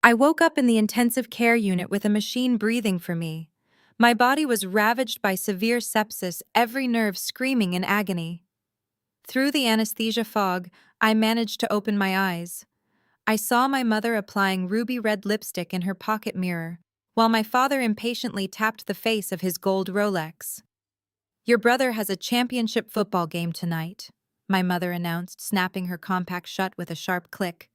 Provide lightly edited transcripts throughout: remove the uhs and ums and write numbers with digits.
I woke up in the intensive care unit with a machine breathing for me. My body was ravaged by severe sepsis, every nerve screaming in agony. Through the anesthesia fog, I managed to open my eyes. I saw my mother applying ruby red lipstick in her pocket mirror, while my father impatiently tapped the face of his gold Rolex. "Your brother has a championship football game tonight," my mother announced, snapping her compact shut with a sharp click.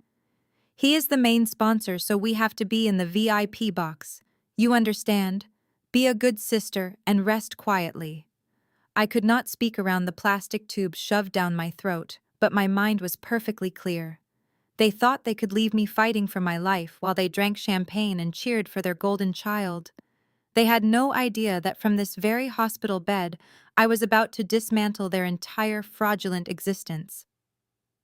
"He is the main sponsor, so we have to be in the VIP box. You understand? Be a good sister and rest quietly." I could not speak around the plastic tube shoved down my throat, but my mind was perfectly clear. They thought they could leave me fighting for my life while they drank champagne and cheered for their golden child. They had no idea that from this very hospital bed, I was about to dismantle their entire fraudulent existence.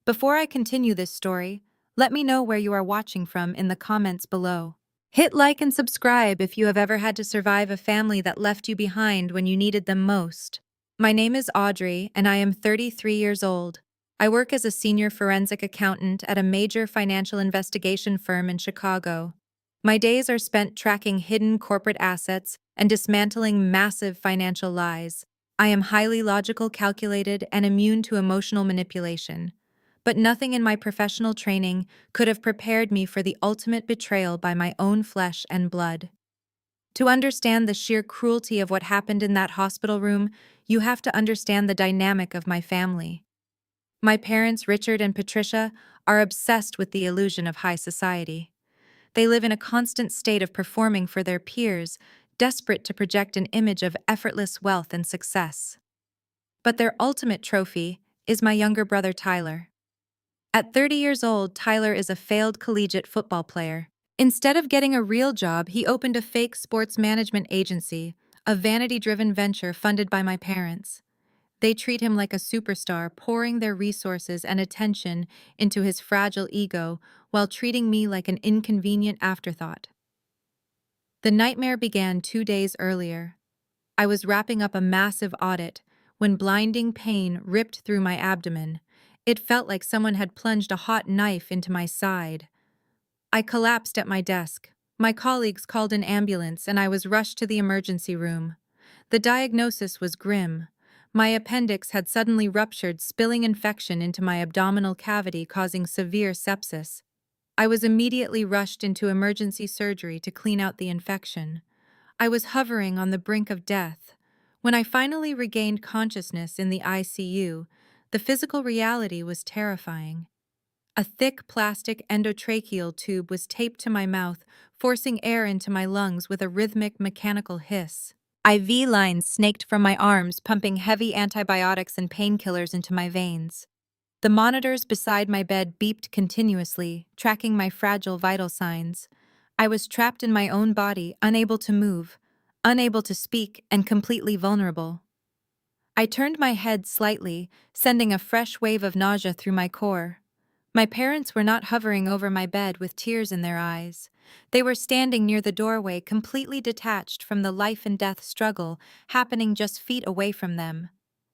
Before I continue this story, let me know where you are watching from in the comments below. Hit like and subscribe if you have ever had to survive a family that left you behind when you needed them most. My name is Audrey, and I am 33 years old. I work as a senior forensic accountant at a major financial investigation firm in Chicago. My days are spent tracking hidden corporate assets and dismantling massive financial lies. I am highly logical, calculated, and immune to emotional manipulation. But nothing in my professional training could have prepared me for the ultimate betrayal by my own flesh and blood. To understand the sheer cruelty of what happened in that hospital room, you have to understand the dynamic of my family. My parents, Richard and Patricia, are obsessed with the illusion of high society. They live in a constant state of performing for their peers, desperate to project an image of effortless wealth and success. But their ultimate trophy is my younger brother Tyler. At 30 years old, Tyler is a failed collegiate football player. Instead of getting a real job, he opened a fake sports management agency, a vanity-driven venture funded by my parents. They treat him like a superstar, pouring their resources and attention into his fragile ego while treating me like an inconvenient afterthought. The nightmare began 2 days earlier. I was wrapping up a massive audit when blinding pain ripped through my abdomen. It felt like someone had plunged a hot knife into my side. I collapsed at my desk. My colleagues called an ambulance and I was rushed to the emergency room. The diagnosis was grim. My appendix had suddenly ruptured, spilling infection into my abdominal cavity, causing severe sepsis. I was immediately rushed into emergency surgery to clean out the infection. I was hovering on the brink of death. When I finally regained consciousness in the ICU, the physical reality was terrifying. A thick plastic endotracheal tube was taped to my mouth, forcing air into my lungs with a rhythmic mechanical hiss. IV lines snaked from my arms, pumping heavy antibiotics and painkillers into my veins. The monitors beside my bed beeped continuously, tracking my fragile vital signs. I was trapped in my own body, unable to move, unable to speak, and completely vulnerable. I turned my head slightly, sending a fresh wave of nausea through my core. My parents were not hovering over my bed with tears in their eyes. They were standing near the doorway, completely detached from the life and death struggle happening just feet away from them.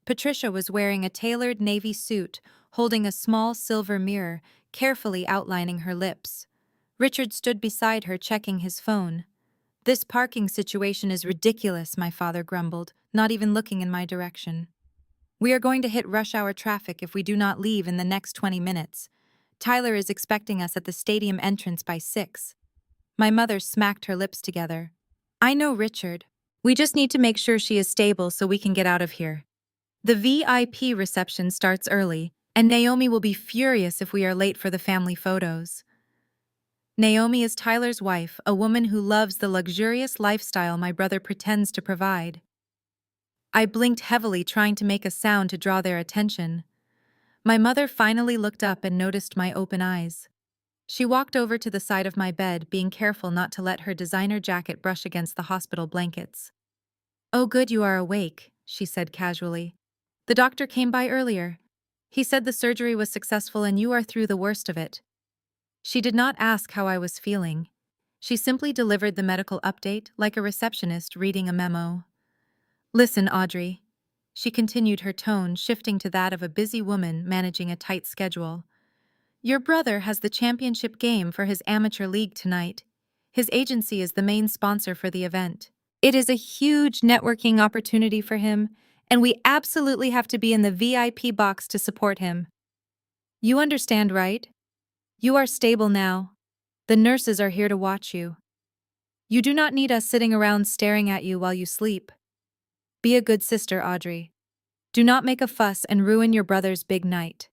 Patricia was wearing a tailored navy suit, holding a small silver mirror, carefully outlining her lips. Richard stood beside her, checking his phone. "This parking situation is ridiculous," my father grumbled, not even looking in my direction. "We are going to hit rush hour traffic if we do not leave in the next 20 minutes. Tyler is expecting us at the stadium entrance by 6. My mother smacked her lips together. "I know, Richard. We just need to make sure she is stable so we can get out of here. The VIP reception starts early, and Naomi will be furious if we are late for the family photos." Naomi is Tyler's wife, a woman who loves the luxurious lifestyle my brother pretends to provide. I blinked heavily, trying to make a sound to draw their attention. My mother finally looked up and noticed my open eyes. She walked over to the side of my bed, being careful not to let her designer jacket brush against the hospital blankets. "Oh, good, you are awake," she said casually. "The doctor came by earlier. He said the surgery was successful and you are through the worst of it." She did not ask how I was feeling. She simply delivered the medical update like a receptionist reading a memo. "Listen, Audrey," she continued, her tone shifting to that of a busy woman managing a tight schedule. Your brother has the championship game for his amateur league tonight. His agency is the main sponsor for the event. It is a huge networking opportunity for him, and we absolutely have to be in the VIP box to support him. You understand, right? You are stable now. The nurses are here to watch you. You do not need us sitting around staring at you while you sleep. Be a good sister, Audrey. Do not make a fuss and ruin your brother's big night.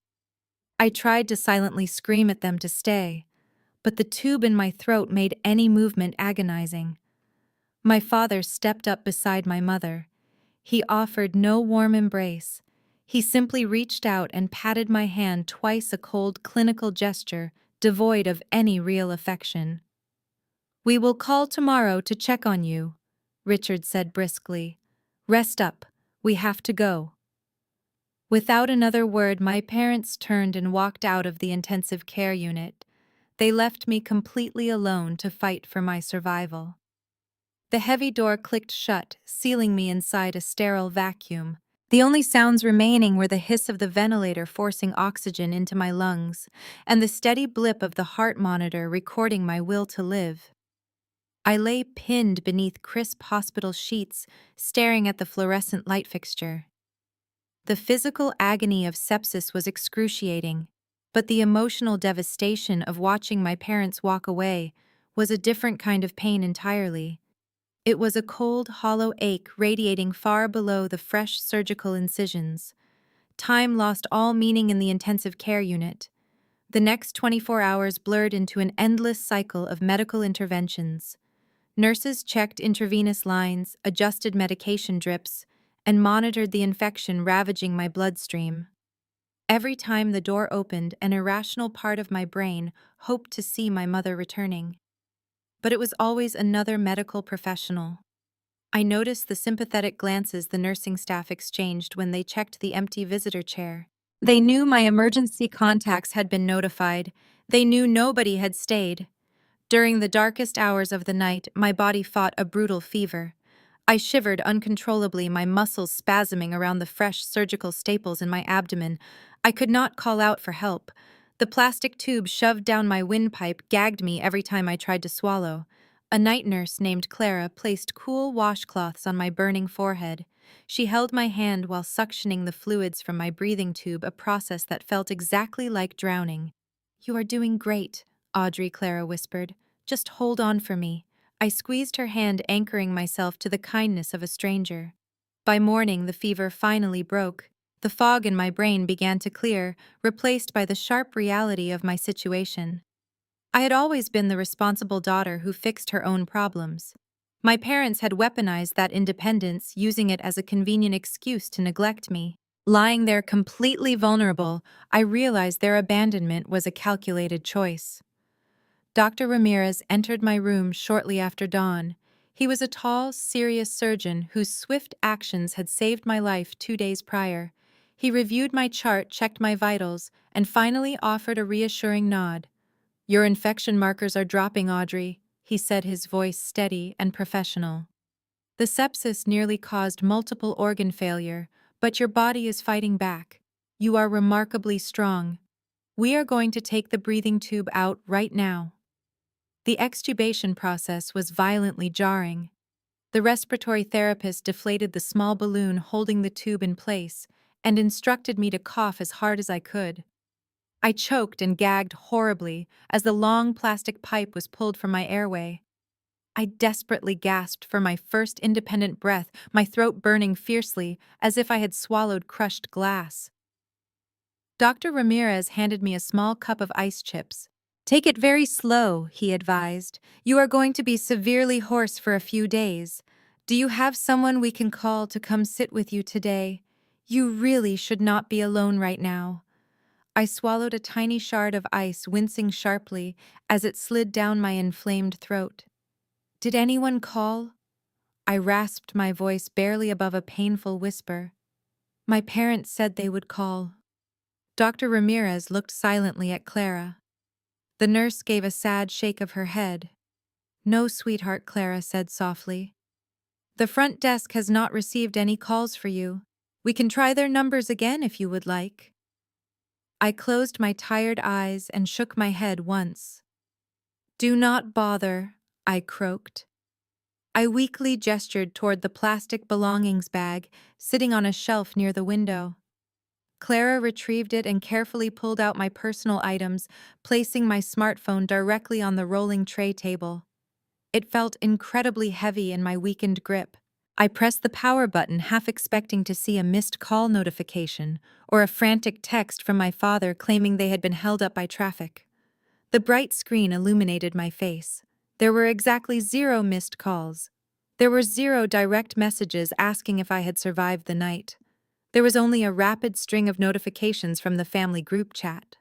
I tried to silently scream at them to stay, but the tube in my throat made any movement agonizing. My father stepped up beside my mother. He offered no warm embrace. He simply reached out and patted my hand twice, a cold clinical gesture devoid of any real affection. We will call tomorrow to check on you, Richard said briskly. Rest up, we have to go. Without another word, my parents turned and walked out of the intensive care unit. They left me completely alone to fight for my survival. The heavy door clicked shut, sealing me inside a sterile vacuum. The only sounds remaining were the hiss of the ventilator forcing oxygen into my lungs, and the steady blip of the heart monitor recording my will to live. I lay pinned beneath crisp hospital sheets, staring at the fluorescent light fixture. The physical agony of sepsis was excruciating, but the emotional devastation of watching my parents walk away was a different kind of pain entirely. It was a cold, hollow ache radiating far below the fresh surgical incisions. Time lost all meaning in the intensive care unit. The next 24 hours blurred into an endless cycle of medical interventions. Nurses checked intravenous lines, adjusted medication drips, and monitored the infection ravaging my bloodstream. Every time the door opened, an irrational part of my brain hoped to see my mother returning. But it was always another medical professional. I noticed the sympathetic glances the nursing staff exchanged when they checked the empty visitor chair. They knew my emergency contacts had been notified. They knew nobody had stayed. During the darkest hours of the night, my body fought a brutal fever. I shivered uncontrollably, my muscles spasming around the fresh surgical staples in my abdomen. I could not call out for help. The plastic tube shoved down my windpipe gagged me every time I tried to swallow. A night nurse named Clara placed cool washcloths on my burning forehead. She held my hand while suctioning the fluids from my breathing tube, a process that felt exactly like drowning. "You are doing great," Audrey, Clara whispered. "Just hold on for me." I squeezed her hand, anchoring myself to the kindness of a stranger. By morning, the fever finally broke. The fog in my brain began to clear, replaced by the sharp reality of my situation. I had always been the responsible daughter who fixed her own problems. My parents had weaponized that independence, using it as a convenient excuse to neglect me. Lying there completely vulnerable, I realized their abandonment was a calculated choice. Dr. Ramirez entered my room shortly after dawn. He was a tall, serious surgeon whose swift actions had saved my life 2 days prior. He reviewed my chart, checked my vitals, and finally offered a reassuring nod. "Your infection markers are dropping, Audrey," he said, his voice steady and professional. "The sepsis nearly caused multiple organ failure, but your body is fighting back. You are remarkably strong. We are going to take the breathing tube out right now." The extubation process was violently jarring. The respiratory therapist deflated the small balloon holding the tube in place and instructed me to cough as hard as I could. I choked and gagged horribly as the long plastic pipe was pulled from my airway. I desperately gasped for my first independent breath, my throat burning fiercely as if I had swallowed crushed glass. Dr. Ramirez handed me a small cup of ice chips. "Take it very slow," he advised. "You are going to be severely hoarse for a few days. Do you have someone we can call to come sit with you today? You really should not be alone right now." I swallowed a tiny shard of ice, wincing sharply as it slid down my inflamed throat. "Did anyone call?" I rasped, my voice barely above a painful whisper. "My parents said they would call." Dr. Ramirez looked silently at Clara. The nurse gave a sad shake of her head. "No, sweetheart," Clara said softly. "The front desk has not received any calls for you. We can try their numbers again if you would like." I closed my tired eyes and shook my head once. "Do not bother," I croaked. I weakly gestured toward the plastic belongings bag sitting on a shelf near the window. Clara retrieved it and carefully pulled out my personal items, placing my smartphone directly on the rolling tray table. It felt incredibly heavy in my weakened grip. I pressed the power button, half expecting to see a missed call notification or a frantic text from my father claiming they had been held up by traffic. The bright screen illuminated my face. There were exactly 0 missed calls. There were 0 direct messages asking if I had survived the night. There was only a rapid string of notifications from the family group chat.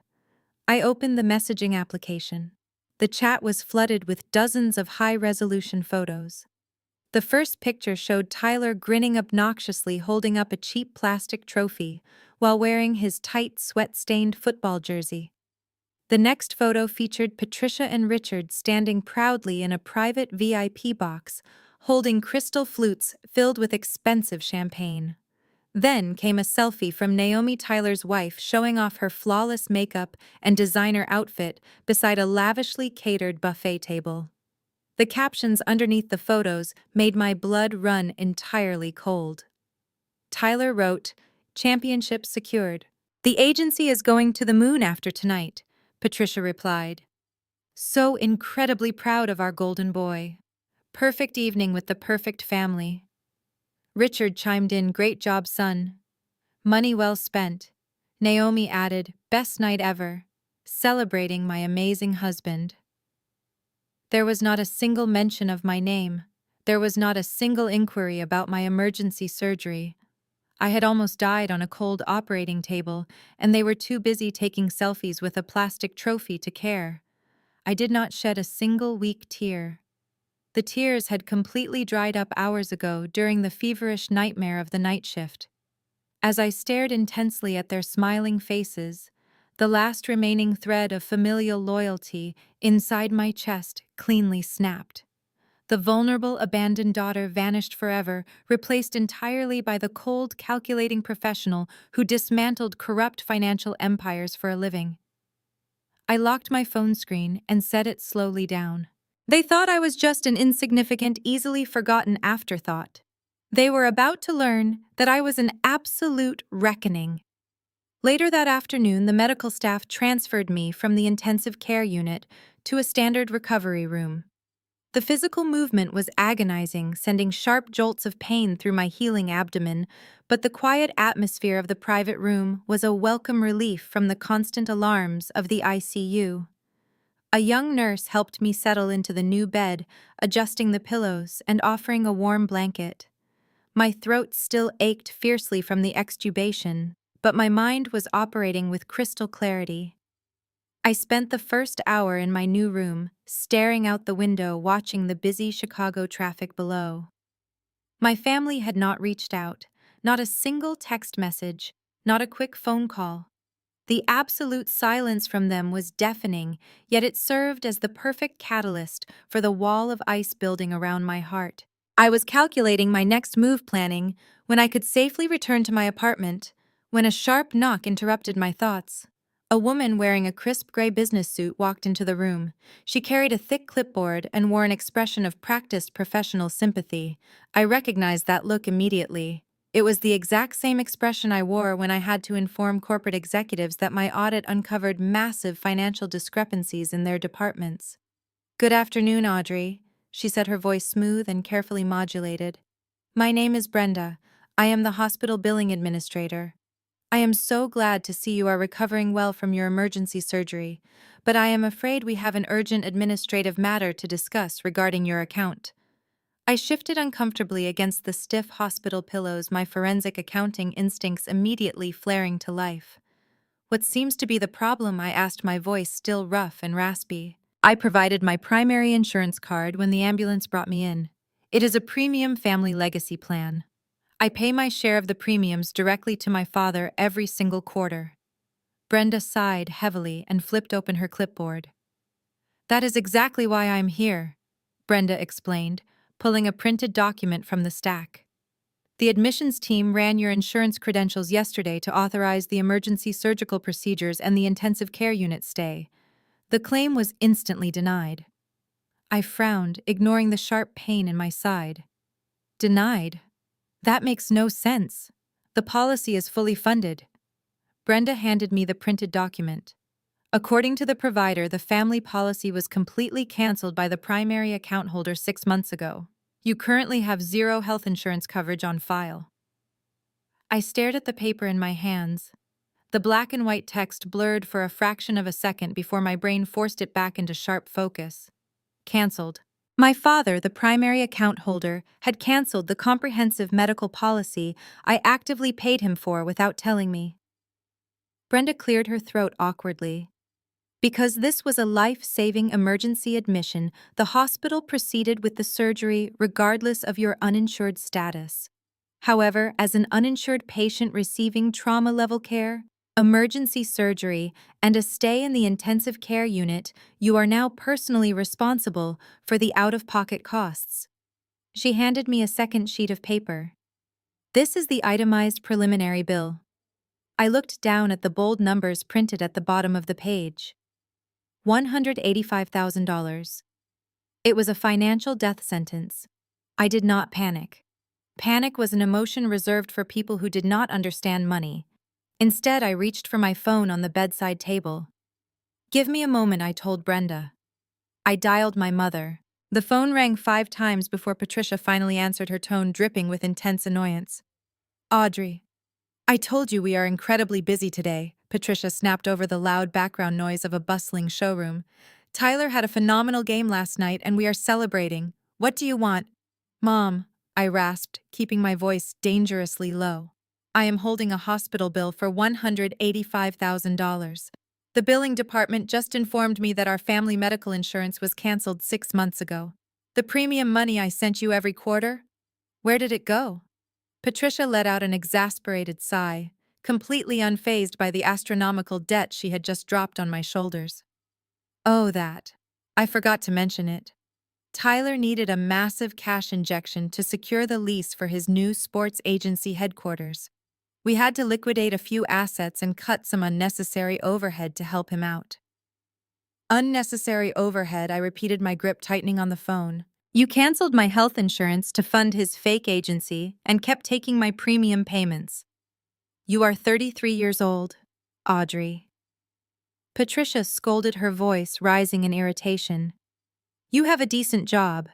I opened the messaging application. The chat was flooded with dozens of high-resolution photos. The first picture showed Tyler grinning obnoxiously holding up a cheap plastic trophy while wearing his tight, sweat-stained football jersey. The next photo featured Patricia and Richard standing proudly in a private VIP box, holding crystal flutes filled with expensive champagne. Then came a selfie from Naomi Tyler's wife showing off her flawless makeup and designer outfit beside a lavishly catered buffet table. The captions underneath the photos made my blood run entirely cold. Tyler wrote, "Championship secured. The agency is going to the moon after tonight," Patricia replied. "So incredibly proud of our golden boy. Perfect evening with the perfect family." Richard chimed in, "Great job, son. Money well spent." Naomi added, "Best night ever. Celebrating my amazing husband." There was not a single mention of my name. There was not a single inquiry about my emergency surgery. I had almost died on a cold operating table, and they were too busy taking selfies with a plastic trophy to care. I did not shed a single weak tear. The tears had completely dried up hours ago during the feverish nightmare of the night shift. As I stared intensely at their smiling faces, the last remaining thread of familial loyalty inside my chest cleanly snapped. The vulnerable, abandoned daughter vanished forever, replaced entirely by the cold, calculating professional who dismantled corrupt financial empires for a living. I locked my phone screen and set it slowly down. They thought I was just an insignificant, easily forgotten afterthought. They were about to learn that I was an absolute reckoning. Later that afternoon, the medical staff transferred me from the intensive care unit to a standard recovery room. The physical movement was agonizing, sending sharp jolts of pain through my healing abdomen, but the quiet atmosphere of the private room was a welcome relief from the constant alarms of the ICU. A young nurse helped me settle into the new bed, adjusting the pillows and offering a warm blanket. My throat still ached fiercely from the extubation, but my mind was operating with crystal clarity. I spent the first hour in my new room, staring out the window, watching the busy Chicago traffic below. My family had not reached out, not a single text message, not a quick phone call. The absolute silence from them was deafening, yet it served as the perfect catalyst for the wall of ice building around my heart. I was calculating my next move planning when I could safely return to my apartment, when a sharp knock interrupted my thoughts. A woman wearing a crisp gray business suit walked into the room. She carried a thick clipboard and wore an expression of practiced professional sympathy. I recognized that look immediately. It was the exact same expression I wore when I had to inform corporate executives that my audit uncovered massive financial discrepancies in their departments. "Good afternoon, Audrey," she said, her voice smooth and carefully modulated. "My name is Brenda. I am the hospital billing administrator. I am so glad to see you are recovering well from your emergency surgery, but I am afraid we have an urgent administrative matter to discuss regarding your account." I shifted uncomfortably against the stiff hospital pillows, my forensic accounting instincts immediately flaring to life. "What seems to be the problem?" I asked, my voice still rough and raspy. I provided my primary insurance card when the ambulance brought me in. It is a premium family legacy plan. I pay my share of the premiums directly to my father every single quarter. Brenda sighed heavily and flipped open her clipboard. "That is exactly why I'm here," Brenda explained, pulling a printed document from the stack. The admissions team ran your insurance credentials yesterday to authorize the emergency surgical procedures and the intensive care unit stay. The claim was instantly denied. I frowned, ignoring the sharp pain in my side. Denied? That makes no sense. The policy is fully funded. Brenda handed me the printed document. According to the provider, the family policy was completely canceled by the primary account holder 6 months ago. You currently have zero health insurance coverage on file. I stared at the paper in my hands. The black and white text blurred for a fraction of a second before my brain forced it back into sharp focus. Cancelled. My father, the primary account holder, had canceled the comprehensive medical policy I actively paid him for without telling me. Brenda cleared her throat awkwardly. Because this was a life-saving emergency admission, the hospital proceeded with the surgery regardless of your uninsured status. However, as an uninsured patient receiving trauma-level care, emergency surgery, and a stay in the intensive care unit, you are now personally responsible for the out-of-pocket costs. She handed me a second sheet of paper. This is the itemized preliminary bill. I looked down at the bold numbers printed at the bottom of the page. $185,000. It was a financial death sentence. I did not panic. Panic was an emotion reserved for people who did not understand money. Instead, I reached for my phone on the bedside table. Give me a moment, I told Brenda. I dialed my mother. The phone rang 5 times before Patricia finally answered, her tone dripping with intense annoyance. Audrey. I told you we are incredibly busy today, Patricia snapped over the loud background noise of a bustling showroom. Tyler had a phenomenal game last night and we are celebrating. What do you want? Mom, I rasped, keeping my voice dangerously low. I am holding a hospital bill for $185,000. The billing department just informed me that our family medical insurance was canceled 6 months ago. The premium money I sent you every quarter? Where did it go? Patricia let out an exasperated sigh, completely unfazed by the astronomical debt she had just dropped on my shoulders. Oh, that. I forgot to mention it. Tyler needed a massive cash injection to secure the lease for his new sports agency headquarters. We had to liquidate a few assets and cut some unnecessary overhead to help him out. Unnecessary overhead, I repeated, my grip tightening on the phone. You canceled my health insurance to fund his fake agency and kept taking my premium payments. You are 33 years old, Audrey. Patricia scolded, her voice rising in irritation. You have a decent job.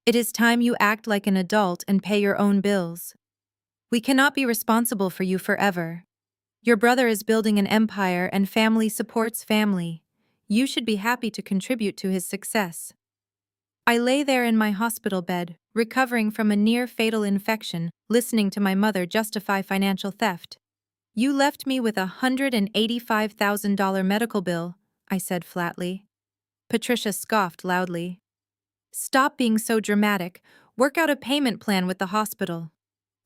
It is time you act like an adult and pay your own bills. We cannot be responsible for you forever. Your brother is building an empire and family supports family. You should be happy to contribute to his success. I lay there in my hospital bed, recovering from a near-fatal infection, listening to my mother justify financial theft. You left me with a $185,000 medical bill, I said flatly. Patricia scoffed loudly. Stop being so dramatic. Work out a payment plan with the hospital.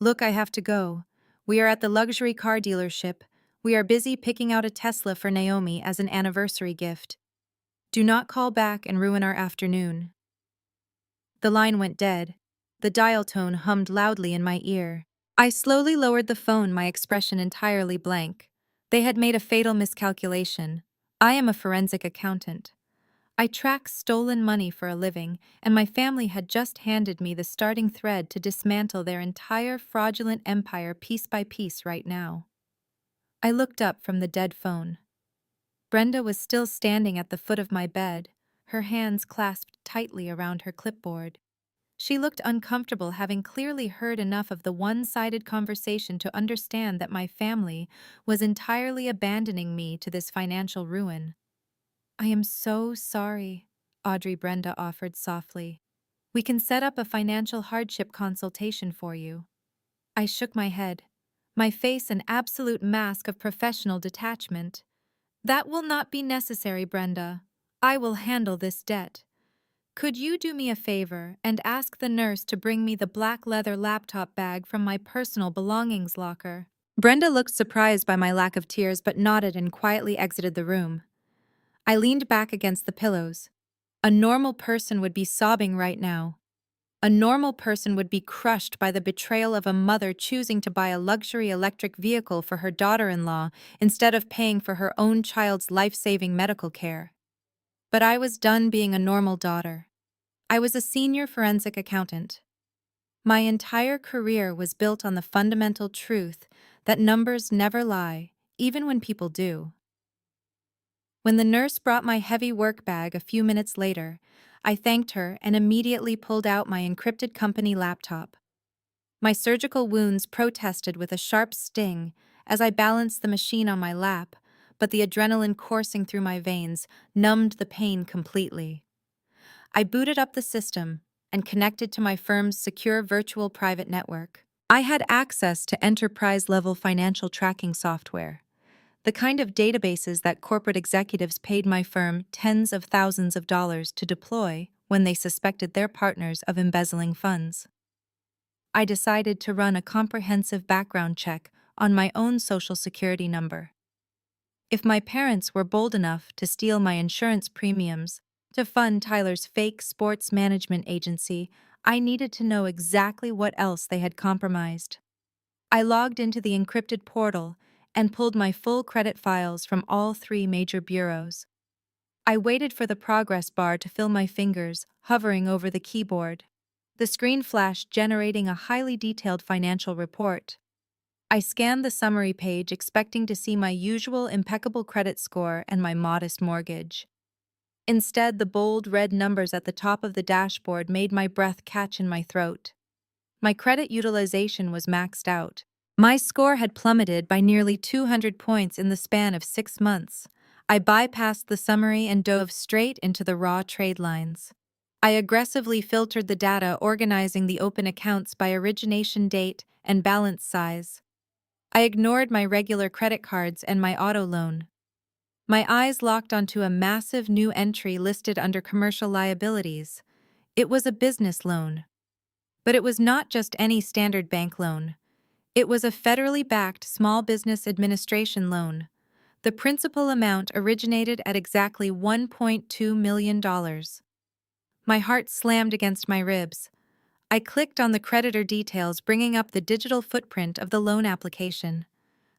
Look, I have to go. We are at the luxury car dealership. We are busy picking out a Tesla for Naomi as an anniversary gift. Do not call back and ruin our afternoon. The line went dead. The dial tone hummed loudly in my ear. I slowly lowered the phone, my expression entirely blank. They had made a fatal miscalculation. I am a forensic accountant. I track stolen money for a living, and my family had just handed me the starting thread to dismantle their entire fraudulent empire piece by piece right now. I looked up from the dead phone. Brenda was still standing at the foot of my bed, her hands clasped tightly around her clipboard. She looked uncomfortable, having clearly heard enough of the one-sided conversation to understand that my family was entirely abandoning me to this financial ruin. I am so sorry, Audrey, Brenda offered softly. We can set up a financial hardship consultation for you. I shook my head, my face an absolute mask of professional detachment. That will not be necessary, Brenda. I will handle this debt. Could you do me a favor and ask the nurse to bring me the black leather laptop bag from my personal belongings locker? Brenda looked surprised by my lack of tears but nodded and quietly exited the room. I leaned back against the pillows. A normal person would be sobbing right now. A normal person would be crushed by the betrayal of a mother choosing to buy a luxury electric vehicle for her daughter-in-law instead of paying for her own child's life-saving medical care. But I was done being a normal daughter. I was a senior forensic accountant. My entire career was built on the fundamental truth that numbers never lie, even when people do. When the nurse brought my heavy work bag a few minutes later, I thanked her and immediately pulled out my encrypted company laptop. My surgical wounds protested with a sharp sting as I balanced the machine on my lap, but the adrenaline coursing through my veins numbed the pain completely. I booted up the system and connected to my firm's secure virtual private network. I had access to enterprise-level financial tracking software, the kind of databases that corporate executives paid my firm tens of thousands of dollars to deploy when they suspected their partners of embezzling funds. I decided to run a comprehensive background check on my own social security number. If my parents were bold enough to steal my insurance premiums to fund Tyler's fake sports management agency, I needed to know exactly what else they had compromised. I logged into the encrypted portal and pulled my full credit files from all three major bureaus. I waited for the progress bar to fill my fingers, hovering over the keyboard. The screen flashed, generating a highly detailed financial report. I scanned the summary page, expecting to see my usual impeccable credit score and my modest mortgage. Instead, the bold red numbers at the top of the dashboard made my breath catch in my throat. My credit utilization was maxed out. My score had plummeted by nearly 200 points in the span of 6 months. I bypassed the summary and dove straight into the raw trade lines. I aggressively filtered the data, organizing the open accounts by origination date and balance size. I ignored my regular credit cards and my auto loan. My eyes locked onto a massive new entry listed under commercial liabilities. It was a business loan. But it was not just any standard bank loan. It was a federally backed Small Business Administration loan. The principal amount originated at exactly $1.2 million. My heart slammed against my ribs. I clicked on the creditor details, bringing up the digital footprint of the loan application.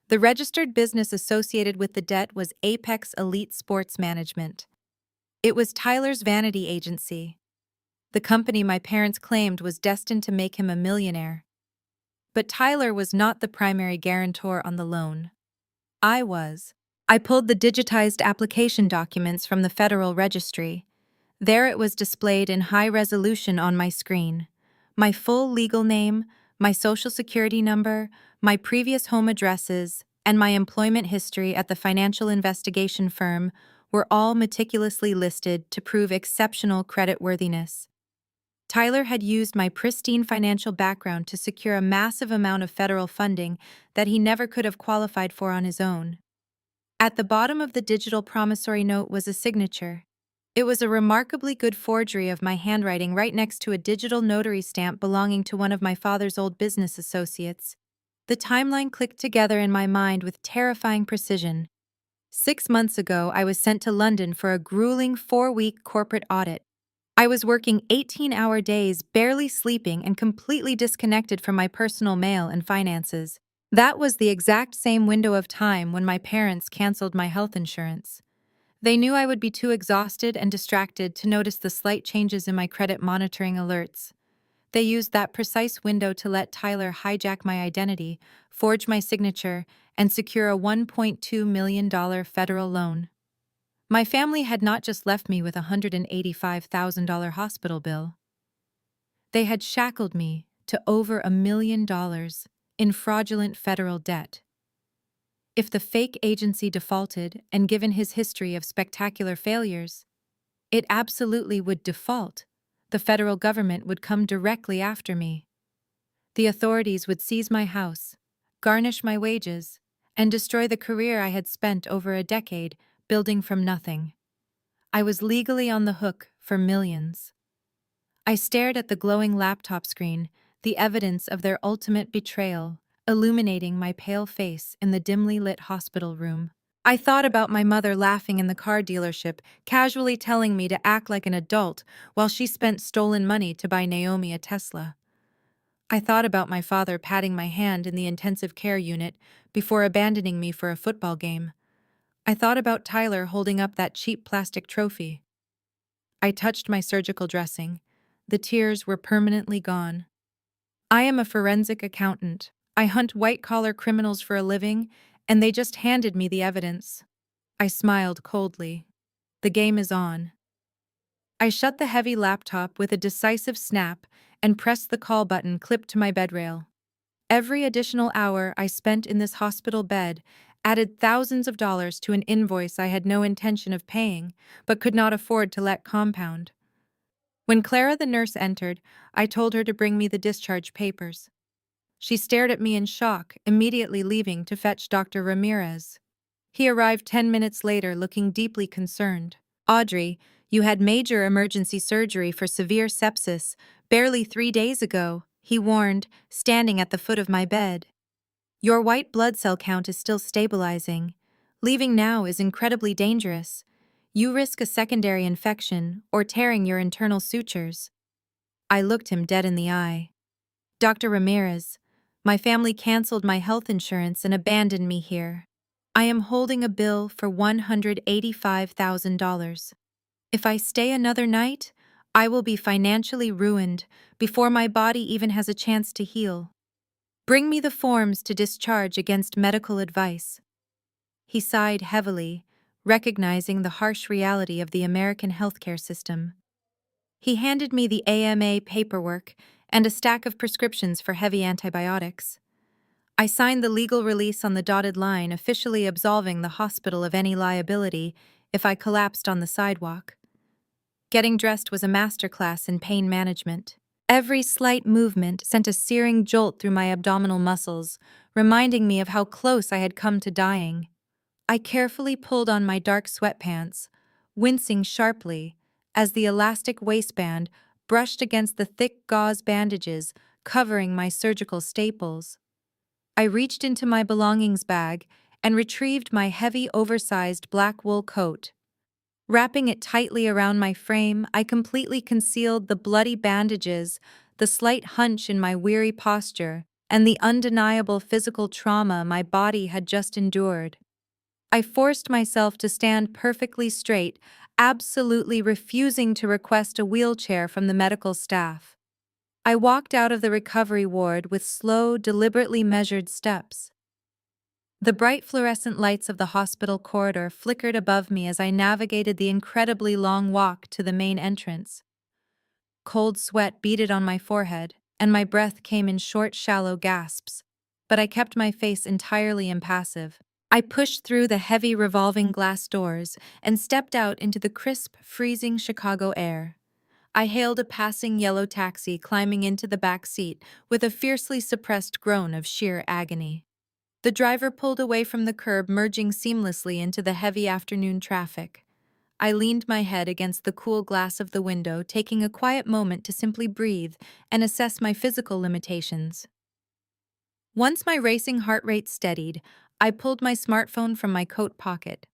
The registered business associated with the debt was Apex Elite Sports Management. It was Tyler's vanity agency. The company my parents claimed was destined to make him a millionaire. But Tyler was not the primary guarantor on the loan. I was. I pulled the digitized application documents from the Federal Registry. There it was displayed in high resolution on my screen. My full legal name, my social security number, my previous home addresses, and my employment history at the financial investigation firm were all meticulously listed to prove exceptional creditworthiness. Tyler had used my pristine financial background to secure a massive amount of federal funding that he never could have qualified for on his own. At the bottom of the digital promissory note was a signature. It was a remarkably good forgery of my handwriting right next to a digital notary stamp belonging to one of my father's old business associates. The timeline clicked together in my mind with terrifying precision. 6 months ago, I was sent to London for a grueling 4-week corporate audit. I was working 18-hour days, barely sleeping, and completely disconnected from my personal mail and finances. That was the exact same window of time when my parents canceled my health insurance. They knew I would be too exhausted and distracted to notice the slight changes in my credit monitoring alerts. They used that precise window to let Tyler hijack my identity, forge my signature, and secure a $1.2 million federal loan. My family had not just left me with a $185,000 hospital bill. They had shackled me to over $1 million in fraudulent federal debt. If the fake agency defaulted, and given his history of spectacular failures, it absolutely would default. The federal government would come directly after me. The authorities would seize my house, garnish my wages, and destroy the career I had spent over a decade building from nothing. I was legally on the hook for millions. I stared at the glowing laptop screen, the evidence of their ultimate betrayal, illuminating my pale face in the dimly lit hospital room. I thought about my mother laughing in the car dealership, casually telling me to act like an adult while she spent stolen money to buy Naomi a Tesla. I thought about my father patting my hand in the intensive care unit before abandoning me for a football game. I thought about Tyler holding up that cheap plastic trophy. I touched my surgical dressing. The tears were permanently gone. I am a forensic accountant. I hunt white-collar criminals for a living, and they just handed me the evidence. I smiled coldly. The game is on. I shut the heavy laptop with a decisive snap and pressed the call button clipped to my bedrail. Every additional hour I spent in this hospital bed added thousands of dollars to an invoice I had no intention of paying, but could not afford to let compound. When Clara the nurse entered, I told her to bring me the discharge papers. She stared at me in shock, immediately leaving to fetch Dr. Ramirez. He arrived 10 minutes later looking deeply concerned. "Audrey, you had major emergency surgery for severe sepsis barely 3 days ago," he warned, standing at the foot of my bed. "Your white blood cell count is still stabilizing. Leaving now is incredibly dangerous. You risk a secondary infection or tearing your internal sutures." I looked him dead in the eye. "Dr. Ramirez, my family canceled my health insurance and abandoned me here. I am holding a bill for $185,000. If I stay another night, I will be financially ruined before my body even has a chance to heal. Bring me the forms to discharge against medical advice." He sighed heavily, recognizing the harsh reality of the American healthcare system. He handed me the AMA paperwork and a stack of prescriptions for heavy antibiotics. I signed the legal release on the dotted line, officially absolving the hospital of any liability if I collapsed on the sidewalk. Getting dressed was a masterclass in pain management. Every slight movement sent a searing jolt through my abdominal muscles, reminding me of how close I had come to dying. I carefully pulled on my dark sweatpants, wincing sharply as the elastic waistband brushed against the thick gauze bandages covering my surgical staples. I reached into my belongings bag and retrieved my heavy, oversized black wool coat. Wrapping it tightly around my frame, I completely concealed the bloody bandages, the slight hunch in my weary posture, and the undeniable physical trauma my body had just endured. I forced myself to stand perfectly straight, absolutely refusing to request a wheelchair from the medical staff. I walked out of the recovery ward with slow, deliberately measured steps. The bright fluorescent lights of the hospital corridor flickered above me as I navigated the incredibly long walk to the main entrance. Cold sweat beaded on my forehead, and my breath came in short, shallow gasps, but I kept my face entirely impassive. I pushed through the heavy revolving glass doors and stepped out into the crisp, freezing Chicago air. I hailed a passing yellow taxi, climbing into the back seat with a fiercely suppressed groan of sheer agony. The driver pulled away from the curb, merging seamlessly into the heavy afternoon traffic. I leaned my head against the cool glass of the window, taking a quiet moment to simply breathe and assess my physical limitations. Once my racing heart rate steadied, I pulled my smartphone from my coat pocket.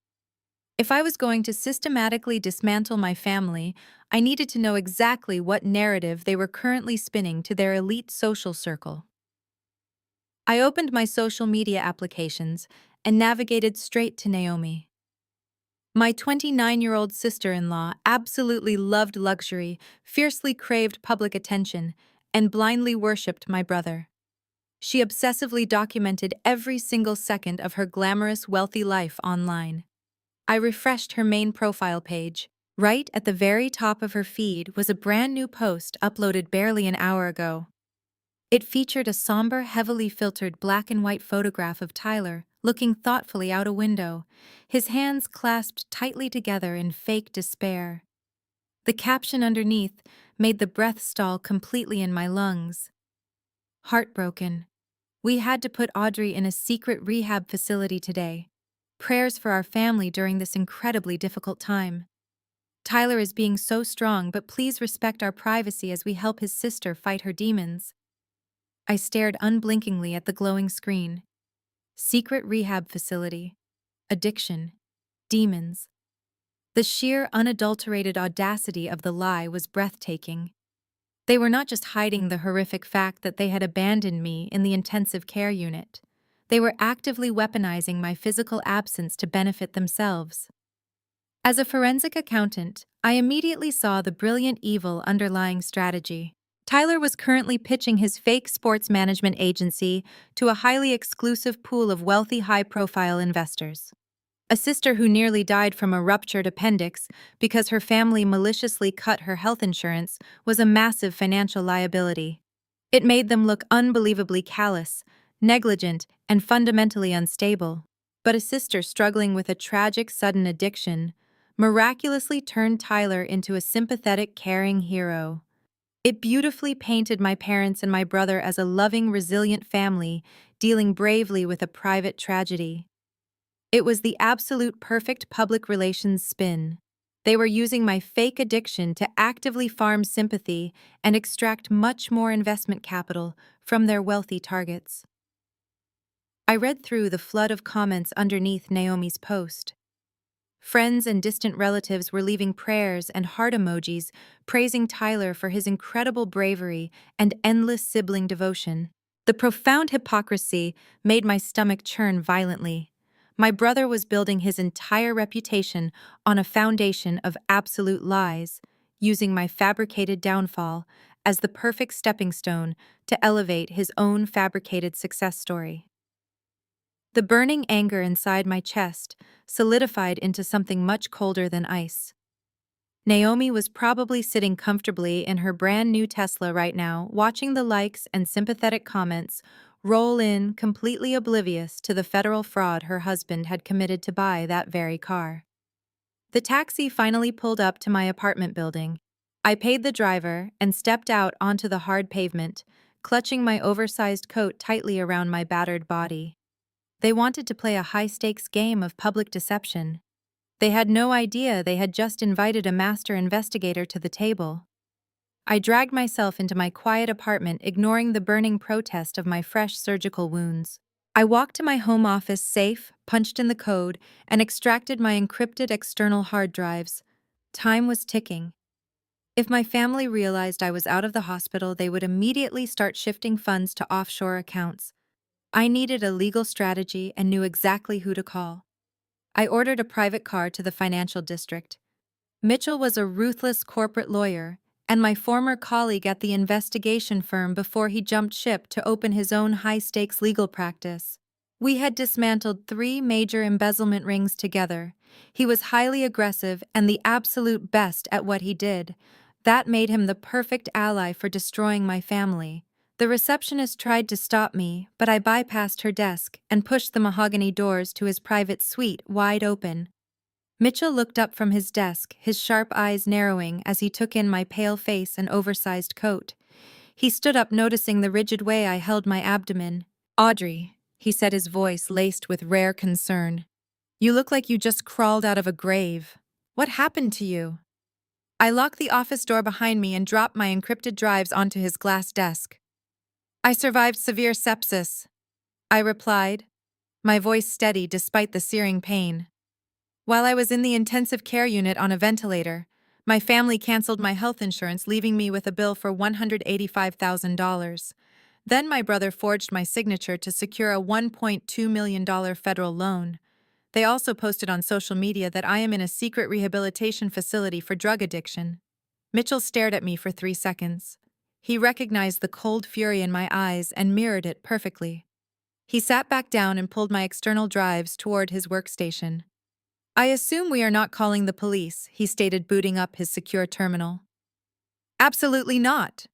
If I was going to systematically dismantle my family, I needed to know exactly what narrative they were currently spinning to their elite social circle. I opened my social media applications and navigated straight to Naomi. My 29-year-old sister-in-law absolutely loved luxury, fiercely craved public attention, and blindly worshipped my brother. She obsessively documented every single second of her glamorous, wealthy life online. I refreshed her main profile page. Right at the very top of her feed was a brand new post uploaded barely an hour ago. It featured a somber, heavily filtered black and white photograph of Tyler, looking thoughtfully out a window, his hands clasped tightly together in fake despair. The caption underneath made the breath stall completely in my lungs. "Heartbroken. We had to put Audrey in a secret rehab facility today. Prayers for our family during this incredibly difficult time. Tyler is being so strong, but please respect our privacy as we help his sister fight her demons." I stared unblinkingly at the glowing screen. Secret rehab facility. addiction, demons. The sheer, unadulterated audacity of the lie was breathtaking. They were not just hiding the horrific fact that they had abandoned me in the intensive care unit. They were actively weaponizing my physical absence to benefit themselves. As a forensic accountant, I immediately saw the brilliant evil underlying strategy. Tyler was currently pitching his fake sports management agency to a highly exclusive pool of wealthy, high-profile investors. A sister who nearly died from a ruptured appendix because her family maliciously cut her health insurance was a massive financial liability. It made them look unbelievably callous, negligent, and fundamentally unstable. But a sister struggling with a tragic sudden addiction miraculously turned Tyler into a sympathetic, caring hero. It beautifully painted my parents and my brother as a loving, resilient family dealing bravely with a private tragedy. It was the absolute perfect public relations spin. They were using my fake addiction to actively farm sympathy and extract much more investment capital from their wealthy targets. I read through the flood of comments underneath Naomi's post. Friends and distant relatives were leaving prayers and heart emojis praising Tyler for his incredible bravery and endless sibling devotion. The profound hypocrisy made my stomach churn violently. My brother was building his entire reputation on a foundation of absolute lies, using my fabricated downfall as the perfect stepping stone to elevate his own fabricated success story. The burning anger inside my chest solidified into something much colder than ice. Naomi was probably sitting comfortably in her brand new Tesla right now, watching the likes and sympathetic comments roll in, completely oblivious to the federal fraud her husband had committed to buy that very car. The taxi finally pulled up to my apartment building. I paid the driver and stepped out onto the hard pavement, clutching my oversized coat tightly around my battered body. They wanted to play a high-stakes game of public deception. They had no idea they had just invited a master investigator to the table. I dragged myself into my quiet apartment, ignoring the burning protest of my fresh surgical wounds. I walked to my home office safe, punched in the code, and extracted my encrypted external hard drives. Time was ticking. If my family realized I was out of the hospital, they would immediately start shifting funds to offshore accounts. I needed a legal strategy and knew exactly who to call. I ordered a private car to the financial district. Mitchell was a ruthless corporate lawyer and my former colleague at the investigation firm before he jumped ship to open his own high-stakes legal practice. We had dismantled 3 major embezzlement rings together. He was highly aggressive and the absolute best at what he did. That made him the perfect ally for destroying my family. The receptionist tried to stop me, but I bypassed her desk and pushed the mahogany doors to his private suite wide open. Mitchell looked up from his desk, his sharp eyes narrowing as he took in my pale face and oversized coat. He stood up, noticing the rigid way I held my abdomen. "Audrey," he said, his voice laced with rare concern. "You look like you just crawled out of a grave. What happened to you?" I locked the office door behind me and dropped my encrypted drives onto his glass desk. "I survived severe sepsis," I replied, my voice steady despite the searing pain. "While I was in the intensive care unit on a ventilator, my family canceled my health insurance, leaving me with a bill for $185,000. Then my brother forged my signature to secure a $1.2 million federal loan. They also posted on social media that I am in a secret rehabilitation facility for drug addiction." Mitchell stared at me for 3 seconds. He recognized the cold fury in my eyes and mirrored it perfectly. He sat back down and pulled my external drives toward his workstation. "I assume we are not calling the police," he stated, booting up his secure terminal. "Absolutely not,"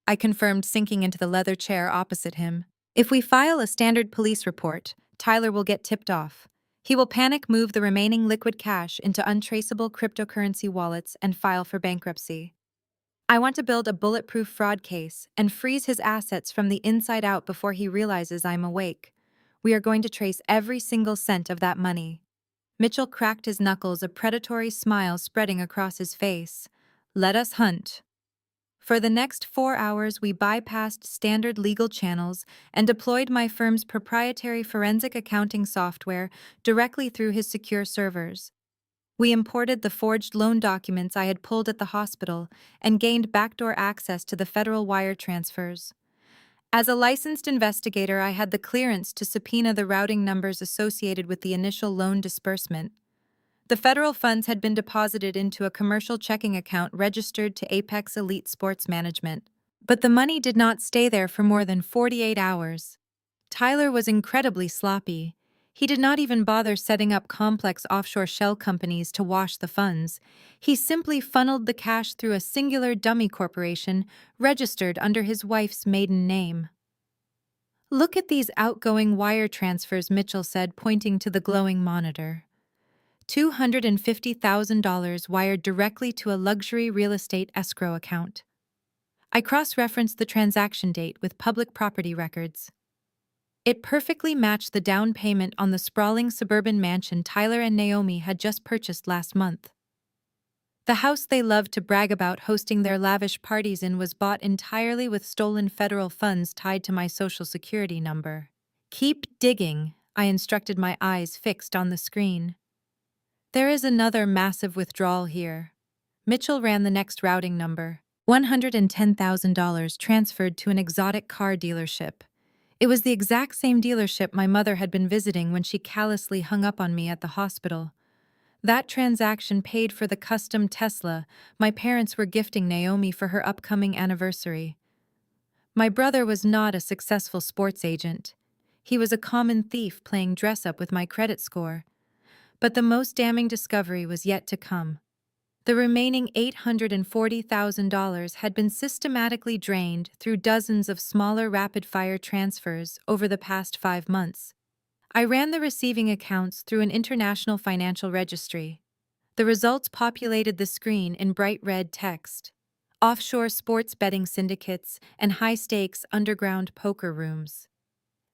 I confirmed, sinking into the leather chair opposite him. "If we file a standard police report, Tyler will get tipped off. He will panic, move the remaining liquid cash into untraceable cryptocurrency wallets, and file for bankruptcy. I want to build a bulletproof fraud case and freeze his assets from the inside out before he realizes I'm awake. We are going to trace every single cent of that money." Mitchell cracked his knuckles, a predatory smile spreading across his face. "Let us hunt." For the next 4 hours, we bypassed standard legal channels and deployed my firm's proprietary forensic accounting software directly through his secure servers. We imported the forged loan documents I had pulled at the hospital and gained backdoor access to the federal wire transfers. As a licensed investigator, I had the clearance to subpoena the routing numbers associated with the initial loan disbursement. The federal funds had been deposited into a commercial checking account registered to Apex Elite Sports Management. But the money did not stay there for more than 48 hours. Tyler was incredibly sloppy. He did not even bother setting up complex offshore shell companies to wash the funds. He simply funneled the cash through a singular dummy corporation registered under his wife's maiden name. "Look at these outgoing wire transfers," Mitchell said, pointing to the glowing monitor. $250,000 wired directly to a luxury real estate escrow account. I cross-referenced the transaction date with public property records. It perfectly matched the down payment on the sprawling suburban mansion Tyler and Naomi had just purchased last month. The house they loved to brag about hosting their lavish parties in was bought entirely with stolen federal funds tied to my social security number. "Keep digging," I instructed, my eyes fixed on the screen. "There is another massive withdrawal here." Mitchell ran the next routing number. $110,000 transferred to an exotic car dealership. It was the exact same dealership my mother had been visiting when she callously hung up on me at the hospital. That transaction paid for the custom Tesla my parents were gifting Naomi for her upcoming anniversary. My brother was not a successful sports agent. He was a common thief playing dress-up with my credit score. But the most damning discovery was yet to come. The remaining $840,000 had been systematically drained through dozens of smaller rapid-fire transfers over the past 5 months. I ran the receiving accounts through an international financial registry. The results populated the screen in bright red text: offshore sports betting syndicates and high-stakes underground poker rooms.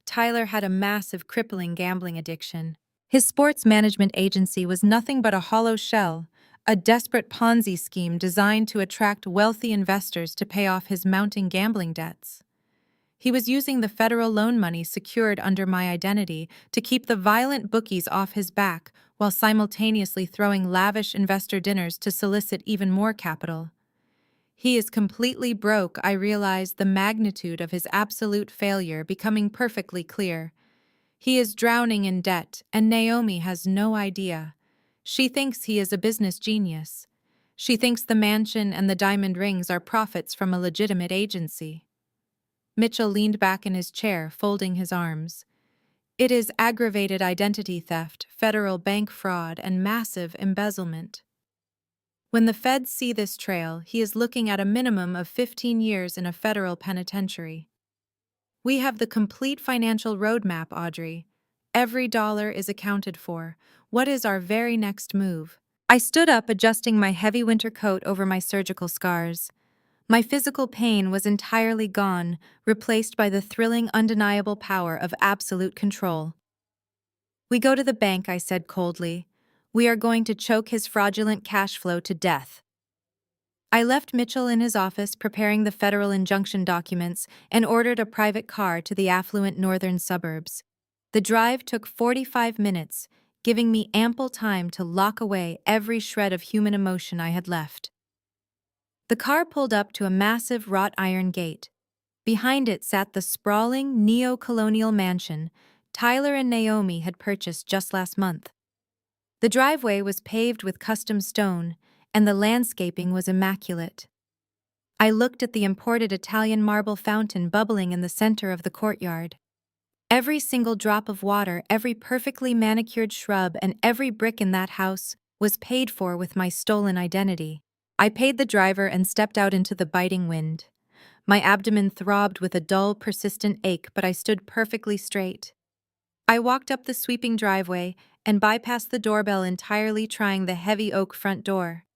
Tyler had a massive, crippling gambling addiction. His sports management agency was nothing but a hollow shell, a desperate Ponzi scheme designed to attract wealthy investors to pay off his mounting gambling debts. He was using the federal loan money secured under my identity to keep the violent bookies off his back while simultaneously throwing lavish investor dinners to solicit even more capital. He is completely broke. I realized the magnitude of his absolute failure becoming perfectly clear. He is drowning in debt, and Naomi has no idea. She thinks he is a business genius. She thinks the mansion and the diamond rings are profits from a legitimate agency. Mitchell leaned back in his chair, folding his arms. "It is aggravated identity theft, federal bank fraud, and massive embezzlement. When the feds see this trail, he is looking at a minimum of 15 years in a federal penitentiary. We have the complete financial roadmap, Audrey. Every dollar is accounted for. What is our very next move?" I stood up, adjusting my heavy winter coat over my surgical scars. My physical pain was entirely gone, replaced by the thrilling, undeniable power of absolute control. "We go to the bank," I said coldly. "We are going to choke his fraudulent cash flow to death." I left Mitchell in his office preparing the federal injunction documents and ordered a private car to the affluent northern suburbs. The drive took 45 minutes, giving me ample time to lock away every shred of human emotion I had left. The car pulled up to a massive wrought iron gate. Behind it sat the sprawling neo-colonial mansion Tyler and Naomi had purchased just last month. The driveway was paved with custom stone, and the landscaping was immaculate. I looked at the imported Italian marble fountain bubbling in the center of the courtyard. Every single drop of water, every perfectly manicured shrub, and every brick in that house was paid for with my stolen identity. I paid the driver and stepped out into the biting wind. My abdomen throbbed with a dull, persistent ache, but I stood perfectly straight. I walked up the sweeping driveway and bypassed the doorbell entirely, trying the heavy oak front door.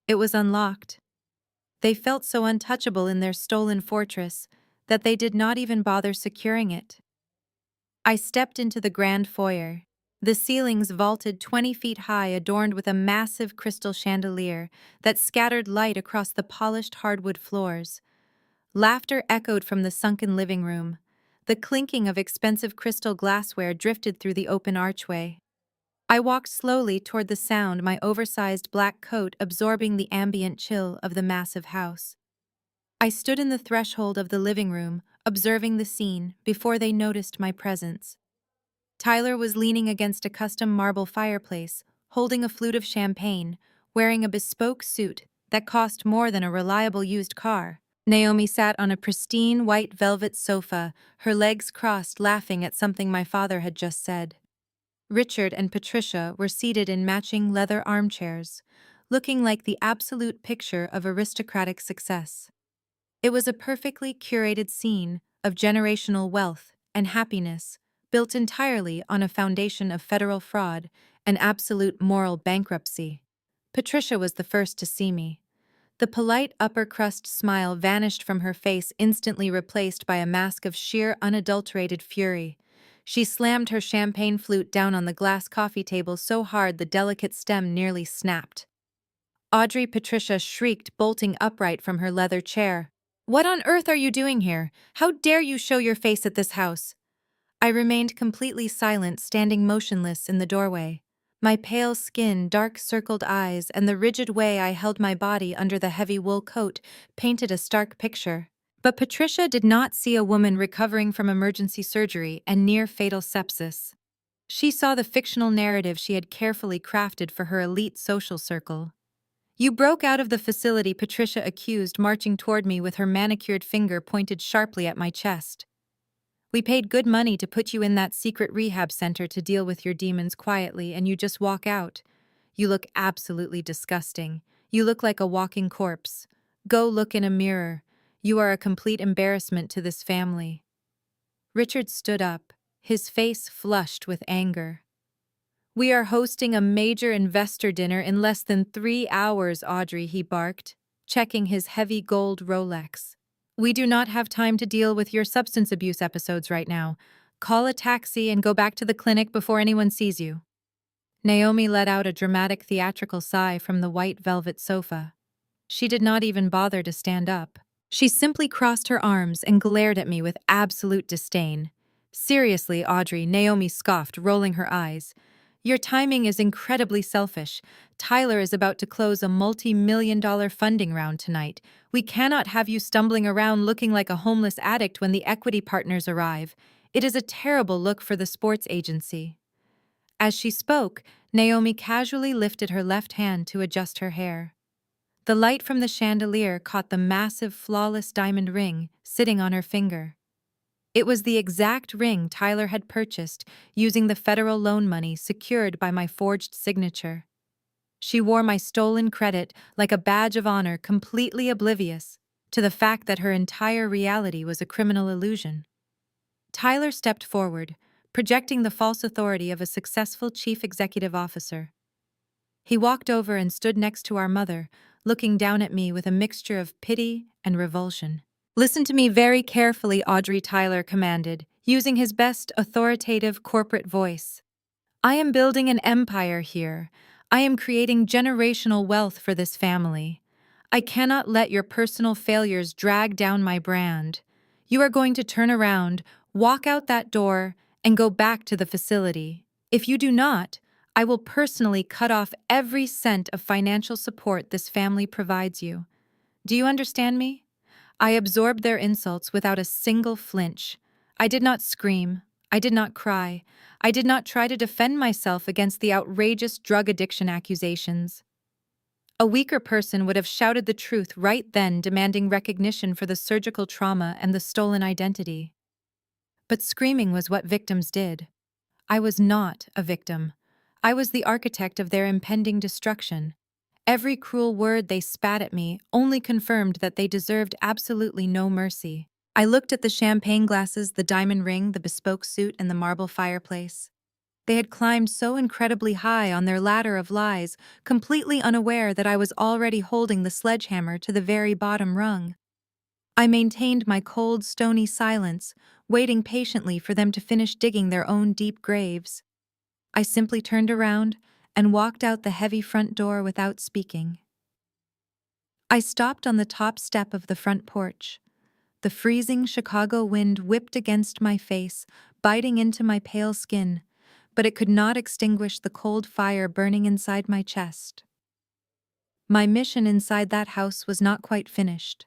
It was unlocked. They felt so untouchable in their stolen fortress that they did not even bother securing it. I stepped into the grand foyer. The ceilings vaulted 20 feet high, adorned with a massive crystal chandelier that scattered light across the polished hardwood floors. Laughter echoed from the sunken living room. The clinking of expensive crystal glassware drifted through the open archway. I walked slowly toward the sound, my oversized black coat absorbing the ambient chill of the massive house. I stood in the threshold of the living room, observing the scene, before they noticed my presence. Tyler was leaning against a custom marble fireplace, holding a flute of champagne, wearing a bespoke suit that cost more than a reliable used car. Naomi sat on a pristine white velvet sofa, her legs crossed, laughing at something my father had just said. Richard and Patricia were seated in matching leather armchairs, looking like the absolute picture of aristocratic success. It was a perfectly curated scene of generational wealth and happiness, built entirely on a foundation of federal fraud and absolute moral bankruptcy. Patricia was the first to see me. The polite upper-crust smile vanished from her face, instantly replaced by a mask of sheer, unadulterated fury. She slammed her champagne flute down on the glass coffee table so hard the delicate stem nearly snapped. Patricia shrieked, bolting upright from her leather chair. "What on earth are you doing here? How dare you show your face at this house?" I remained completely silent, standing motionless in the doorway. My pale skin, dark-circled eyes, and the rigid way I held my body under the heavy wool coat painted a stark picture. But Patricia did not see a woman recovering from emergency surgery and near-fatal sepsis. She saw the fictional narrative she had carefully crafted for her elite social circle. "You broke out of the facility," Patricia accused, marching toward me with her manicured finger pointed sharply at my chest. "We paid good money to put you in that secret rehab center to deal with your demons quietly, and you just walk out. You look absolutely disgusting. You look like a walking corpse. Go look in a mirror. You are a complete embarrassment to this family." Richard stood up, his face flushed with anger. "We are hosting a major investor dinner in less than 3 hours, Audrey," he barked, checking his heavy gold Rolex. "We do not have time to deal with your substance abuse episodes right now. Call a taxi and go back to the clinic before anyone sees you." Naomi let out a dramatic theatrical sigh from the white velvet sofa. She did not even bother to stand up. She simply crossed her arms and glared at me with absolute disdain. "Seriously, Audrey," Naomi scoffed, rolling her eyes. "Your timing is incredibly selfish. Tyler is about to close a multi-million-dollar funding round tonight. We cannot have you stumbling around looking like a homeless addict when the equity partners arrive. It is a terrible look for the sports agency." As she spoke, Naomi casually lifted her left hand to adjust her hair. The light from the chandelier caught the massive, flawless diamond ring sitting on her finger. It was the exact ring Tyler had purchased using the federal loan money secured by my forged signature. She wore my stolen credit like a badge of honor, completely oblivious to the fact that her entire reality was a criminal illusion. Tyler stepped forward, projecting the false authority of a successful chief executive officer. He walked over and stood next to our mother, looking down at me with a mixture of pity and revulsion. "Listen to me very carefully," Audrey, Tyler commanded, using his best authoritative corporate voice. "I am building an empire here. I am creating generational wealth for this family. I cannot let your personal failures drag down my brand. You are going to turn around, walk out that door, and go back to the facility. If you do not, I will personally cut off every cent of financial support this family provides you. Do you understand me?" I absorbed their insults without a single flinch. I did not scream. I did not cry. I did not try to defend myself against the outrageous drug addiction accusations. A weaker person would have shouted the truth right then, demanding recognition for the surgical trauma and the stolen identity. But screaming was what victims did. I was not a victim. I was the architect of their impending destruction. Every cruel word they spat at me only confirmed that they deserved absolutely no mercy. I looked at the champagne glasses, the diamond ring, the bespoke suit, and the marble fireplace. They had climbed so incredibly high on their ladder of lies, completely unaware that I was already holding the sledgehammer to the very bottom rung. I maintained my cold, stony silence, waiting patiently for them to finish digging their own deep graves. I simply turned around and walked out the heavy front door without speaking. I stopped on the top step of the front porch. The freezing Chicago wind whipped against my face, biting into my pale skin, but it could not extinguish the cold fire burning inside my chest. My mission inside that house was not quite finished.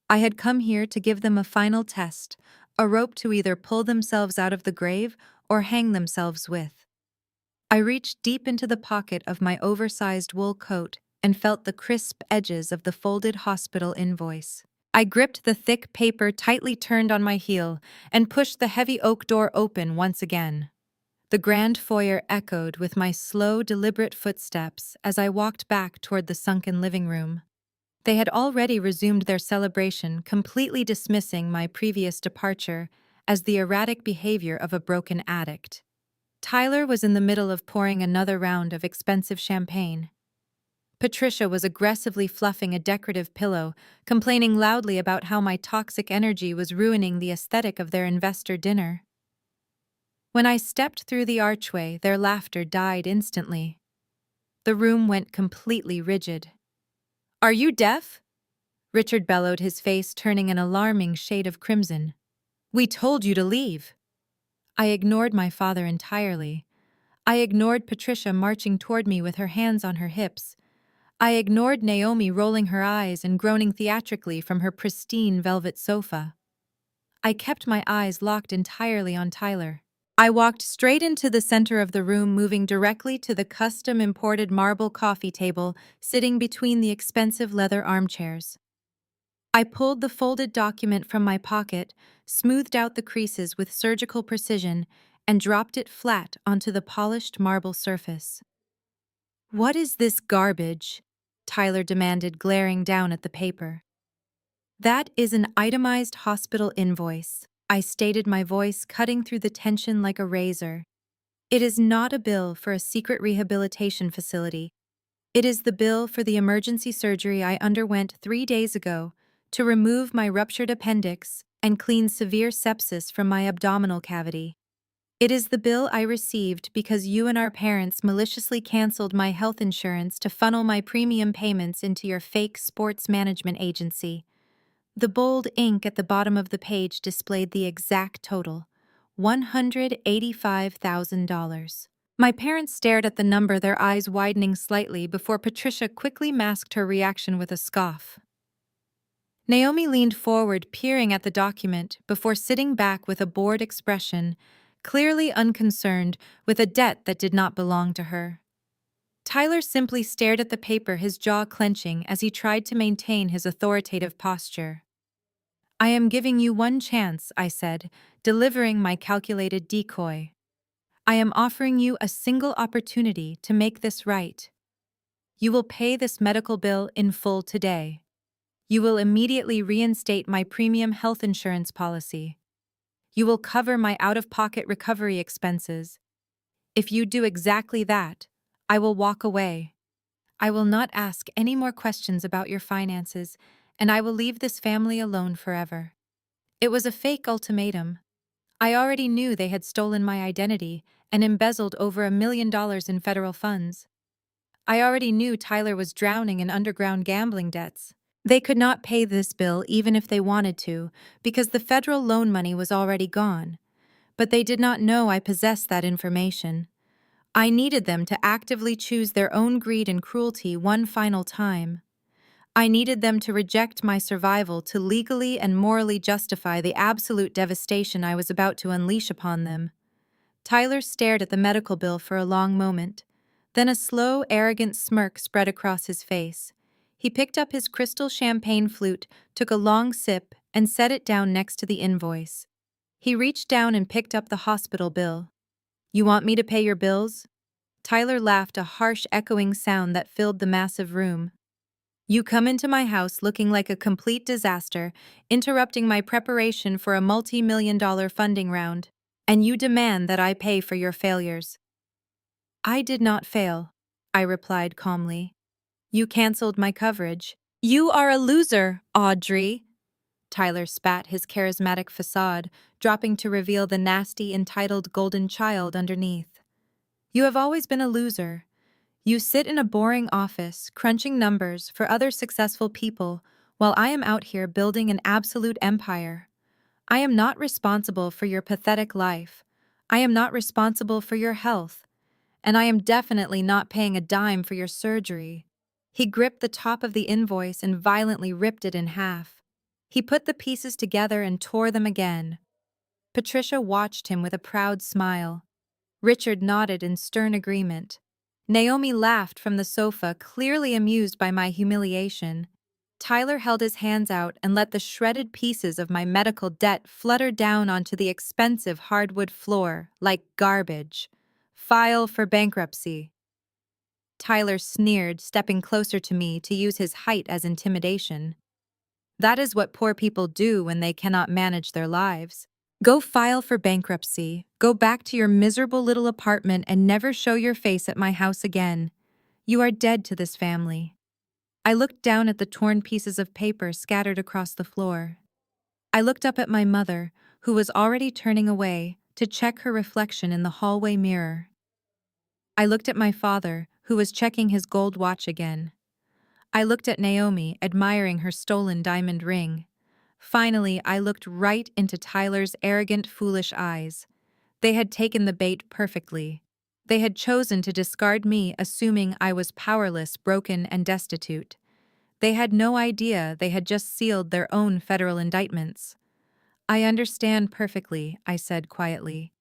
I had come here to give them a final test, a rope to either pull themselves out of the grave or hang themselves with. I reached deep into the pocket of my oversized wool coat and felt the crisp edges of the folded hospital invoice. I gripped the thick paper tightly turned on my heel and pushed the heavy oak door open once again. The grand foyer echoed with my slow, deliberate footsteps as I walked back toward the sunken living room. They had already resumed their celebration, completely dismissing my previous departure as the erratic behavior of a broken addict. Tyler was in the middle of pouring another round of expensive champagne. Patricia was aggressively fluffing a decorative pillow, complaining loudly about how my toxic energy was ruining the aesthetic of their investor dinner. When I stepped through the archway, their laughter died instantly. The room went completely rigid. "Are you deaf?" Richard bellowed, his face turning an alarming shade of crimson. "We told you to leave." I ignored my father entirely. I ignored Patricia marching toward me with her hands on her hips. I ignored Naomi rolling her eyes and groaning theatrically from her pristine velvet sofa. I kept my eyes locked entirely on Tyler. I walked straight into the center of the room, moving directly to the custom-imported marble coffee table sitting between the expensive leather armchairs. I pulled the folded document from my pocket, smoothed out the creases with surgical precision, and dropped it flat onto the polished marble surface. "What is this garbage?" Tyler demanded, glaring down at the paper. "That is an itemized hospital invoice," I stated, my voice cutting through the tension like a razor. "It is not a bill for a secret rehabilitation facility. It is the bill for the emergency surgery I underwent 3 days ago to remove my ruptured appendix and clean severe sepsis from my abdominal cavity. It is the bill I received because you and our parents maliciously canceled my health insurance to funnel my premium payments into your fake sports management agency." The bold ink at the bottom of the page displayed the exact total: $185,000. My parents stared at the number, their eyes widening slightly before Patricia quickly masked her reaction with a scoff. Naomi leaned forward, peering at the document before sitting back with a bored expression, clearly unconcerned with a debt that did not belong to her. Tyler simply stared at the paper, his jaw clenching as he tried to maintain his authoritative posture. "I am giving you one chance," I said, delivering my calculated decoy. "I am offering you a single opportunity to make this right. You will pay this medical bill in full today. You will immediately reinstate my premium health insurance policy. You will cover my out-of-pocket recovery expenses. If you do exactly that, I will walk away. I will not ask any more questions about your finances, and I will leave this family alone forever." It was a fake ultimatum. I already knew they had stolen my identity and embezzled over $1 million in federal funds. I already knew Tyler was drowning in underground gambling debts. They could not pay this bill even if they wanted to, because the federal loan money was already gone. But they did not know I possessed that information. I needed them to actively choose their own greed and cruelty one final time. I needed them to reject my survival to legally and morally justify the absolute devastation I was about to unleash upon them. Tyler stared at the medical bill for a long moment. Then a slow, arrogant smirk spread across his face. He picked up his crystal champagne flute, took a long sip, and set it down next to the invoice. He reached down and picked up the hospital bill. "You want me to pay your bills?" Tyler laughed, a harsh, echoing sound that filled the massive room. "You come into my house looking like a complete disaster, interrupting my preparation for a multi-million-dollar funding round, and you demand that I pay for your failures." "I did not fail," I replied calmly. "You canceled my coverage." "You are a loser, Audrey." Tyler spat, his charismatic facade dropping to reveal the nasty, entitled golden child underneath. "You have always been a loser. You sit in a boring office, crunching numbers for other successful people, while I am out here building an absolute empire. I am not responsible for your pathetic life. I am not responsible for your health. And I am definitely not paying a dime for your surgery. He gripped the top of the invoice and violently ripped it in half. He put the pieces together and tore them again. Patricia watched him with a proud smile. Richard nodded in stern agreement. Naomi laughed from the sofa, clearly amused by my humiliation. Tyler held his hands out and let the shredded pieces of my medical debt flutter down onto the expensive hardwood floor like garbage. File for bankruptcy. Tyler sneered, stepping closer to me to use his height as intimidation. That is what poor people do when they cannot manage their lives. Go file for bankruptcy, go back to your miserable little apartment and never show your face at my house again. You are dead to this family. I looked down at the torn pieces of paper scattered across the floor. I looked up at my mother, who was already turning away, to check her reflection in the hallway mirror. I looked at my father, who was checking his gold watch again. I looked at Naomi, admiring her stolen diamond ring. Finally, I looked right into Tyler's arrogant, foolish eyes. They had taken the bait perfectly. They had chosen to discard me, assuming I was powerless, broken, and destitute. They had no idea they had just sealed their own federal indictments. I understand perfectly, I said quietly.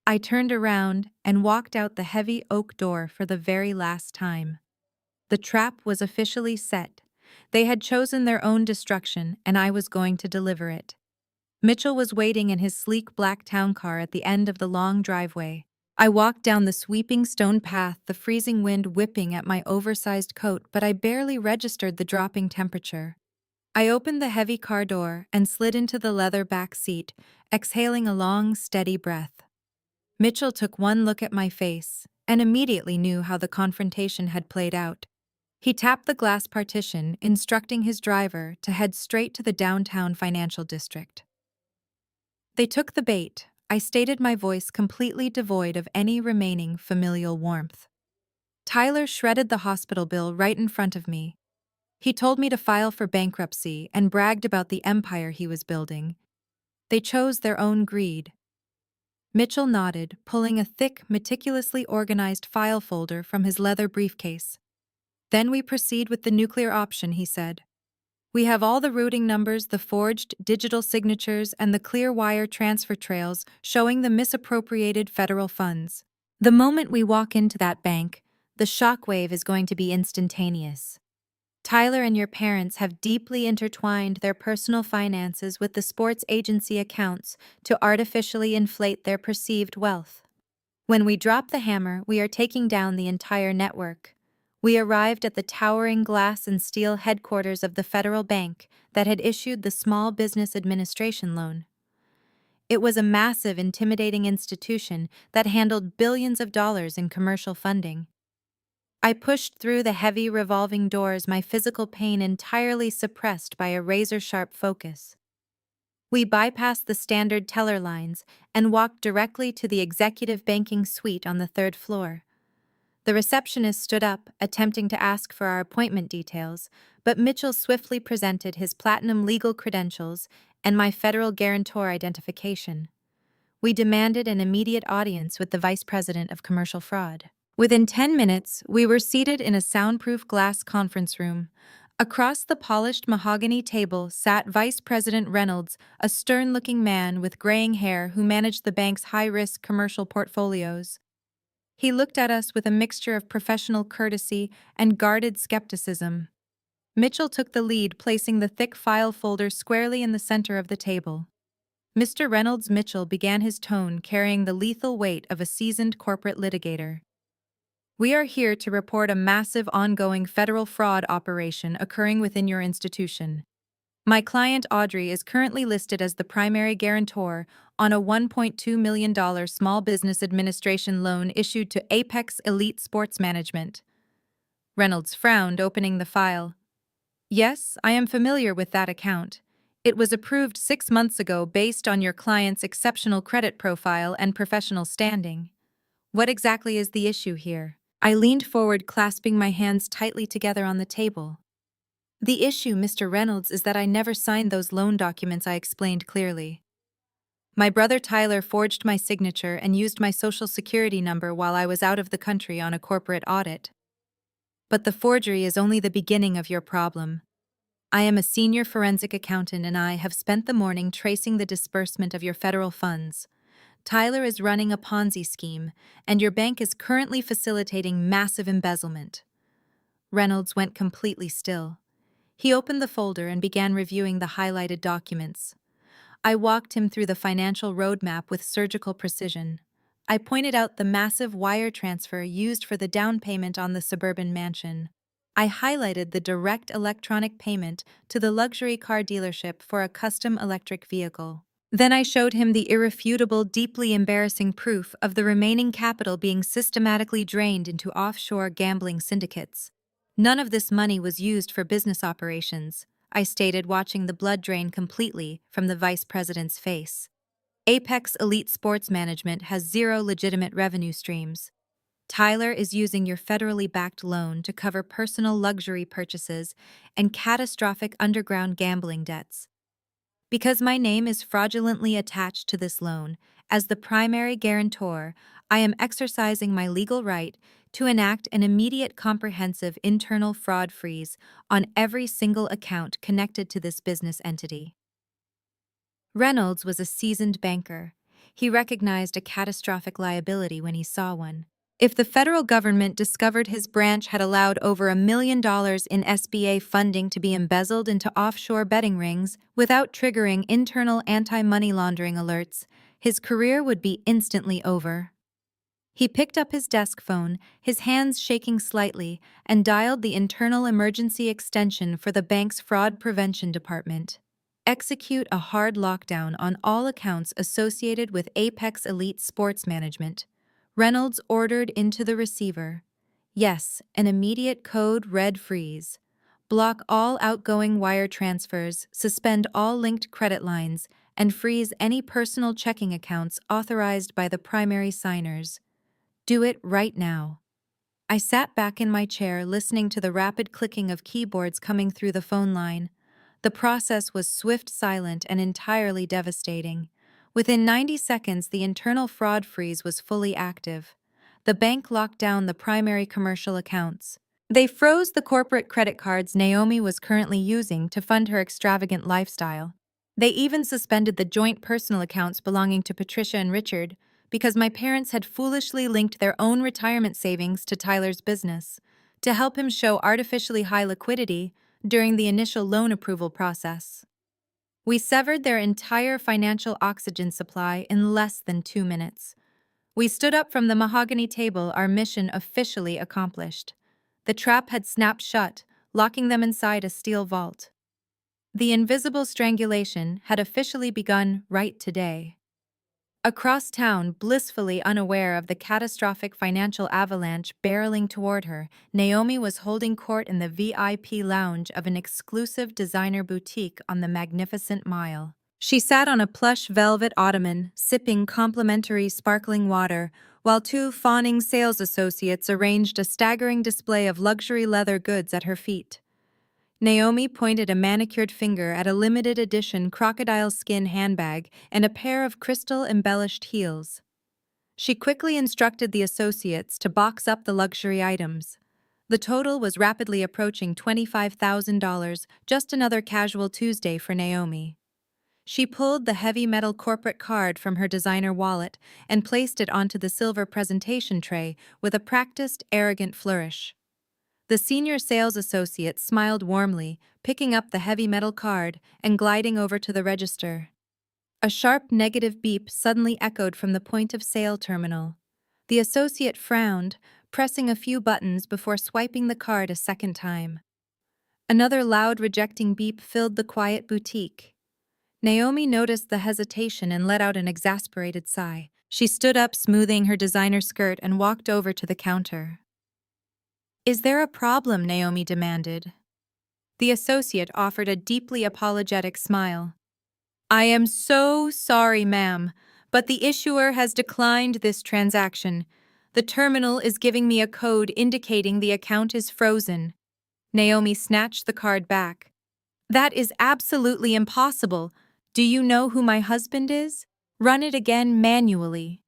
I turned around and walked out the heavy oak door for the very last time. The trap was officially set. They had chosen their own destruction, and I was going to deliver it. Mitchell was waiting in his sleek black town car at the end of the long driveway. I walked down the sweeping stone path, the freezing wind whipping at my oversized coat, but I barely registered the dropping temperature. I opened the heavy car door and slid into the leather back seat, exhaling a long, steady breath. Mitchell took one look at my face and immediately knew how the confrontation had played out. He tapped the glass partition, instructing his driver to head straight to the downtown financial district. They took the bait. I stated, my voice completely devoid of any remaining familial warmth. Tyler shredded the hospital bill right in front of me. He told me to file for bankruptcy and bragged about the empire he was building. They chose their own greed. Mitchell nodded, pulling a thick, meticulously organized file folder from his leather briefcase. Then we proceed with the nuclear option, he said. We have all the routing numbers, the forged digital signatures, and the clear wire transfer trails showing the misappropriated federal funds. The moment we walk into that bank, the shockwave is going to be instantaneous. Tyler and your parents have deeply intertwined their personal finances with the sports agency accounts to artificially inflate their perceived wealth. When we drop the hammer, we are taking down the entire network. We arrived at the towering glass and steel headquarters of the federal bank that had issued the Small Business Administration loan. It was a massive, intimidating institution that handled billions of dollars in commercial funding. I pushed through the heavy revolving doors, my physical pain entirely suppressed by a razor-sharp focus. We bypassed the standard teller lines and walked directly to the executive banking suite on the third floor. The receptionist stood up, attempting to ask for our appointment details, but Mitchell swiftly presented his platinum legal credentials and my federal guarantor identification. We demanded an immediate audience with the Vice President of Commercial Fraud. Within 10 minutes, we were seated in a soundproof glass conference room. Across the polished mahogany table sat Vice President Reynolds, a stern-looking man with graying hair who managed the bank's high-risk commercial portfolios. He looked at us with a mixture of professional courtesy and guarded skepticism. Mitchell took the lead, placing the thick file folder squarely in the center of the table. Mr. Reynolds Mitchell began his tone, carrying the lethal weight of a seasoned corporate litigator. We are here to report a massive ongoing federal fraud operation occurring within your institution. My client Audrey is currently listed as the primary guarantor on a $1.2 million Small Business Administration loan issued to Apex Elite Sports Management. Reynolds frowned, opening the file. Yes, I am familiar with that account. It was approved 6 months ago based on your client's exceptional credit profile and professional standing. What exactly is the issue here? I leaned forward, clasping my hands tightly together on the table. The issue, Mr. Reynolds, is that I never signed those loan documents I explained clearly. My brother Tyler forged my signature and used my social security number while I was out of the country on a corporate audit. But the forgery is only the beginning of your problem. I am a senior forensic accountant and I have spent the morning tracing the disbursement of your federal funds. Tyler is running a Ponzi scheme, and your bank is currently facilitating massive embezzlement. Reynolds went completely still. He opened the folder and began reviewing the highlighted documents. I walked him through the financial roadmap with surgical precision. I pointed out the massive wire transfer used for the down payment on the suburban mansion. I highlighted the direct electronic payment to the luxury car dealership for a custom electric vehicle. Then I showed him the irrefutable, deeply embarrassing proof of the remaining capital being systematically drained into offshore gambling syndicates. None of this money was used for business operations, I stated, watching the blood drain completely from the vice president's face. Apex Elite Sports Management has zero legitimate revenue streams. Tyler is using your federally backed loan to cover personal luxury purchases and catastrophic underground gambling debts. Because my name is fraudulently attached to this loan, as the primary guarantor, I am exercising my legal right to enact an immediate comprehensive internal fraud freeze on every single account connected to this business entity. Reynolds was a seasoned banker. He recognized a catastrophic liability when he saw one. If the federal government discovered his branch had allowed over $1 million in SBA funding to be embezzled into offshore betting rings without triggering internal anti-money laundering alerts, his career would be instantly over. He picked up his desk phone, his hands shaking slightly, and dialed the internal emergency extension for the bank's fraud prevention department. Execute a hard lockdown on all accounts associated with Apex Elite Sports Management, Reynolds ordered into the receiver. Yes, an immediate code red freeze. Block all outgoing wire transfers, suspend all linked credit lines, and freeze any personal checking accounts authorized by the primary signers. Do it right now. I sat back in my chair listening to the rapid clicking of keyboards coming through the phone line. The process was swift, silent, and entirely devastating. Within 90 seconds, the internal fraud freeze was fully active. The bank locked down the primary commercial accounts. They froze the corporate credit cards Naomi was currently using to fund her extravagant lifestyle. They even suspended the joint personal accounts belonging to Patricia and Richard because my parents had foolishly linked their own retirement savings to Tyler's business to help him show artificially high liquidity during the initial loan approval process. We severed their entire financial oxygen supply in less than 2 minutes. We stood up from the mahogany table, our mission officially accomplished. The trap had snapped shut, locking them inside a steel vault. The invisible strangulation had officially begun right today. Across town, blissfully unaware of the catastrophic financial avalanche barreling toward her, Naomi was holding court in the VIP lounge of an exclusive designer boutique on the Magnificent Mile. She sat on a plush velvet ottoman, sipping complimentary sparkling water, while two fawning sales associates arranged a staggering display of luxury leather goods at her feet. Naomi pointed a manicured finger at a limited edition crocodile skin handbag and a pair of crystal-embellished heels. She quickly instructed the associates to box up the luxury items. The total was rapidly approaching $25,000, just another casual Tuesday for Naomi. She pulled the heavy metal corporate card from her designer wallet and placed it onto the silver presentation tray with a practiced, arrogant flourish. The senior sales associate smiled warmly, picking up the heavy metal card and gliding over to the register. A sharp negative beep suddenly echoed from the point-of-sale terminal. The associate frowned, pressing a few buttons before swiping the card a second time. Another loud rejecting beep filled the quiet boutique. Naomi noticed the hesitation and let out an exasperated sigh. She stood up, smoothing her designer skirt, and walked over to the counter. "Is there a problem?" Naomi demanded. The associate offered a deeply apologetic smile. "I am so sorry, ma'am, but the issuer has declined this transaction. The terminal is giving me a code indicating the account is frozen." Naomi snatched the card back. That is absolutely impossible. Do you know who my husband is? Run it again manually.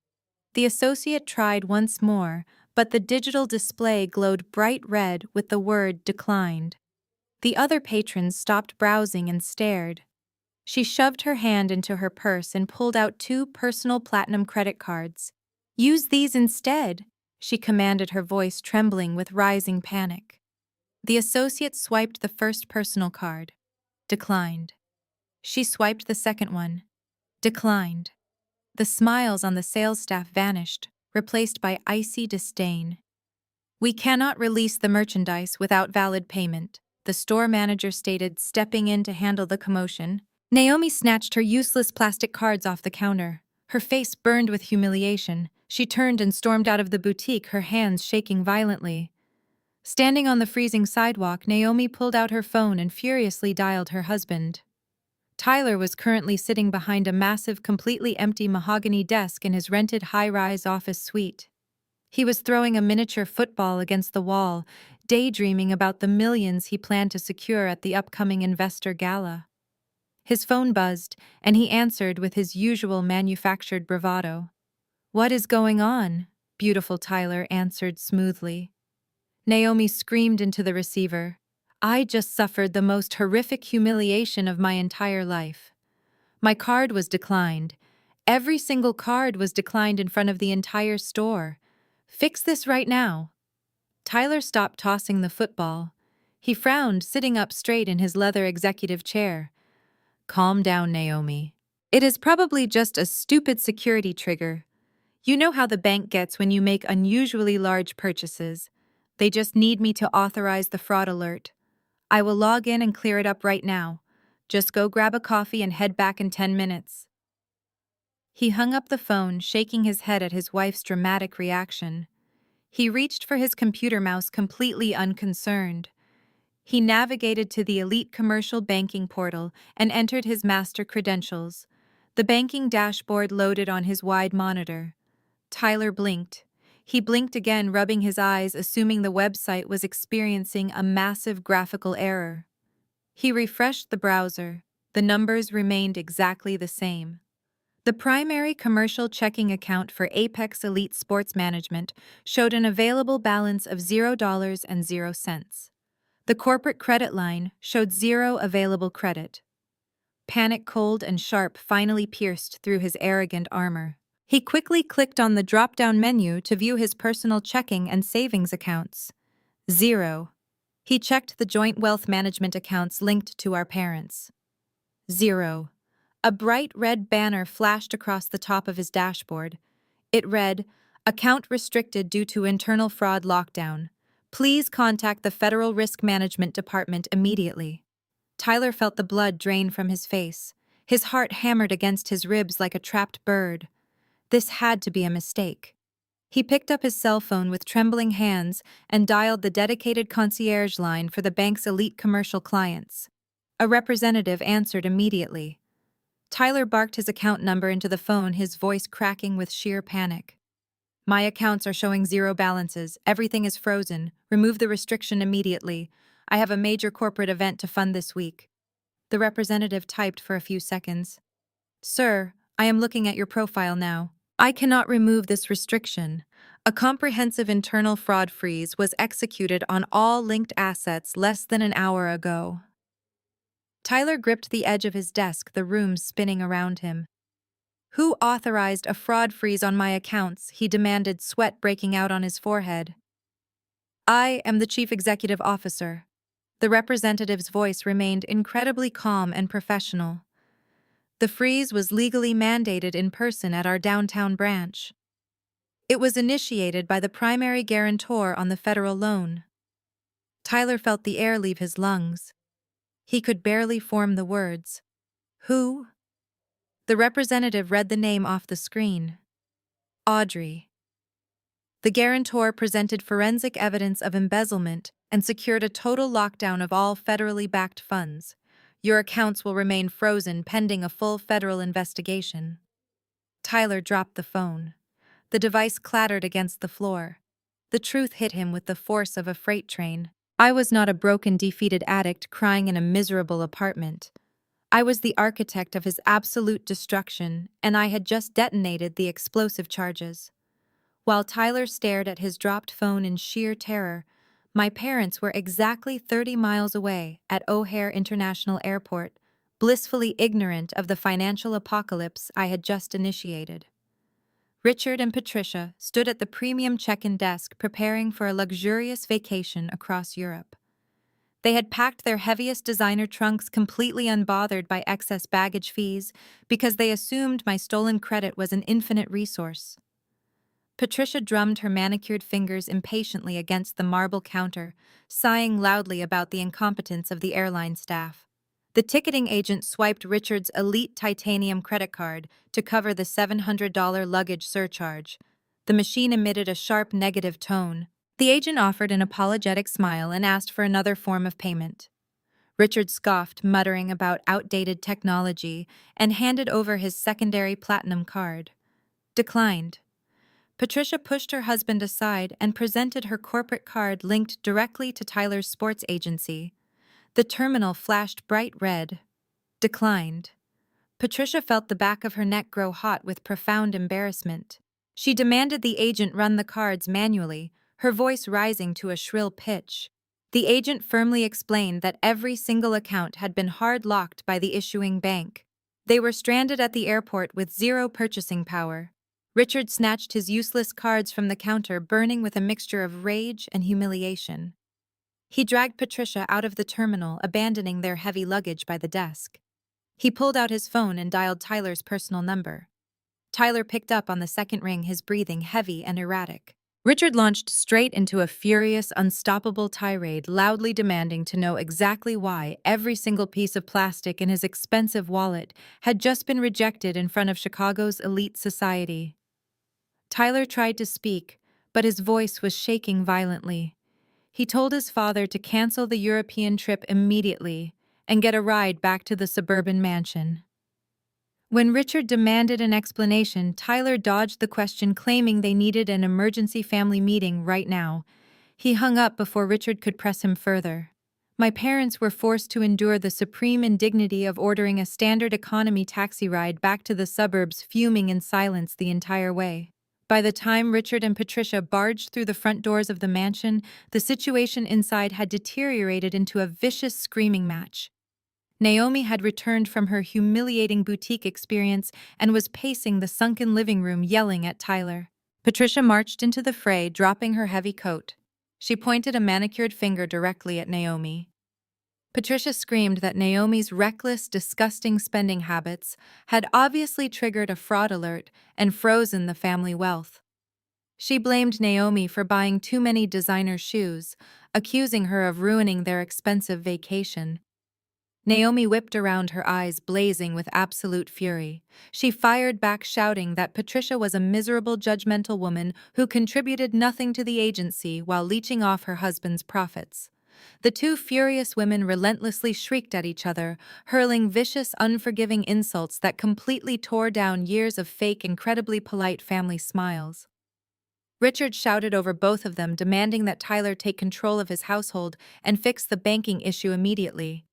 The associate tried once more, but the digital display glowed bright red with the word declined. The other patrons stopped browsing and stared. She shoved her hand into her purse and pulled out 2 personal platinum credit cards. Use these instead, she commanded, her voice trembling with rising panic. The associate swiped the first personal card. Declined. She swiped the second one. Declined. The smiles on the sales staff vanished, replaced by icy disdain. We cannot release the merchandise without valid payment, the store manager stated, stepping in to handle the commotion. Naomi snatched her useless plastic cards off the counter. Her face burned with humiliation. She turned and stormed out of the boutique, her hands shaking violently. Standing on the freezing sidewalk, Naomi pulled out her phone and furiously dialed her husband. Tyler was currently sitting behind a massive, completely empty mahogany desk in his rented high-rise office suite. He was throwing a miniature football against the wall, daydreaming about the millions he planned to secure at the upcoming investor gala. His phone buzzed, and he answered with his usual manufactured bravado. "What is going on?" Beautiful Tyler answered smoothly. Naomi screamed into the receiver. "I just suffered the most horrific humiliation of my entire life. My card was declined. Every single card was declined in front of the entire store. Fix this right now." Tyler stopped tossing the football. He frowned, sitting up straight in his leather executive chair. "Calm down, Naomi. It is probably just a stupid security trigger. You know how the bank gets when you make unusually large purchases. They just need me to authorize the fraud alert. I will log in and clear it up right now. Just go grab a coffee and head back in 10 minutes. He hung up the phone, shaking his head at his wife's dramatic reaction. He reached for his computer mouse, completely unconcerned. He navigated to the elite commercial banking portal and entered his master credentials. The banking dashboard loaded on his wide monitor. Tyler blinked. He blinked again, rubbing his eyes, assuming the website was experiencing a massive graphical error. He refreshed the browser. The numbers remained exactly the same. The primary commercial checking account for Apex Elite Sports Management showed an available balance of $0.00. The corporate credit line showed 0 available credit. Panic, cold and sharp, finally pierced through his arrogant armor. He quickly clicked on the drop-down menu to view his personal checking and savings accounts. 0. He checked the joint wealth management accounts linked to our parents. 0. A bright red banner flashed across the top of his dashboard. It read, "Account restricted due to internal fraud lockdown. Please contact the Federal Risk Management Department immediately." Tyler felt the blood drain from his face. His heart hammered against his ribs like a trapped bird. This had to be a mistake. He picked up his cell phone with trembling hands and dialed the dedicated concierge line for the bank's elite commercial clients. A representative answered immediately. Tyler barked his account number into the phone, his voice cracking with sheer panic. "My accounts are showing 0 balances. Everything is frozen. Remove the restriction immediately. I have a major corporate event to fund this week." The representative typed for a few seconds. "Sir, I am looking at your profile now. I cannot remove this restriction. A comprehensive internal fraud freeze was executed on all linked assets less than an hour ago." Tyler gripped the edge of his desk, the room spinning around him. "Who authorized a fraud freeze on my accounts?" he demanded, sweat breaking out on his forehead. "I am the Chief Executive Officer." The representative's voice remained incredibly calm and professional. "The freeze was legally mandated in person at our downtown branch. It was initiated by the primary guarantor on the federal loan." Tyler felt the air leave his lungs. He could barely form the words. "Who?" The representative read the name off the screen. "Audrey." The guarantor presented forensic evidence of embezzlement and secured a total lockdown of all federally backed funds. Your accounts will remain frozen pending a full federal investigation. Tyler dropped the phone. The device clattered against the floor. The truth hit him with the force of a freight train. I was not a broken, defeated addict crying in a miserable apartment. I was the architect of his absolute destruction, and I had just detonated the explosive charges. While Tyler stared at his dropped phone in sheer terror, my parents were exactly 30 miles away at O'Hare International Airport, blissfully ignorant of the financial apocalypse I had just initiated. Richard and Patricia stood at the premium check-in desk preparing for a luxurious vacation across Europe. They had packed their heaviest designer trunks completely unbothered by excess baggage fees because they assumed my stolen credit was an infinite resource. Patricia drummed her manicured fingers impatiently against the marble counter, sighing loudly about the incompetence of the airline staff. The ticketing agent swiped Richard's elite titanium credit card to cover the $700 luggage surcharge. The machine emitted a sharp negative tone. The agent offered an apologetic smile and asked for another form of payment. Richard scoffed, muttering about outdated technology, and handed over his secondary platinum card. Declined. Patricia pushed her husband aside and presented her corporate card linked directly to Tyler's sports agency. The terminal flashed bright red. Declined. Patricia felt the back of her neck grow hot with profound embarrassment. She demanded the agent run the cards manually, her voice rising to a shrill pitch. The agent firmly explained that every single account had been hard-locked by the issuing bank. They were stranded at the airport with zero purchasing power. Richard snatched his useless cards from the counter, burning with a mixture of rage and humiliation. He dragged Patricia out of the terminal, abandoning their heavy luggage by the desk. He pulled out his phone and dialed Tyler's personal number. Tyler picked up on the second ring, his breathing heavy and erratic. Richard launched straight into a furious, unstoppable tirade, loudly demanding to know exactly why every single piece of plastic in his expensive wallet had just been rejected in front of Chicago's elite society. Tyler tried to speak, but his voice was shaking violently. He told his father to cancel the European trip immediately and get a ride back to the suburban mansion. When Richard demanded an explanation, Tyler dodged the question, claiming they needed an emergency family meeting right now. He hung up before Richard could press him further. My parents were forced to endure the supreme indignity of ordering a standard economy taxi ride back to the suburbs, fuming in silence the entire way. By the time Richard and Patricia barged through the front doors of the mansion, the situation inside had deteriorated into a vicious screaming match. Naomi had returned from her humiliating boutique experience and was pacing the sunken living room, yelling at Tyler. Patricia marched into the fray, dropping her heavy coat. She pointed a manicured finger directly at Naomi. Patricia screamed that Naomi's reckless, disgusting spending habits had obviously triggered a fraud alert and frozen the family wealth. She blamed Naomi for buying too many designer shoes, accusing her of ruining their expensive vacation. Naomi whipped around, her eyes blazing with absolute fury. She fired back, shouting that Patricia was a miserable, judgmental woman who contributed nothing to the agency while leeching off her husband's profits. The two furious women relentlessly shrieked at each other, hurling vicious, unforgiving insults that completely tore down years of fake, incredibly polite family smiles. Richard shouted over both of them, demanding that Tyler take control of his household and fix the banking issue immediately.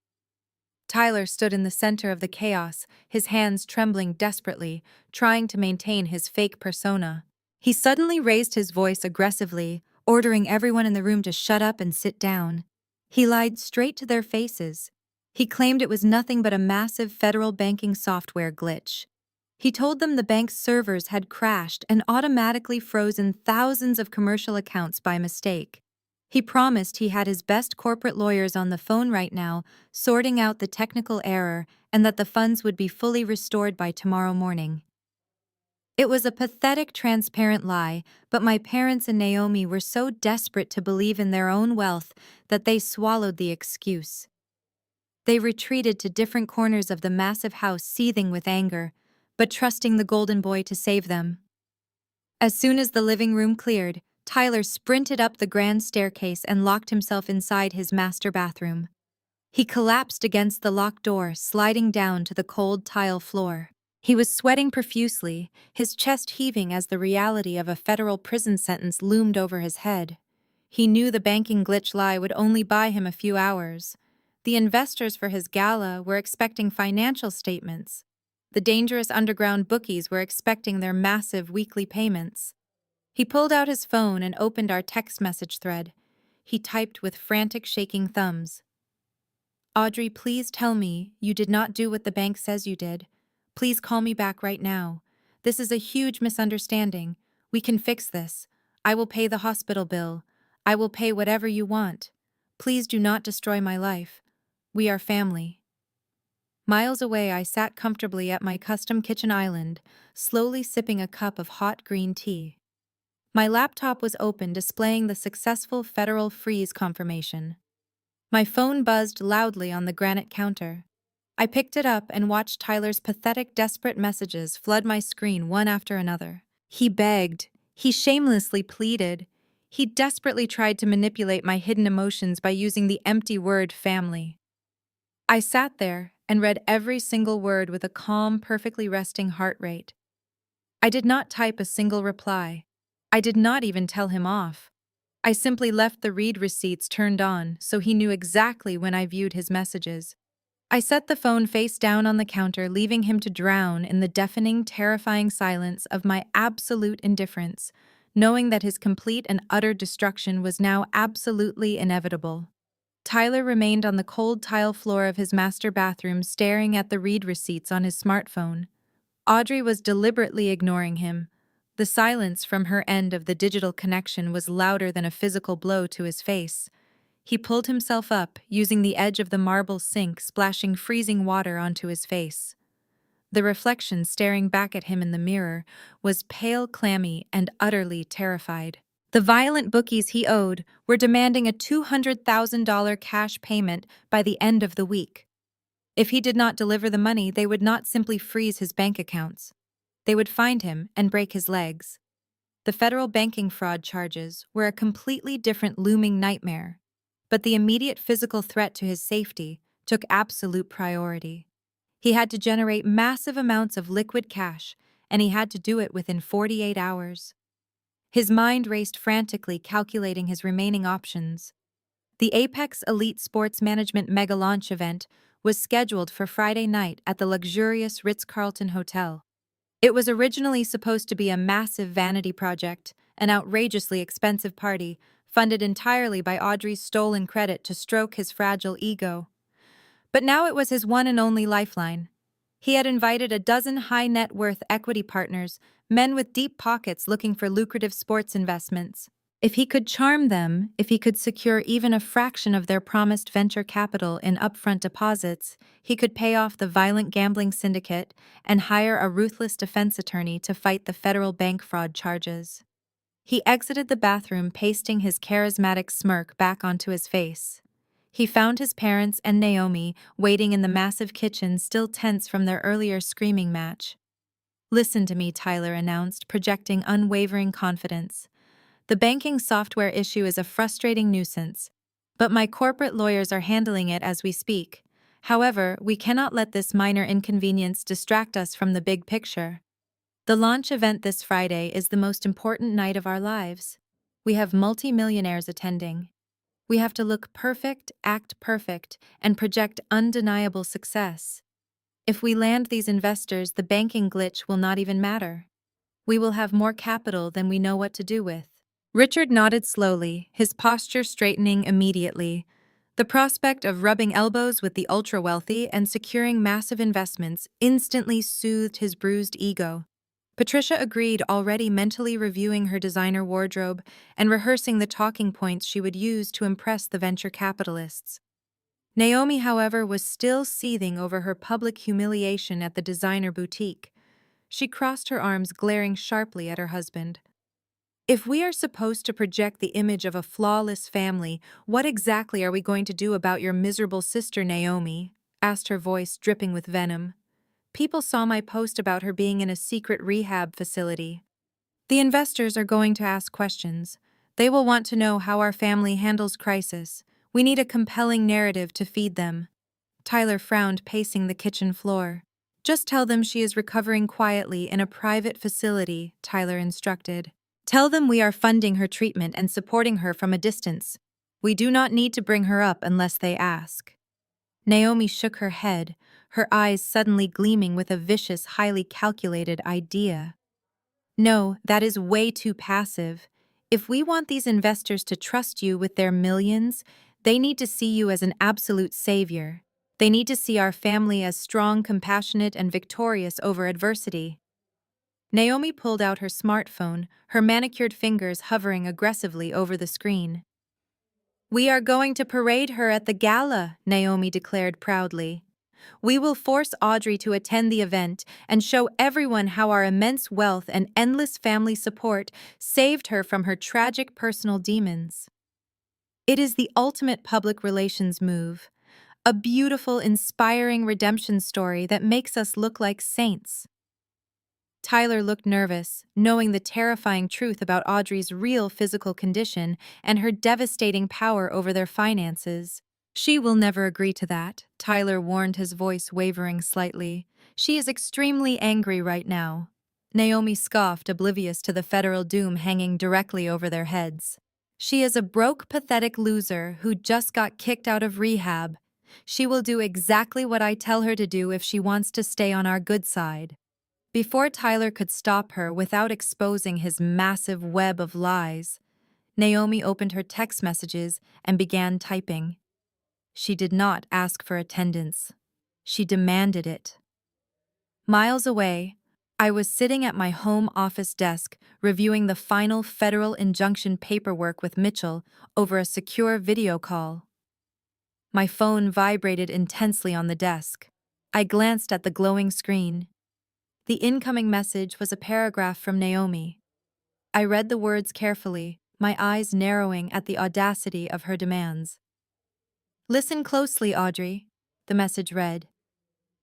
Tyler stood in the center of the chaos, his hands trembling desperately, trying to maintain his fake persona. He suddenly raised his voice aggressively, ordering everyone in the room to shut up and sit down. He lied straight to their faces. He claimed it was nothing but a massive federal banking software glitch. He told them the bank's servers had crashed and automatically frozen thousands of commercial accounts by mistake. He promised he had his best corporate lawyers on the phone right now, sorting out the technical error, and that the funds would be fully restored by tomorrow morning. It was a pathetic, transparent lie, but my parents and Naomi were so desperate to believe in their own wealth that they swallowed the excuse. They retreated to different corners of the massive house, seething with anger, but trusting the golden boy to save them. As soon as the living room cleared, Tyler sprinted up the grand staircase and locked himself inside his master bathroom. He collapsed against the locked door, sliding down to the cold tile floor. He was sweating profusely, his chest heaving as the reality of a federal prison sentence loomed over his head. He knew the banking glitch lie would only buy him a few hours. The investors for his gala were expecting financial statements. The dangerous underground bookies were expecting their massive weekly payments. He pulled out his phone and opened our text message thread. He typed with frantic, shaking thumbs. Audrey, please tell me you did not do what the bank says you did. Please call me back right now. This is a huge misunderstanding. We can fix this. I will pay the hospital bill. I will pay whatever you want. Please do not destroy my life. We are family. Miles away, I sat comfortably at my custom kitchen island, slowly sipping a cup of hot green tea. My laptop was open, displaying the successful federal freeze confirmation. My phone buzzed loudly on the granite counter. I picked it up and watched Tyler's pathetic, desperate messages flood my screen one after another. He begged. He shamelessly pleaded. He desperately tried to manipulate my hidden emotions by using the empty word family. I sat there and read every single word with a calm, perfectly resting heart rate. I did not type a single reply. I did not even tell him off. I simply left the read receipts turned on so he knew exactly when I viewed his messages. I set the phone face down on the counter, leaving him to drown in the deafening, terrifying silence of my absolute indifference, knowing that his complete and utter destruction was now absolutely inevitable. Tyler remained on the cold tile floor of his master bathroom, staring at the read receipts on his smartphone. Audrey was deliberately ignoring him. The silence from her end of the digital connection was louder than a physical blow to his face. He pulled himself up, using the edge of the marble sink, splashing freezing water onto his face. The reflection staring back at him in the mirror was pale, clammy, and utterly terrified. The violent bookies he owed were demanding a $200,000 cash payment by the end of the week. If he did not deliver the money, they would not simply freeze his bank accounts. They would find him and break his legs. The federal banking fraud charges were a completely different looming nightmare, but the immediate physical threat to his safety took absolute priority. He had to generate massive amounts of liquid cash, and he had to do it within 48 hours. His mind raced frantically, calculating his remaining options. The Apex Elite Sports Management Mega Launch event was scheduled for Friday night at the luxurious Ritz-Carlton Hotel. It was originally supposed to be a massive vanity project, an outrageously expensive party, funded entirely by Audrey's stolen credit to stroke his fragile ego. But now it was his one and only lifeline. He had invited a dozen high-net-worth equity partners, men with deep pockets looking for lucrative sports investments. If he could charm them, if he could secure even a fraction of their promised venture capital in upfront deposits, he could pay off the violent gambling syndicate and hire a ruthless defense attorney to fight the federal bank fraud charges. He exited the bathroom, pasting his charismatic smirk back onto his face. He found his parents and Naomi waiting in the massive kitchen, still tense from their earlier screaming match. "Listen to me," Tyler announced, projecting unwavering confidence. "The banking software issue is a frustrating nuisance, but my corporate lawyers are handling it as we speak. However, we cannot let this minor inconvenience distract us from the big picture. The launch event this Friday is the most important night of our lives. We have multi-millionaires attending. We have to look perfect, act perfect, and project undeniable success. If we land these investors, the banking glitch will not even matter. We will have more capital than we know what to do with." Richard nodded slowly, his posture straightening immediately. The prospect of rubbing elbows with the ultra-wealthy and securing massive investments instantly soothed his bruised ego. Patricia agreed, already mentally reviewing her designer wardrobe and rehearsing the talking points she would use to impress the venture capitalists. Naomi, however, was still seething over her public humiliation at the designer boutique. She crossed her arms, glaring sharply at her husband. "If we are supposed to project the image of a flawless family, what exactly are we going to do about your miserable sister, Naomi?" asked her voice dripping with venom. "People saw my post about her being in a secret rehab facility. The investors are going to ask questions. They will want to know how our family handles crisis. We need a compelling narrative to feed them." Tyler frowned, pacing the kitchen floor. "Just tell them she is recovering quietly in a private facility," Tyler instructed. Tell them we are funding her treatment and supporting her from a distance. We do not need to bring her up unless they ask." Naomi shook her head, her eyes suddenly gleaming with a vicious, highly calculated idea. "No, that is way too passive. If we want these investors to trust you with their millions, they need to see you as an absolute savior. They need to see our family as strong, compassionate, and victorious over adversity." Naomi pulled out her smartphone, her manicured fingers hovering aggressively over the screen. "We are going to parade her at the gala," Naomi declared proudly. "We will force Audrey to attend the event and show everyone how our immense wealth and endless family support saved her from her tragic personal demons." It is the ultimate public relations move, a beautiful, inspiring redemption story that makes us look like saints. Tyler looked nervous, knowing the terrifying truth about Audrey's real physical condition and her devastating power over their finances. "She will never agree to that," Tyler warned, his voice wavering slightly. "She is extremely angry right now." Naomi scoffed, oblivious to the federal doom hanging directly over their heads. "She is a broke, pathetic loser who just got kicked out of rehab. She will do exactly what I tell her to do if she wants to stay on our good side." Before Tyler could stop her without exposing his massive web of lies, Naomi opened her text messages and began typing. She did not ask for attendance. She demanded it. Miles away, I was sitting at my home office desk reviewing the final federal injunction paperwork with Mitchell over a secure video call. My phone vibrated intensely on the desk. I glanced at the glowing screen. The incoming message was a paragraph from Naomi. I read the words carefully, my eyes narrowing at the audacity of her demands. "Listen closely, Audrey," the message read.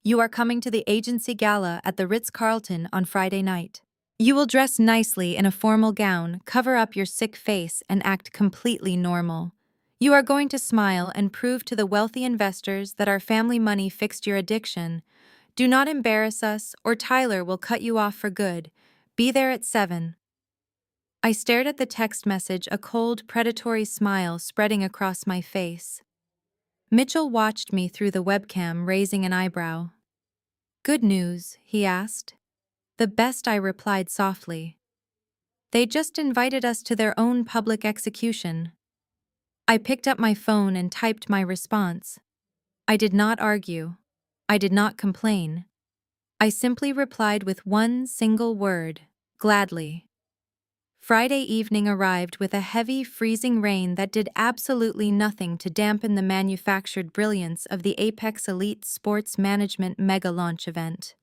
"You are coming to the agency gala at the Ritz-Carlton on Friday night. You will dress nicely in a formal gown, cover up your sick face, and act completely normal. You are going to smile and prove to the wealthy investors that our family money fixed your addiction. Do not embarrass us, or Tyler will cut you off for good. Be there at 7. I stared at the text message, a cold, predatory smile spreading across my face. Mitchell watched me through the webcam, raising an eyebrow. "Good news?" he asked. "The best," I replied softly. "They just invited us to their own public execution." I picked up my phone and typed my response. I did not argue. I did not complain. I simply replied with one single word: gladly. Friday evening arrived with a heavy, freezing rain that did absolutely nothing to dampen the manufactured brilliance of the Apex Elite Sports Management mega launch event.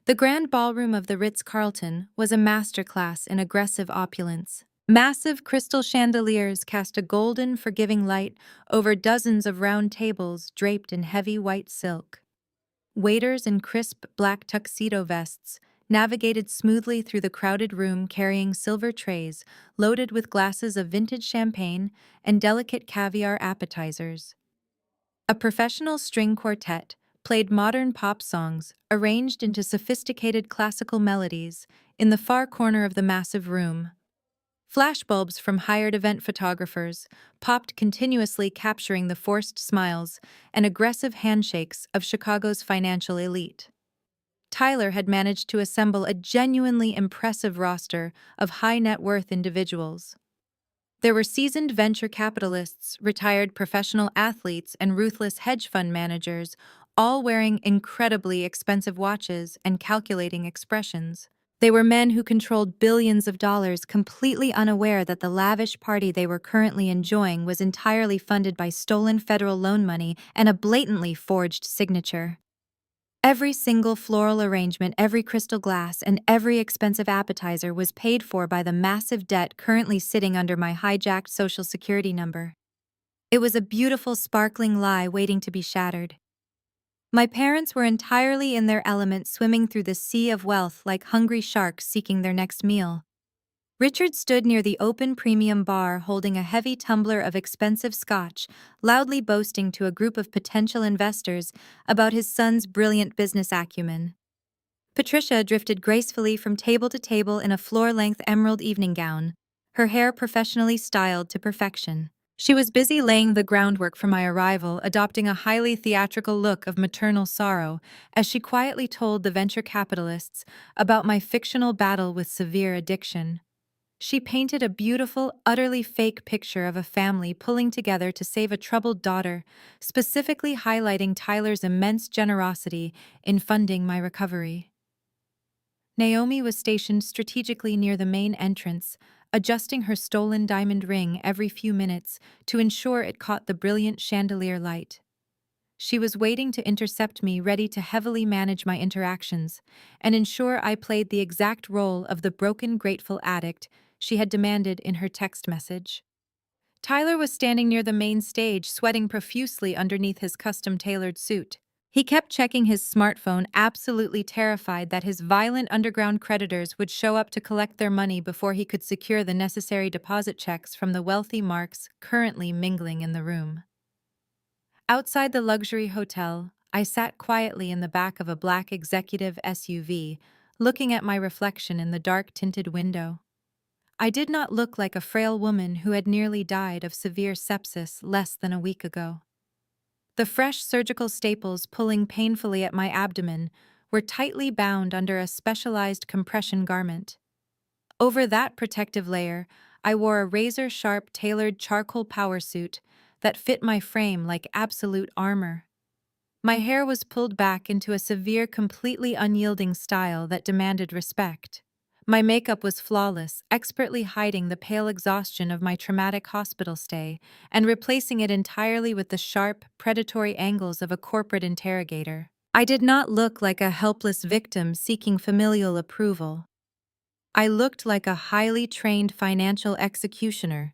The grand ballroom of the Ritz-Carlton was a masterclass in aggressive opulence. Massive crystal chandeliers cast a golden, forgiving light over dozens of round tables draped in heavy white silk. Waiters in crisp black tuxedo vests navigated smoothly through the crowded room carrying silver trays loaded with glasses of vintage champagne and delicate caviar appetizers. A professional string quartet played modern pop songs arranged into sophisticated classical melodies in the far corner of the massive room. Flashbulbs from hired event photographers popped continuously, capturing the forced smiles and aggressive handshakes of Chicago's financial elite. Tyler had managed to assemble a genuinely impressive roster of high-net-worth individuals. There were seasoned venture capitalists, retired professional athletes, and ruthless hedge fund managers, all wearing incredibly expensive watches and calculating expressions. They were men who controlled billions of dollars, completely unaware that the lavish party they were currently enjoying was entirely funded by stolen federal loan money and a blatantly forged signature. Every single floral arrangement, every crystal glass, and every expensive appetizer was paid for by the massive debt currently sitting under my hijacked Social Security number. It was a beautiful, sparkling lie waiting to be shattered. My parents were entirely in their element, swimming through the sea of wealth like hungry sharks seeking their next meal. Richard stood near the open premium bar holding a heavy tumbler of expensive scotch, loudly boasting to a group of potential investors about his son's brilliant business acumen. Patricia drifted gracefully from table to table in a floor-length emerald evening gown, her hair professionally styled to perfection. She was busy laying the groundwork for my arrival, adopting a highly theatrical look of maternal sorrow as she quietly told the venture capitalists about my fictional battle with severe addiction. She painted a beautiful, utterly fake picture of a family pulling together to save a troubled daughter, specifically highlighting Tyler's immense generosity in funding my recovery. Naomi was stationed strategically near the main entrance, adjusting her stolen diamond ring every few minutes to ensure it caught the brilliant chandelier light. She was waiting to intercept me, ready to heavily manage my interactions and ensure I played the exact role of the broken, grateful addict she had demanded in her text message. Tyler was standing near the main stage, sweating profusely underneath his custom-tailored suit. He kept checking his smartphone, absolutely terrified that his violent underground creditors would show up to collect their money before he could secure the necessary deposit checks from the wealthy marks currently mingling in the room. Outside the luxury hotel, I sat quietly in the back of a black executive SUV, looking at my reflection in the dark-tinted window. I did not look like a frail woman who had nearly died of severe sepsis less than a week ago. The fresh surgical staples pulling painfully at my abdomen were tightly bound under a specialized compression garment. Over that protective layer, I wore a razor-sharp tailored charcoal power suit that fit my frame like absolute armor. My hair was pulled back into a severe, completely unyielding style that demanded respect. My makeup was flawless, expertly hiding the pale exhaustion of my traumatic hospital stay and replacing it entirely with the sharp, predatory angles of a corporate interrogator. I did not look like a helpless victim seeking familial approval. I looked like a highly trained financial executioner.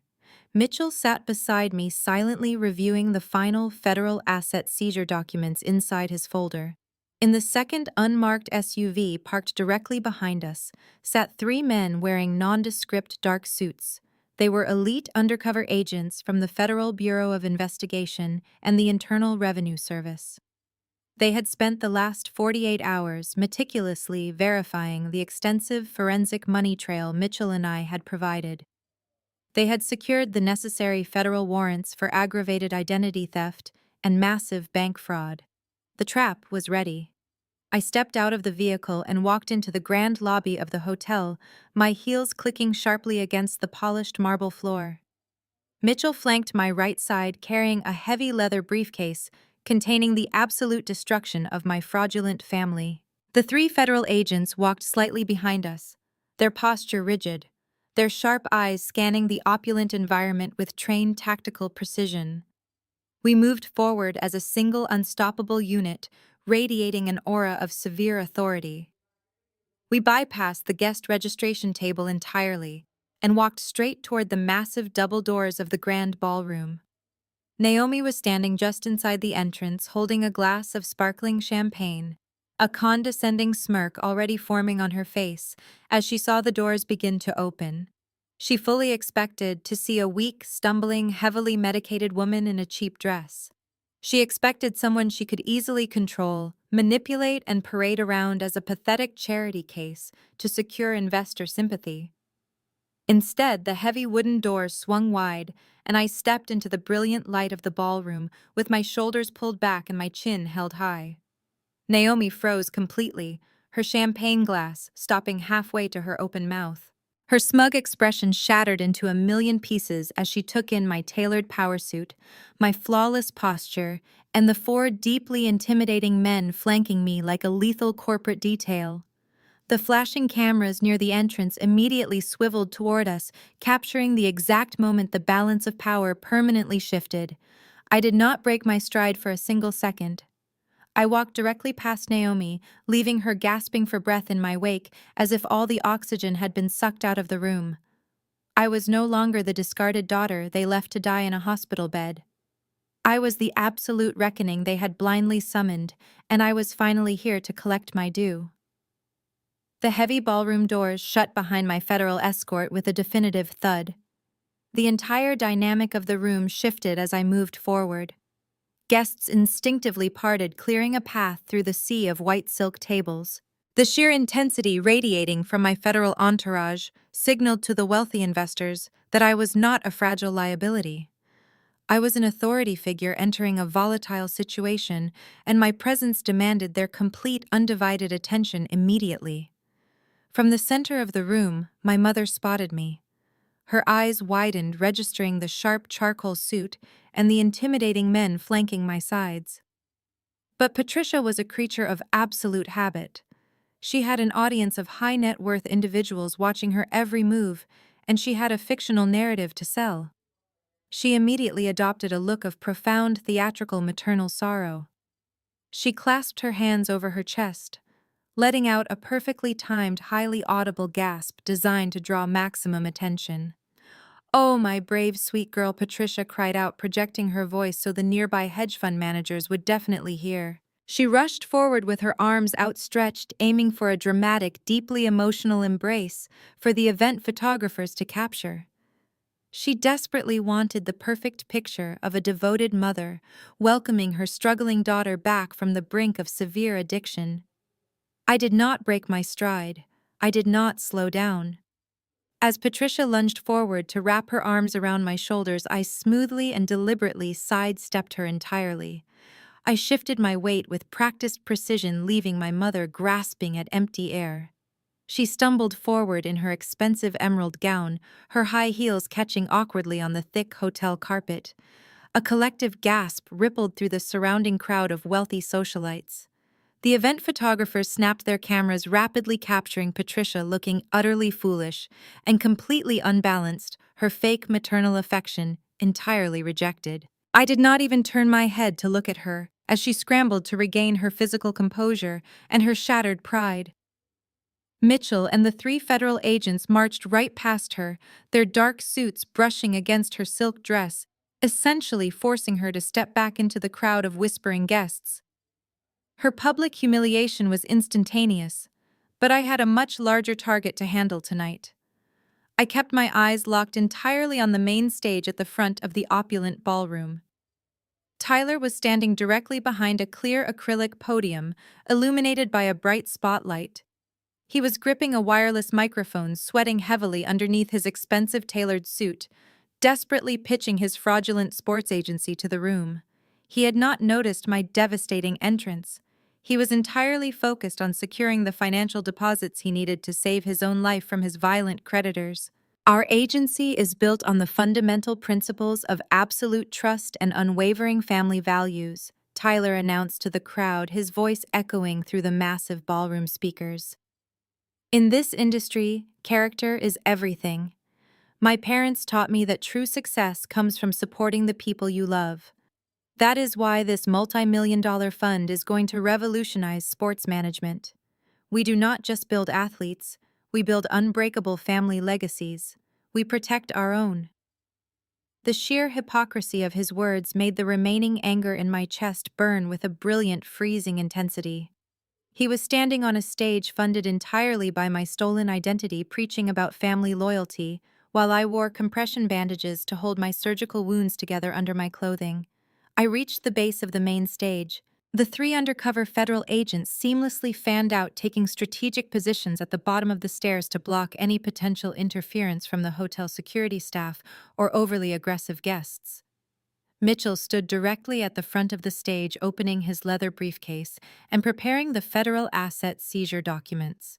Mitchell sat beside me, silently reviewing the final federal asset seizure documents inside his folder. In the second unmarked SUV parked directly behind us sat three men wearing nondescript dark suits. They were elite undercover agents from the Federal Bureau of Investigation and the Internal Revenue Service. They had spent the last 48 hours meticulously verifying the extensive forensic money trail Mitchell and I had provided. They had secured the necessary federal warrants for aggravated identity theft and massive bank fraud. The trap was ready. I stepped out of the vehicle and walked into the grand lobby of the hotel, my heels clicking sharply against the polished marble floor. Mitchell flanked my right side, carrying a heavy leather briefcase containing the absolute destruction of my fraudulent family. The three federal agents walked slightly behind us, their posture rigid, their sharp eyes scanning the opulent environment with trained tactical precision. We moved forward as a single unstoppable unit, radiating an aura of severe authority. We bypassed the guest registration table entirely and walked straight toward the massive double doors of the grand ballroom. Naomi was standing just inside the entrance, holding a glass of sparkling champagne, a condescending smirk already forming on her face as she saw the doors begin to open. She fully expected to see a weak, stumbling, heavily medicated woman in a cheap dress. She expected someone she could easily control, manipulate, and parade around as a pathetic charity case to secure investor sympathy. Instead, the heavy wooden doors swung wide, and I stepped into the brilliant light of the ballroom with my shoulders pulled back and my chin held high. Naomi froze completely, her champagne glass stopping halfway to her open mouth. Her smug expression shattered into a million pieces as she took in my tailored power suit, my flawless posture, and the four deeply intimidating men flanking me like a lethal corporate detail. The flashing cameras near the entrance immediately swiveled toward us, capturing the exact moment the balance of power permanently shifted. I did not break my stride for a single second. I walked directly past Naomi, leaving her gasping for breath in my wake as if all the oxygen had been sucked out of the room. I was no longer the discarded daughter they left to die in a hospital bed. I was the absolute reckoning they had blindly summoned, and I was finally here to collect my due. The heavy ballroom doors shut behind my federal escort with a definitive thud. The entire dynamic of the room shifted as I moved forward. Guests instinctively parted, clearing a path through the sea of white silk tables. The sheer intensity radiating from my federal entourage signaled to the wealthy investors that I was not a fragile liability. I was an authority figure entering a volatile situation, and my presence demanded their complete, undivided attention immediately. From the center of the room, my mother spotted me. Her eyes widened, registering the sharp charcoal suit and the intimidating men flanking my sides. But Patricia was a creature of absolute habit. She had an audience of high-net-worth individuals watching her every move, and she had a fictional narrative to sell. She immediately adopted a look of profound theatrical maternal sorrow. She clasped her hands over her chest, letting out a perfectly timed, highly audible gasp designed to draw maximum attention. "Oh, my brave, sweet girl," Patricia cried out, projecting her voice so the nearby hedge fund managers would definitely hear. She rushed forward with her arms outstretched, aiming for a dramatic, deeply emotional embrace for the event photographers to capture. She desperately wanted the perfect picture of a devoted mother welcoming her struggling daughter back from the brink of severe addiction. I did not break my stride. I did not slow down. As Patricia lunged forward to wrap her arms around my shoulders, I smoothly and deliberately sidestepped her entirely. I shifted my weight with practiced precision, leaving my mother grasping at empty air. She stumbled forward in her expensive emerald gown, her high heels catching awkwardly on the thick hotel carpet. A collective gasp rippled through the surrounding crowd of wealthy socialites. The event photographers snapped their cameras, rapidly capturing Patricia looking utterly foolish and completely unbalanced, her fake maternal affection entirely rejected. I did not even turn my head to look at her as she scrambled to regain her physical composure and her shattered pride. Mitchell and the three federal agents marched right past her, their dark suits brushing against her silk dress, essentially forcing her to step back into the crowd of whispering guests. Her public humiliation was instantaneous, but I had a much larger target to handle tonight. I kept my eyes locked entirely on the main stage at the front of the opulent ballroom. Tyler was standing directly behind a clear acrylic podium, illuminated by a bright spotlight. He was gripping a wireless microphone, sweating heavily underneath his expensive tailored suit, desperately pitching his fraudulent sports agency to the room. He had not noticed my devastating entrance. He was entirely focused on securing the financial deposits he needed to save his own life from his violent creditors. "Our agency is built on the fundamental principles of absolute trust and unwavering family values," Tyler announced to the crowd, his voice echoing through the massive ballroom speakers. "In this industry, character is everything. My parents taught me that true success comes from supporting the people you love. That is why this multi-million-dollar fund is going to revolutionize sports management. We do not just build athletes, we build unbreakable family legacies. We protect our own." The sheer hypocrisy of his words made the remaining anger in my chest burn with a brilliant, freezing intensity. He was standing on a stage funded entirely by my stolen identity, preaching about family loyalty, while I wore compression bandages to hold my surgical wounds together under my clothing. I reached the base of the main stage. The three undercover federal agents seamlessly fanned out, taking strategic positions at the bottom of the stairs to block any potential interference from the hotel security staff or overly aggressive guests. Mitchell stood directly at the front of the stage, opening his leather briefcase and preparing the federal asset seizure documents.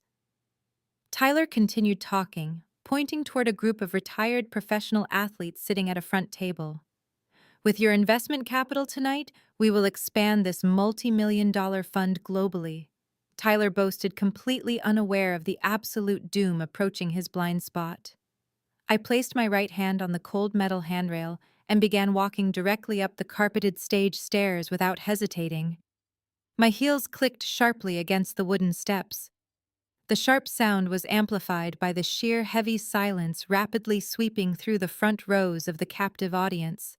Tyler continued talking, pointing toward a group of retired professional athletes sitting at a front table. "With your investment capital tonight, we will expand this multi-million-dollar fund globally." Tyler boasted, completely unaware of the absolute doom approaching his blind spot. I placed my right hand on the cold metal handrail and began walking directly up the carpeted stage stairs without hesitating. My heels clicked sharply against the wooden steps. The sharp sound was amplified by the sheer heavy silence rapidly sweeping through the front rows of the captive audience.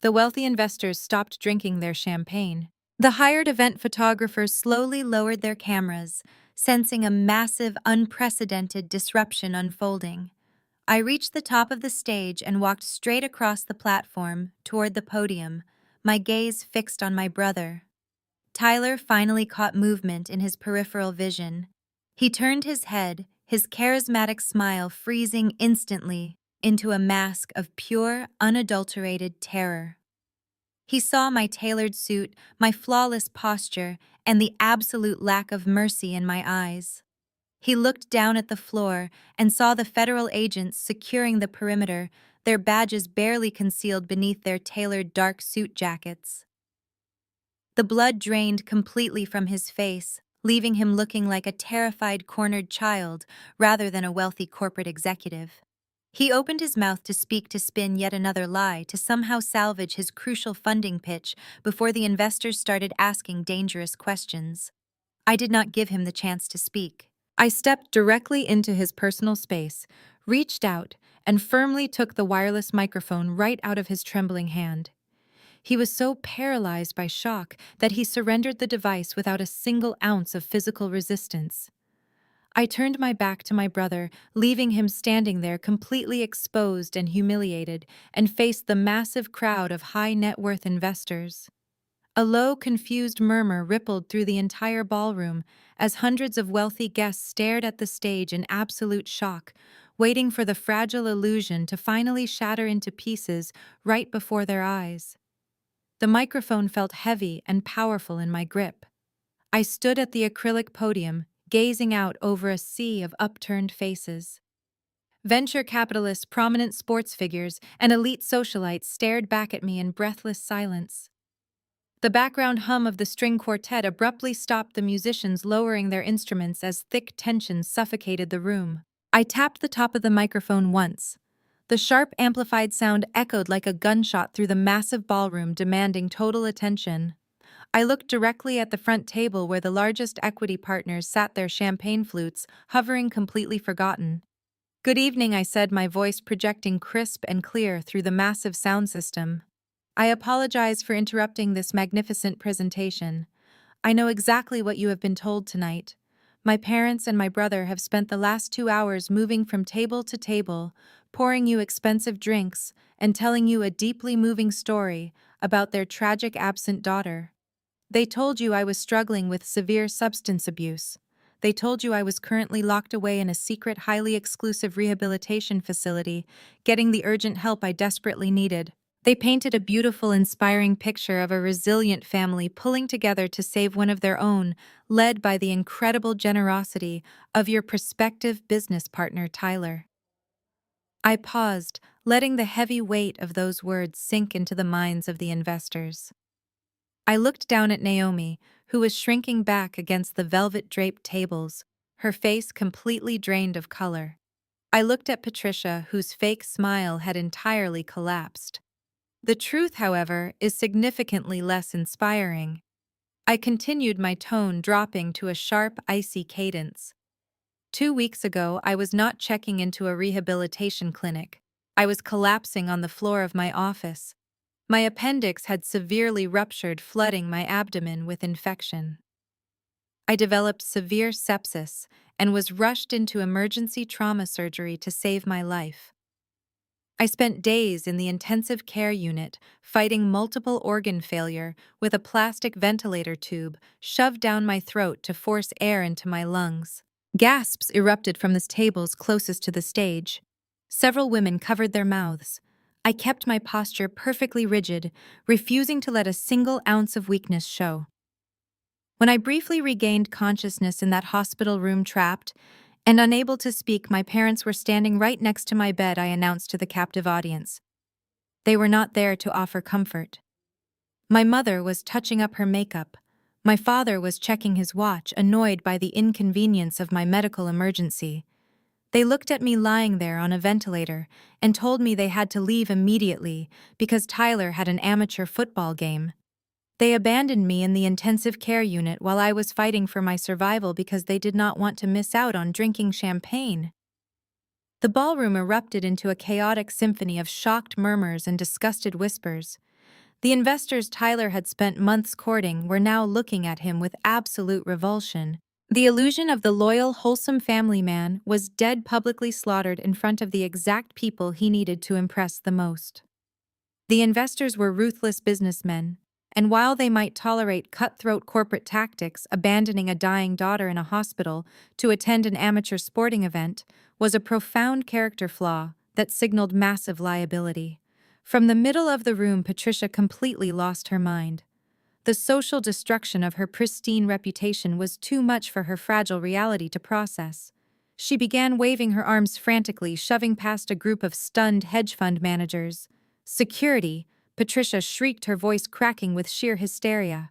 The wealthy investors stopped drinking their champagne. The hired event photographers slowly lowered their cameras, sensing a massive, unprecedented disruption unfolding. I reached the top of the stage and walked straight across the platform toward the podium, my gaze fixed on my brother. Tyler finally caught movement in his peripheral vision. He turned his head, his charismatic smile freezing instantly into a mask of pure, unadulterated terror. He saw my tailored suit, my flawless posture, and the absolute lack of mercy in my eyes. He looked down at the floor and saw the federal agents securing the perimeter, their badges barely concealed beneath their tailored dark suit jackets. The blood drained completely from his face, leaving him looking like a terrified, cornered child rather than a wealthy corporate executive. He opened his mouth to speak to spin yet another lie to somehow salvage his crucial funding pitch before the investors started asking dangerous questions. I did not give him the chance to speak. I stepped directly into his personal space, reached out, and firmly took the wireless microphone right out of his trembling hand. He was so paralyzed by shock that he surrendered the device without a single ounce of physical resistance. I turned my back to my brother, leaving him standing there completely exposed and humiliated, and faced the massive crowd of high-net-worth investors. A low, confused murmur rippled through the entire ballroom as hundreds of wealthy guests stared at the stage in absolute shock, waiting for the fragile illusion to finally shatter into pieces right before their eyes. The microphone felt heavy and powerful in my grip. I stood at the acrylic podium, gazing out over a sea of upturned faces. Venture capitalists, prominent sports figures, and elite socialites stared back at me in breathless silence. The background hum of the string quartet abruptly stopped the musicians lowering their instruments as thick tension suffocated the room. I tapped the top of the microphone once. The sharp, amplified sound echoed like a gunshot through the massive ballroom, demanding total attention. I looked directly at the front table where the largest equity partners sat their champagne flutes, hovering completely forgotten. "Good evening," I said, my voice projecting crisp and clear through the massive sound system. "I apologize for interrupting this magnificent presentation. I know exactly what you have been told tonight. My parents and my brother have spent the last 2 hours moving from table to table, pouring you expensive drinks, and telling you a deeply moving story about their tragic absent daughter. They told you I was struggling with severe substance abuse. They told you I was currently locked away in a secret, highly exclusive rehabilitation facility, getting the urgent help I desperately needed. They painted a beautiful, inspiring picture of a resilient family pulling together to save one of their own, led by the incredible generosity of your prospective business partner, Tyler." I paused, letting the heavy weight of those words sink into the minds of the investors. I looked down at Naomi, who was shrinking back against the velvet-draped tables, her face completely drained of color. I looked at Patricia, whose fake smile had entirely collapsed. The truth, however, is significantly less inspiring. I continued, my tone dropping to a sharp, icy cadence. 2 weeks ago, I was not checking into a rehabilitation clinic. I was collapsing on the floor of my office. My appendix had severely ruptured, flooding my abdomen with infection. I developed severe sepsis and was rushed into emergency trauma surgery to save my life. I spent days in the intensive care unit, fighting multiple organ failure with a plastic ventilator tube shoved down my throat to force air into my lungs. Gasps erupted from the tables closest to the stage. Several women covered their mouths. I kept my posture perfectly rigid, refusing to let a single ounce of weakness show. When I briefly regained consciousness in that hospital room, trapped and unable to speak, my parents were standing right next to my bed. I announced to the captive audience. They were not there to offer comfort. My mother was touching up her makeup. My father was checking his watch, annoyed by the inconvenience of my medical emergency. They looked at me lying there on a ventilator and told me they had to leave immediately because Tyler had an amateur football game. They abandoned me in the intensive care unit while I was fighting for my survival because they did not want to miss out on drinking champagne. The ballroom erupted into a chaotic symphony of shocked murmurs and disgusted whispers. The investors Tyler had spent months courting were now looking at him with absolute revulsion. The illusion of the loyal, wholesome family man was dead, publicly slaughtered in front of the exact people he needed to impress the most. The investors were ruthless businessmen. And while they might tolerate cutthroat corporate tactics, abandoning a dying daughter in a hospital to attend an amateur sporting event was a profound character flaw that signaled massive liability. From the middle of the room, Patricia completely lost her mind. The social destruction of her pristine reputation was too much for her fragile reality to process. She began waving her arms frantically, shoving past a group of stunned hedge fund managers. "Security!" Patricia shrieked, her voice cracking with sheer hysteria.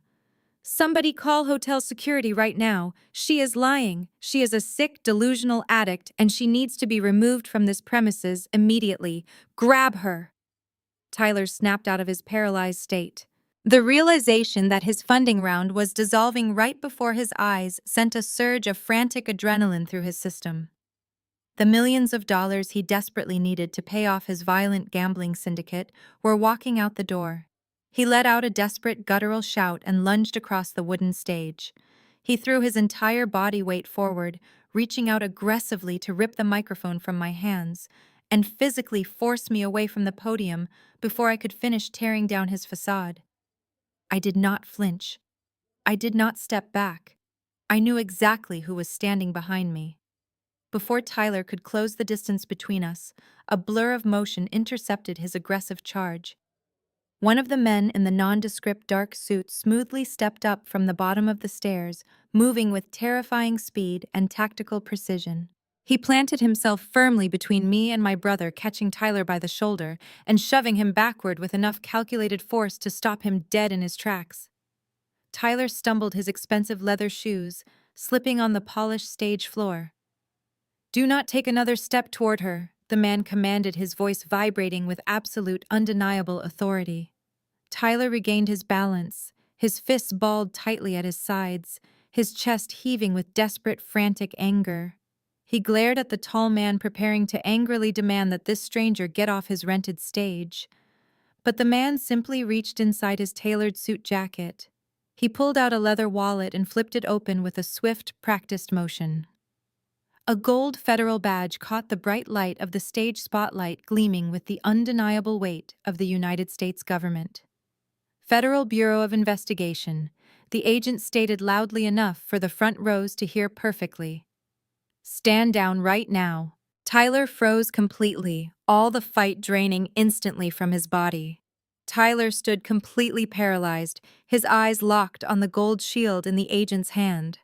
"Somebody call hotel security right now. She is lying. She is a sick, delusional addict, and she needs to be removed from this premises immediately. Grab her!" Tyler snapped out of his paralyzed state. The realization that his funding round was dissolving right before his eyes sent a surge of frantic adrenaline through his system. The millions of dollars he desperately needed to pay off his violent gambling syndicate were walking out the door. He let out a desperate guttural shout and lunged across the wooden stage. He threw his entire body weight forward, reaching out aggressively to rip the microphone from my hands, and physically force me away from the podium before I could finish tearing down his facade. I did not flinch. I did not step back. I knew exactly who was standing behind me. Before Tyler could close the distance between us, a blur of motion intercepted his aggressive charge. One of the men in the nondescript dark suit smoothly stepped up from the bottom of the stairs, moving with terrifying speed and tactical precision. He planted himself firmly between me and my brother, catching Tyler by the shoulder and shoving him backward with enough calculated force to stop him dead in his tracks. Tyler stumbled his expensive leather shoes, slipping on the polished stage floor. "Do not take another step toward her," the man commanded, his voice vibrating with absolute, undeniable authority. Tyler regained his balance, his fists balled tightly at his sides, his chest heaving with desperate, frantic anger. He glared at the tall man, preparing to angrily demand that this stranger get off his rented stage. But the man simply reached inside his tailored suit jacket. He pulled out a leather wallet and flipped it open with a swift, practiced motion. A gold federal badge caught the bright light of the stage spotlight, gleaming with the undeniable weight of the United States government. "Federal Bureau of Investigation," the agent stated loudly enough for the front rows to hear perfectly. "Stand down right now." Tyler froze completely, all the fight draining instantly from his body. Tyler stood completely paralyzed, his eyes locked on the gold shield in the agent's hand.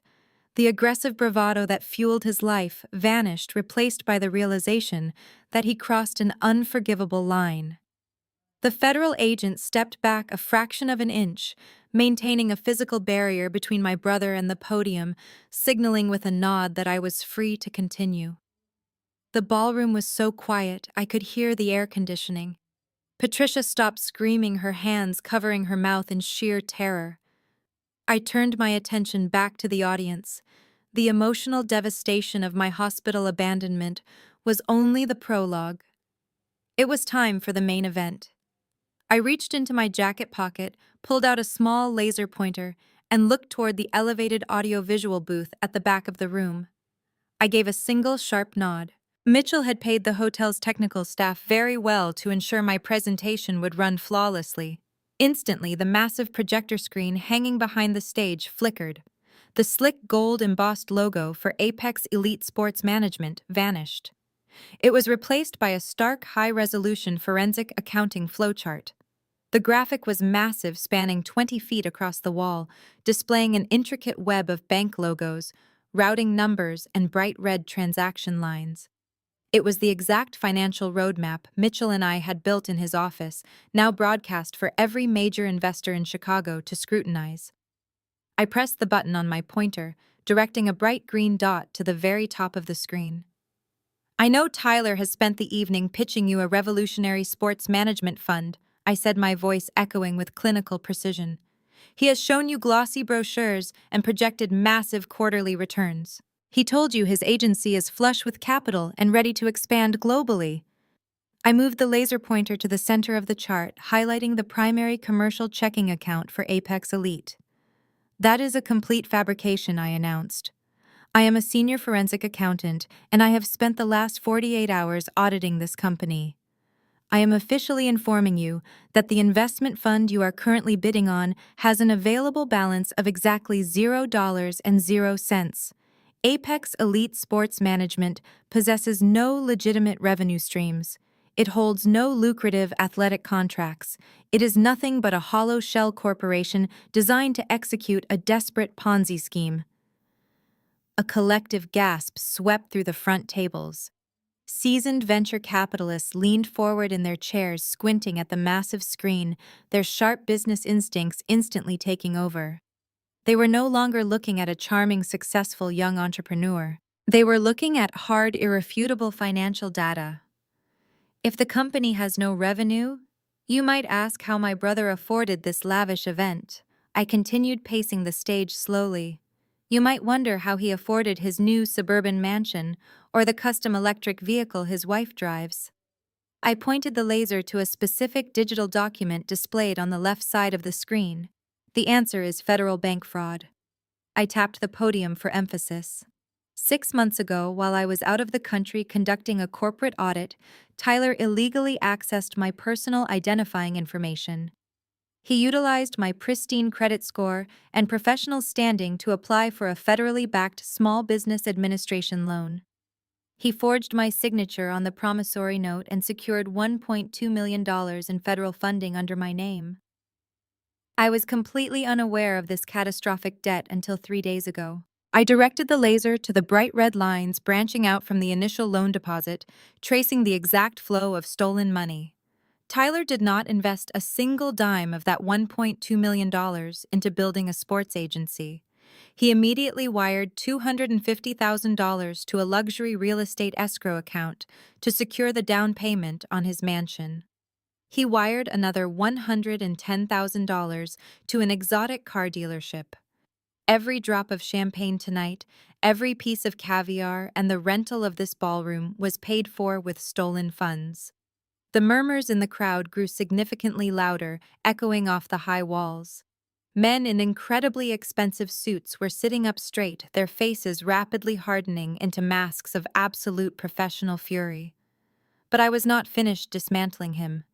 The aggressive bravado that fueled his life vanished, replaced by the realization that he crossed an unforgivable line. The federal agent stepped back a fraction of an inch, maintaining a physical barrier between my brother and the podium, signaling with a nod that I was free to continue. The ballroom was so quiet I could hear the air conditioning. Patricia stopped screaming, her hands covering her mouth in sheer terror. I turned my attention back to the audience. The emotional devastation of my hospital abandonment was only the prologue. It was time for the main event. I reached into my jacket pocket, pulled out a small laser pointer, and looked toward the elevated audiovisual booth at the back of the room. I gave a single sharp nod. Mitchell had paid the hotel's technical staff very well to ensure my presentation would run flawlessly. Instantly, the massive projector screen hanging behind the stage flickered. The slick gold embossed logo for Apex Elite Sports Management vanished. It was replaced by a stark, high-resolution forensic accounting flowchart. The graphic was massive, spanning 20 feet across the wall, displaying an intricate web of bank logos, routing numbers, and bright red transaction lines. It was the exact financial roadmap Mitchell and I had built in his office, now broadcast for every major investor in Chicago to scrutinize. I pressed the button on my pointer, directing a bright green dot to the very top of the screen. "I know Tyler has spent the evening pitching you a revolutionary sports management fund," I said, my voice echoing with clinical precision. "He has shown you glossy brochures and projected massive quarterly returns. He told you his agency is flush with capital and ready to expand globally." I moved the laser pointer to the center of the chart, highlighting the primary commercial checking account for Apex Elite. "That is a complete fabrication," I announced. "I am a senior forensic accountant, and I have spent the last 48 hours auditing this company. I am officially informing you that the investment fund you are currently bidding on has an available balance of exactly $0.00. Apex Elite Sports Management possesses no legitimate revenue streams. It holds no lucrative athletic contracts. It is nothing but a hollow shell corporation designed to execute a desperate Ponzi scheme. A collective gasp swept through the front tables. Seasoned venture capitalists leaned forward in their chairs, squinting at the massive screen, their sharp business instincts instantly taking over. They were no longer looking at a charming, successful young entrepreneur. They were looking at hard, irrefutable financial data. If the company has no revenue, you might ask how my brother afforded this lavish event. I continued pacing the stage slowly. You might wonder how he afforded his new suburban mansion or the custom electric vehicle his wife drives. I pointed the laser to a specific digital document displayed on the left side of the screen. The answer is federal bank fraud. I tapped the podium for emphasis. 6 months ago, while I was out of the country conducting a corporate audit, Tyler illegally accessed my personal identifying information. He utilized my pristine credit score and professional standing to apply for a federally backed Small Business Administration loan. He forged my signature on the promissory note and secured $1.2 million in federal funding under my name. I was completely unaware of this catastrophic debt until 3 days ago. I directed the laser to the bright red lines branching out from the initial loan deposit, tracing the exact flow of stolen money. Tyler did not invest a single dime of that $1.2 million into building a sports agency. He immediately wired $250,000 to a luxury real estate escrow account to secure the down payment on his mansion. He wired another $110,000 to an exotic car dealership. Every drop of champagne tonight, every piece of caviar, and the rental of this ballroom was paid for with stolen funds. The murmurs in the crowd grew significantly louder, echoing off the high walls. Men in incredibly expensive suits were sitting up straight, their faces rapidly hardening into masks of absolute professional fury. But I was not finished dismantling him.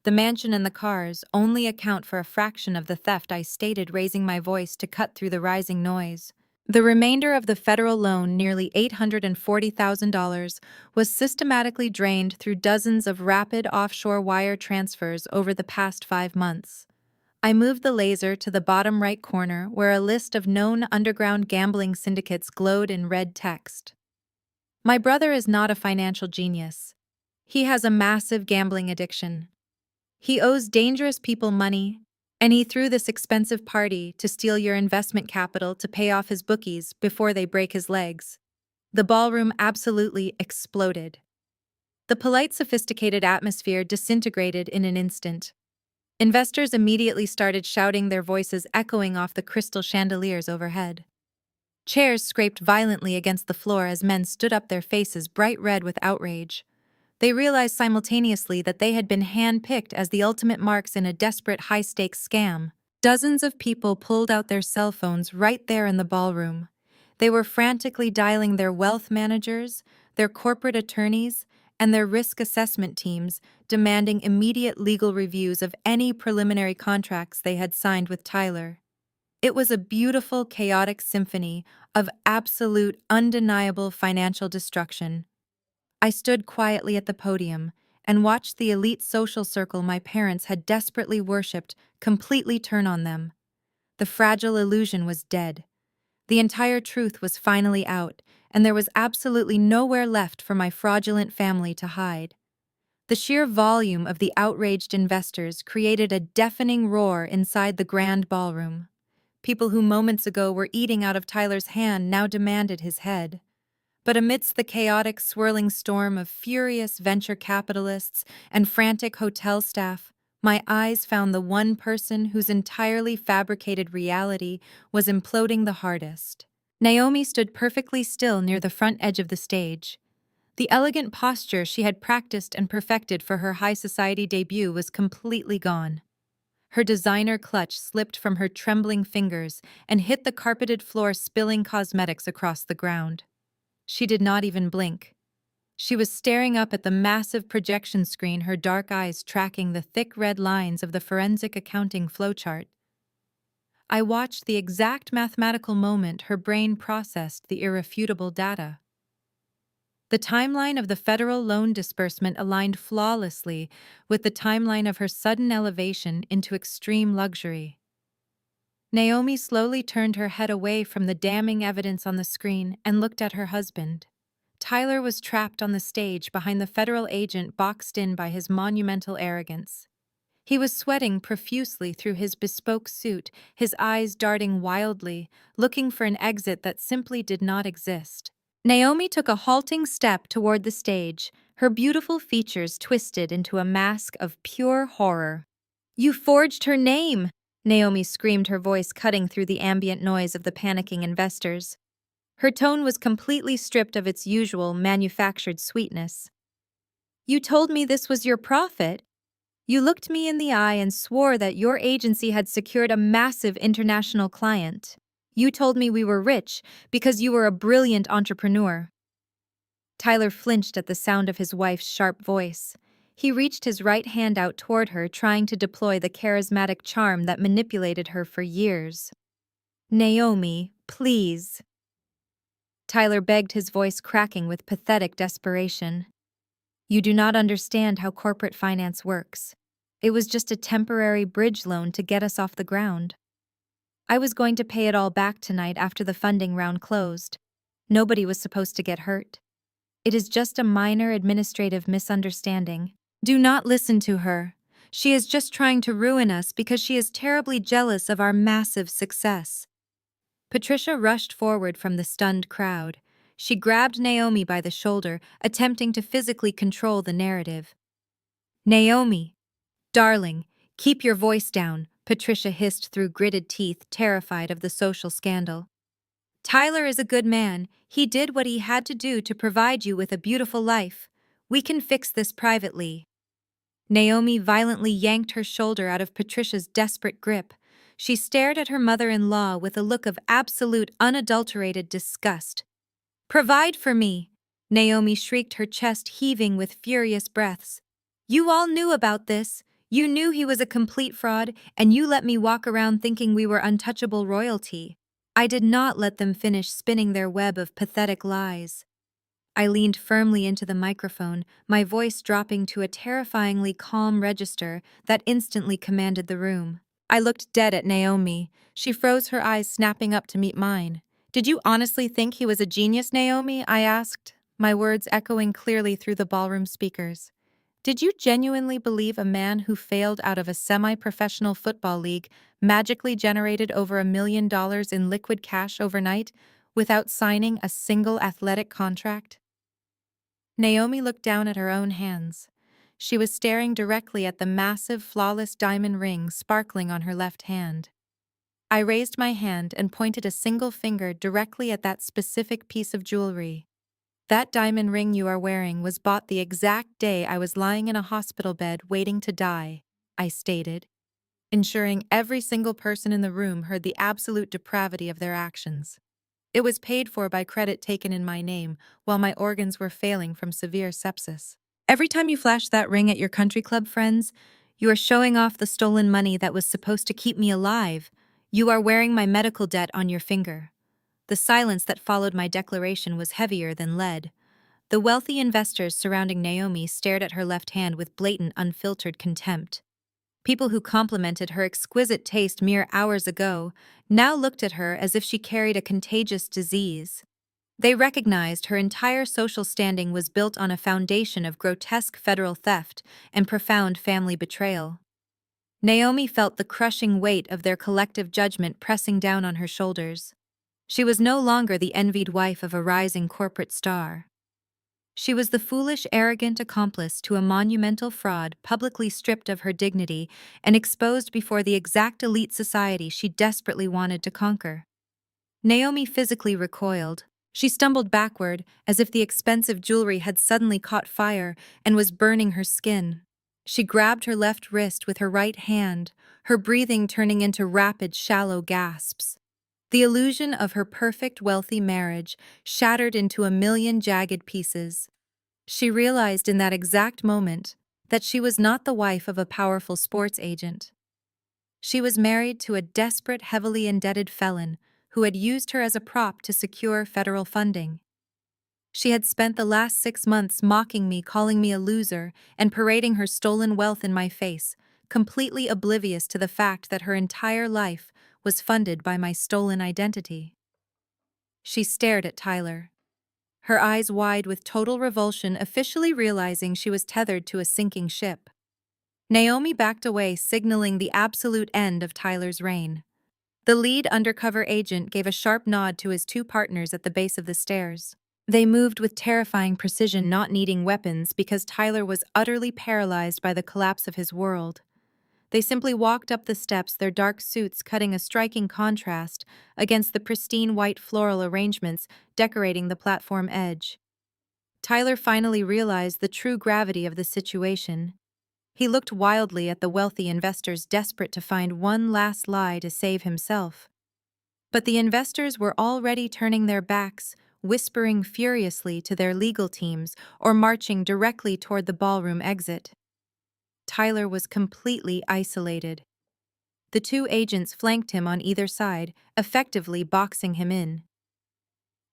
The mansion and the cars only account for a fraction of the theft I stated, raising my voice to cut through the rising noise. The remainder of the federal loan, nearly $840,000, was systematically drained through dozens of rapid offshore wire transfers over the past 5 months. I moved the laser to the bottom right corner where a list of known underground gambling syndicates glowed in red text. My brother is not a financial genius. He has a massive gambling addiction. He owes dangerous people money, and he threw this expensive party to steal your investment capital to pay off his bookies before they break his legs. The ballroom absolutely exploded. The polite, sophisticated atmosphere disintegrated in an instant. Investors immediately started shouting, their voices echoing off the crystal chandeliers overhead. Chairs scraped violently against the floor as men stood up, their faces bright red with outrage. They realized simultaneously that they had been hand-picked as the ultimate marks in a desperate high-stakes scam. Dozens of people pulled out their cell phones right there in the ballroom. They were frantically dialing their wealth managers, their corporate attorneys, and their risk assessment teams, demanding immediate legal reviews of any preliminary contracts they had signed with Tyler. It was a beautiful, chaotic symphony of absolute, undeniable financial destruction. I stood quietly at the podium and watched the elite social circle my parents had desperately worshipped completely turn on them. The fragile illusion was dead. The entire truth was finally out, and there was absolutely nowhere left for my fraudulent family to hide. The sheer volume of the outraged investors created a deafening roar inside the grand ballroom. People who moments ago were eating out of Tyler's hand now demanded his head. But amidst the chaotic, swirling storm of furious venture capitalists and frantic hotel staff, my eyes found the one person whose entirely fabricated reality was imploding the hardest. Naomi stood perfectly still near the front edge of the stage. The elegant posture she had practiced and perfected for her high society debut was completely gone. Her designer clutch slipped from her trembling fingers and hit the carpeted floor, spilling cosmetics across the ground. She did not even blink. She was staring up at the massive projection screen, her dark eyes tracking the thick red lines of the forensic accounting flowchart. I watched the exact mathematical moment her brain processed the irrefutable data. The timeline of the federal loan disbursement aligned flawlessly with the timeline of her sudden elevation into extreme luxury. Naomi slowly turned her head away from the damning evidence on the screen and looked at her husband. Tyler was trapped on the stage behind the federal agent, boxed in by his monumental arrogance. He was sweating profusely through his bespoke suit, his eyes darting wildly, looking for an exit that simply did not exist. Naomi took a halting step toward the stage, her beautiful features twisted into a mask of pure horror. "You forged her name!" Naomi screamed, her voice cutting through the ambient noise of the panicking investors. Her tone was completely stripped of its usual manufactured sweetness. "You told me this was your profit. You looked me in the eye and swore that your agency had secured a massive international client. You told me we were rich because you were a brilliant entrepreneur." Tyler flinched at the sound of his wife's sharp voice. He reached his right hand out toward her, trying to deploy the charismatic charm that manipulated her for years. "Naomi, please." Tyler begged, his voice cracking with pathetic desperation. "You do not understand how corporate finance works. It was just a temporary bridge loan to get us off the ground. I was going to pay it all back tonight after the funding round closed. Nobody was supposed to get hurt. It is just a minor administrative misunderstanding. Do not listen to her. She is just trying to ruin us because she is terribly jealous of our massive success." Patricia rushed forward from the stunned crowd. She grabbed Naomi by the shoulder, attempting to physically control the narrative. "Naomi, darling, keep your voice down," Patricia hissed through gritted teeth, terrified of the social scandal. "Tyler is a good man. He did what he had to do to provide you with a beautiful life. We can fix this privately." Naomi violently yanked her shoulder out of Patricia's desperate grip. She stared at her mother-in-law with a look of absolute, unadulterated disgust. "Provide for me!" Naomi shrieked, her chest heaving with furious breaths. "You all knew about this. You knew he was a complete fraud, and you let me walk around thinking we were untouchable royalty. I did not let them finish spinning their web of pathetic lies." I leaned firmly into the microphone, my voice dropping to a terrifyingly calm register that instantly commanded the room. I looked dead at Naomi. She froze, her eyes snapping up to meet mine. "Did you honestly think he was a genius, Naomi?" I asked, my words echoing clearly through the ballroom speakers. "Did you genuinely believe a man who failed out of a semi-professional football league magically generated over $1 million in liquid cash overnight without signing a single athletic contract?" Naomi looked down at her own hands. She was staring directly at the massive, flawless diamond ring sparkling on her left hand. I raised my hand and pointed a single finger directly at that specific piece of jewelry. "That diamond ring you are wearing was bought the exact day I was lying in a hospital bed waiting to die," I stated, ensuring every single person in the room heard the absolute depravity of their actions. "It was paid for by credit taken in my name while my organs were failing from severe sepsis. Every time you flash that ring at your country club friends, you are showing off the stolen money that was supposed to keep me alive. You are wearing my medical debt on your finger." The silence that followed my declaration was heavier than lead. The wealthy investors surrounding Naomi stared at her left hand with blatant, unfiltered contempt. People who complimented her exquisite taste mere hours ago now looked at her as if she carried a contagious disease. They recognized her entire social standing was built on a foundation of grotesque federal theft and profound family betrayal. Naomi felt the crushing weight of their collective judgment pressing down on her shoulders. She was no longer the envied wife of a rising corporate star. She was the foolish, arrogant accomplice to a monumental fraud, publicly stripped of her dignity and exposed before the exact elite society she desperately wanted to conquer. Naomi physically recoiled. She stumbled backward, as if the expensive jewelry had suddenly caught fire and was burning her skin. She grabbed her left wrist with her right hand, her breathing turning into rapid, shallow gasps. The illusion of her perfect, wealthy marriage shattered into a million jagged pieces. She realized in that exact moment that she was not the wife of a powerful sports agent. She was married to a desperate, heavily indebted felon who had used her as a prop to secure federal funding. She had spent the last 6 months mocking me, calling me a loser, and parading her stolen wealth in my face, completely oblivious to the fact that her entire life was funded by my stolen identity. She stared at Tyler, her eyes wide with total revulsion, officially realizing she was tethered to a sinking ship. Naomi backed away, signaling the absolute end of Tyler's reign. The lead undercover agent gave a sharp nod to his two partners at the base of the stairs. They moved with terrifying precision, not needing weapons because Tyler was utterly paralyzed by the collapse of his world. They simply walked up the steps, their dark suits cutting a striking contrast against the pristine white floral arrangements decorating the platform edge. Tyler finally realized the true gravity of the situation. He looked wildly at the wealthy investors, desperate to find one last lie to save himself. But the investors were already turning their backs, whispering furiously to their legal teams or marching directly toward the ballroom exit. Tyler was completely isolated. The two agents flanked him on either side, effectively boxing him in.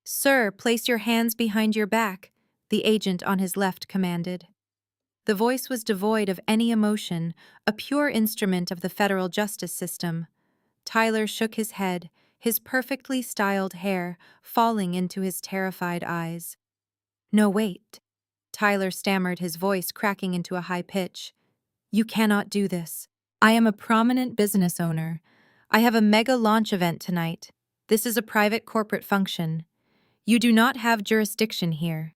"Sir, place your hands behind your back," the agent on his left commanded. The voice was devoid of any emotion, a pure instrument of the federal justice system. Tyler shook his head, his perfectly styled hair falling into his terrified eyes. "No, wait," Tyler stammered, his voice cracking into a high pitch. "You cannot do this. I am a prominent business owner. I have a mega launch event tonight. This is a private corporate function. You do not have jurisdiction here."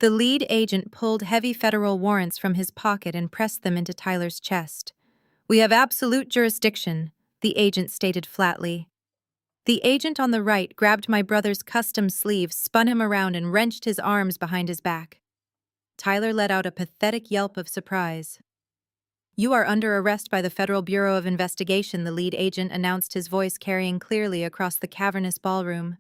The lead agent pulled heavy federal warrants from his pocket and pressed them into Tyler's chest. "We have absolute jurisdiction," the agent stated flatly. The agent on the right grabbed my brother's custom sleeve, spun him around, and wrenched his arms behind his back. Tyler let out a pathetic yelp of surprise. "You are under arrest by the Federal Bureau of Investigation," the lead agent announced, his voice carrying clearly across the cavernous ballroom.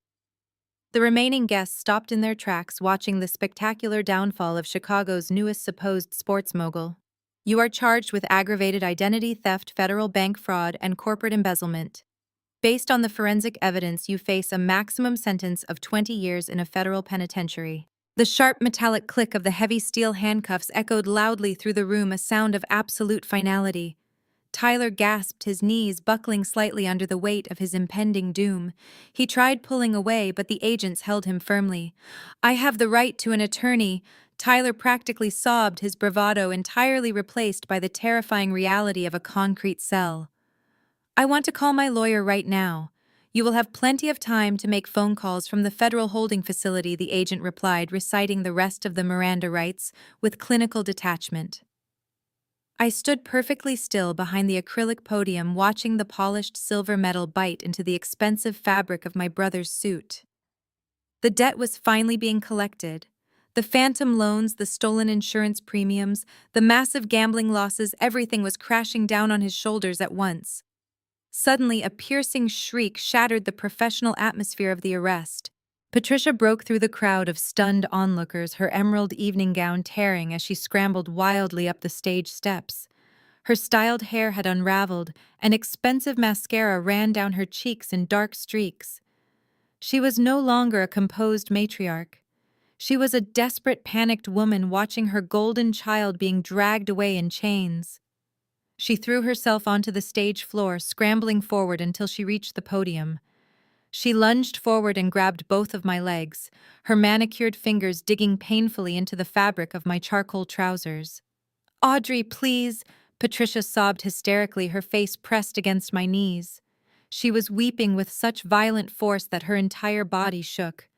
The remaining guests stopped in their tracks, watching the spectacular downfall of Chicago's newest supposed sports mogul. "You are charged with aggravated identity theft, federal bank fraud, and corporate embezzlement. Based on the forensic evidence, you face a maximum sentence of 20 years in a federal penitentiary." The sharp metallic click of the heavy steel handcuffs echoed loudly through the room, a sound of absolute finality. Tyler gasped, his knees buckling slightly under the weight of his impending doom. He tried pulling away, but the agents held him firmly. "I have the right to an attorney," Tyler practically sobbed, his bravado entirely replaced by the terrifying reality of a concrete cell. "I want to call my lawyer right now. You will have plenty of time to make phone calls from the federal holding facility," the agent replied, reciting the rest of the Miranda rights with clinical detachment. I stood perfectly still behind the acrylic podium, watching the polished silver metal bite into the expensive fabric of my brother's suit. The debt was finally being collected. The phantom loans, the stolen insurance premiums, the massive gambling losses, everything was crashing down on his shoulders at once. Suddenly, a piercing shriek shattered the professional atmosphere of the arrest. Patricia broke through the crowd of stunned onlookers, her emerald evening gown tearing as she scrambled wildly up the stage steps. Her styled hair had unraveled, and expensive mascara ran down her cheeks in dark streaks. She was no longer a composed matriarch. She was a desperate, panicked woman watching her golden child being dragged away in chains. She threw herself onto the stage floor, scrambling forward until she reached the podium. She lunged forward and grabbed both of my legs, her manicured fingers digging painfully into the fabric of my charcoal trousers. "Audrey, please," Patricia sobbed hysterically, her face pressed against my knees. She was weeping with such violent force that her entire body shook.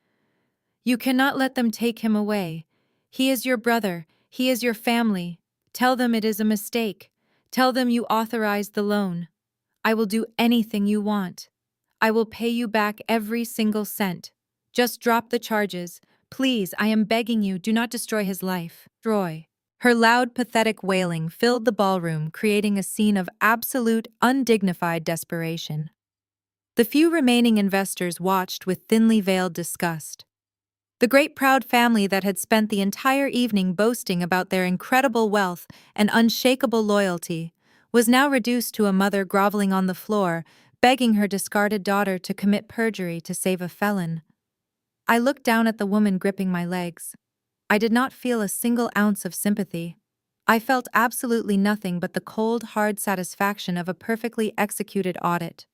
"You cannot let them take him away. He is your brother. He is your family. Tell them it is a mistake. Tell them you authorized the loan. I will do anything you want. I will pay you back every single cent. Just drop the charges. Please, I am begging you, do not destroy his life." Destroy. Her loud, pathetic wailing filled the ballroom, creating a scene of absolute, undignified desperation. The few remaining investors watched with thinly veiled disgust. The great proud family that had spent the entire evening boasting about their incredible wealth and unshakable loyalty was now reduced to a mother groveling on the floor, begging her discarded daughter to commit perjury to save a felon. I looked down at the woman gripping my legs. I did not feel a single ounce of sympathy. I felt absolutely nothing but the cold, hard satisfaction of a perfectly executed audit.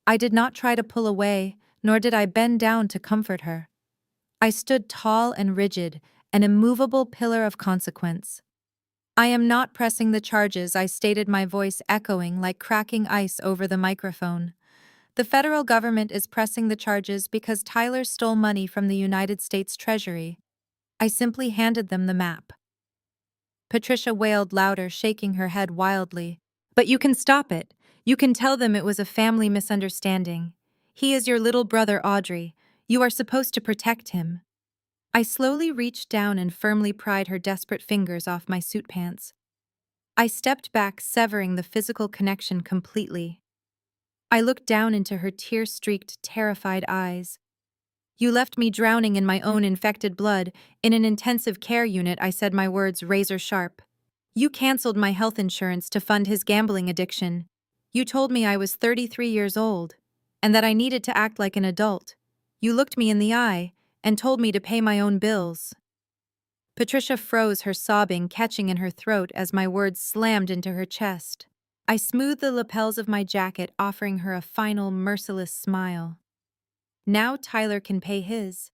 I did not try to pull away, nor did I bend down to comfort her. I stood tall and rigid, an immovable pillar of consequence. I am not pressing the charges, I stated, my voice echoing like cracking ice over the microphone. The federal government is pressing the charges because Tyler stole money from the United States Treasury. I simply handed them the map. Patricia wailed louder, shaking her head wildly. But you can stop it. You can tell them it was a family misunderstanding. He is your little brother, Audrey. You are supposed to protect him. I slowly reached down and firmly pried her desperate fingers off my suit pants. I stepped back, severing the physical connection completely. I looked down into her tear-streaked, terrified eyes. You left me drowning in my own infected blood. In an intensive care unit, I said, my words razor sharp. You canceled my health insurance to fund his gambling addiction. You told me I was 33 years old, and that I needed to act like an adult. You looked me in the eye and told me to pay my own bills. Patricia froze, her sobbing catching in her throat as my words slammed into her chest. I smoothed the lapels of my jacket, offering her a final, merciless smile. Now Tyler can pay his.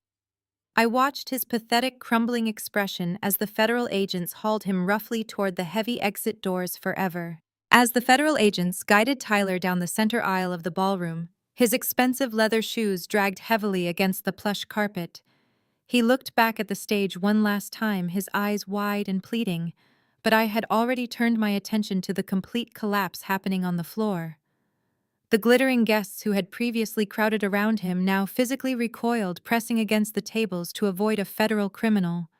I watched his pathetic, crumbling expression as the federal agents hauled him roughly toward the heavy exit doors forever. As the federal agents guided Tyler down the center aisle of the ballroom, his expensive leather shoes dragged heavily against the plush carpet. He looked back at the stage one last time, his eyes wide and pleading, but I had already turned my attention to the complete collapse happening on the floor. The glittering guests who had previously crowded around him now physically recoiled, pressing against the tables to avoid a federal criminal.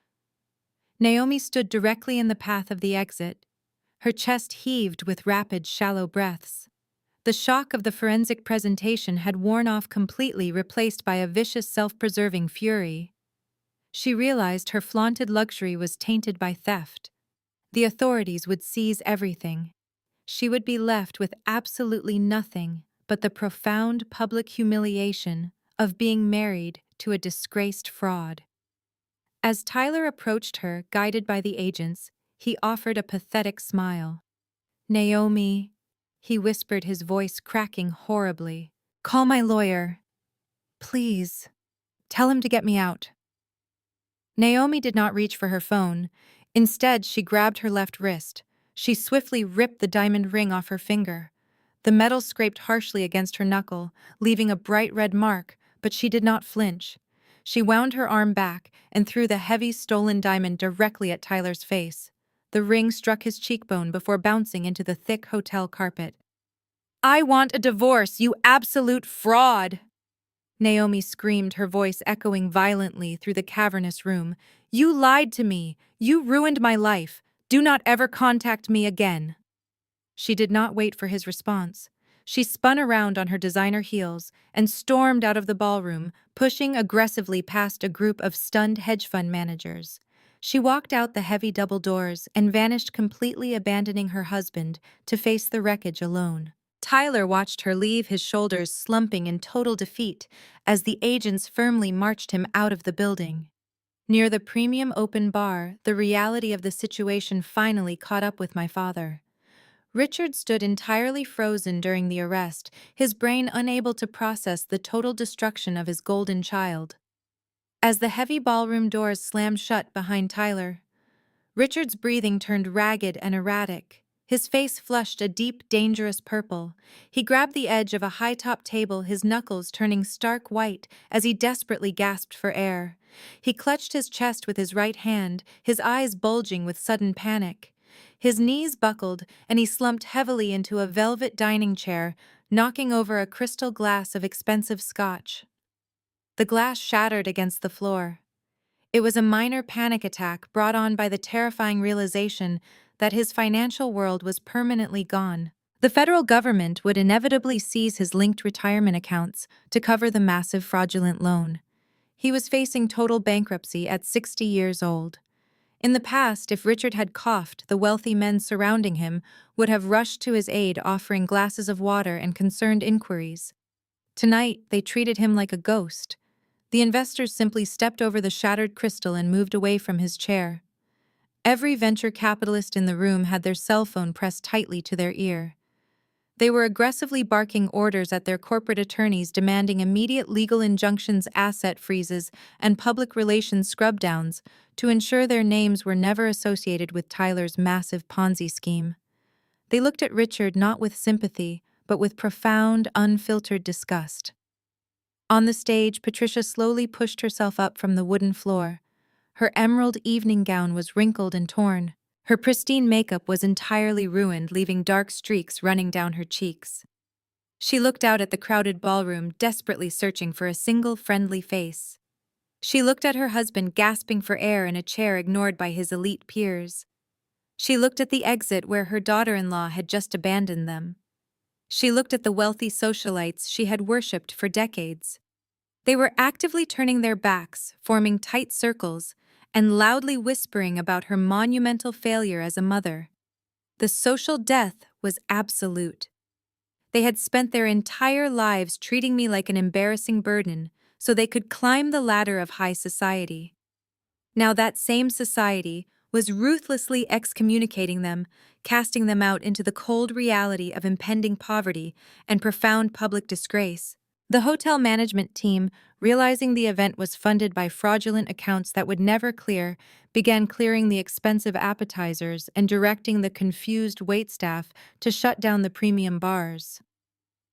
Naomi stood directly in the path of the exit. Her chest heaved with rapid, shallow breaths. The shock of the forensic presentation had worn off completely, replaced by a vicious, self-preserving fury. She realized her flaunted luxury was tainted by theft. The authorities would seize everything. She would be left with absolutely nothing but the profound public humiliation of being married to a disgraced fraud. As Tyler approached her, guided by the agents, he offered a pathetic smile. "Naomi," he whispered, his voice cracking horribly. "Call my lawyer. Please. Tell him to get me out." Naomi did not reach for her phone. Instead, she grabbed her left wrist. She swiftly ripped the diamond ring off her finger. The metal scraped harshly against her knuckle, leaving a bright red mark, but she did not flinch. She wound her arm back and threw the heavy stolen diamond directly at Tyler's face. The ring struck his cheekbone before bouncing into the thick hotel carpet. "I want a divorce, you absolute fraud!" Naomi screamed, her voice echoing violently through the cavernous room. "You lied to me! You ruined my life! Do not ever contact me again!" She did not wait for his response. She spun around on her designer heels and stormed out of the ballroom, pushing aggressively past a group of stunned hedge fund managers. She walked out the heavy double doors and vanished, completely abandoning her husband to face the wreckage alone. Tyler watched her leave, his shoulders slumping in total defeat as the agents firmly marched him out of the building. Near the premium open bar, the reality of the situation finally caught up with my father. Richard stood entirely frozen during the arrest, his brain unable to process the total destruction of his golden child. As the heavy ballroom doors slammed shut behind Tyler, Richard's breathing turned ragged and erratic. His face flushed a deep, dangerous purple. He grabbed the edge of a high-top table, his knuckles turning stark white as he desperately gasped for air. He clutched his chest with his right hand, his eyes bulging with sudden panic. His knees buckled, and he slumped heavily into a velvet dining chair, knocking over a crystal glass of expensive scotch. The glass shattered against the floor. It was a minor panic attack brought on by the terrifying realization that his financial world was permanently gone. The federal government would inevitably seize his linked retirement accounts to cover the massive fraudulent loan. He was facing total bankruptcy at 60 years old. In the past, if Richard had coughed, the wealthy men surrounding him would have rushed to his aid, offering glasses of water and concerned inquiries. Tonight, they treated him like a ghost. The investors simply stepped over the shattered crystal and moved away from his chair. Every venture capitalist in the room had their cell phone pressed tightly to their ear. They were aggressively barking orders at their corporate attorneys, demanding immediate legal injunctions, asset freezes, and public relations scrub-downs to ensure their names were never associated with Tyler's massive Ponzi scheme. They looked at Richard not with sympathy, but with profound, unfiltered disgust. On the stage, Patricia slowly pushed herself up from the wooden floor. Her emerald evening gown was wrinkled and torn. Her pristine makeup was entirely ruined, leaving dark streaks running down her cheeks. She looked out at the crowded ballroom, desperately searching for a single friendly face. She looked at her husband gasping for air in a chair ignored by his elite peers. She looked at the exit where her daughter-in-law had just abandoned them. She looked at the wealthy socialites she had worshipped for decades. They were actively turning their backs, forming tight circles, and loudly whispering about her monumental failure as a mother. The social death was absolute. They had spent their entire lives treating me like an embarrassing burden so they could climb the ladder of high society. Now that same society was ruthlessly excommunicating them, casting them out into the cold reality of impending poverty and profound public disgrace. The hotel management team, realizing the event was funded by fraudulent accounts that would never clear, began clearing the expensive appetizers and directing the confused waitstaff to shut down the premium bars.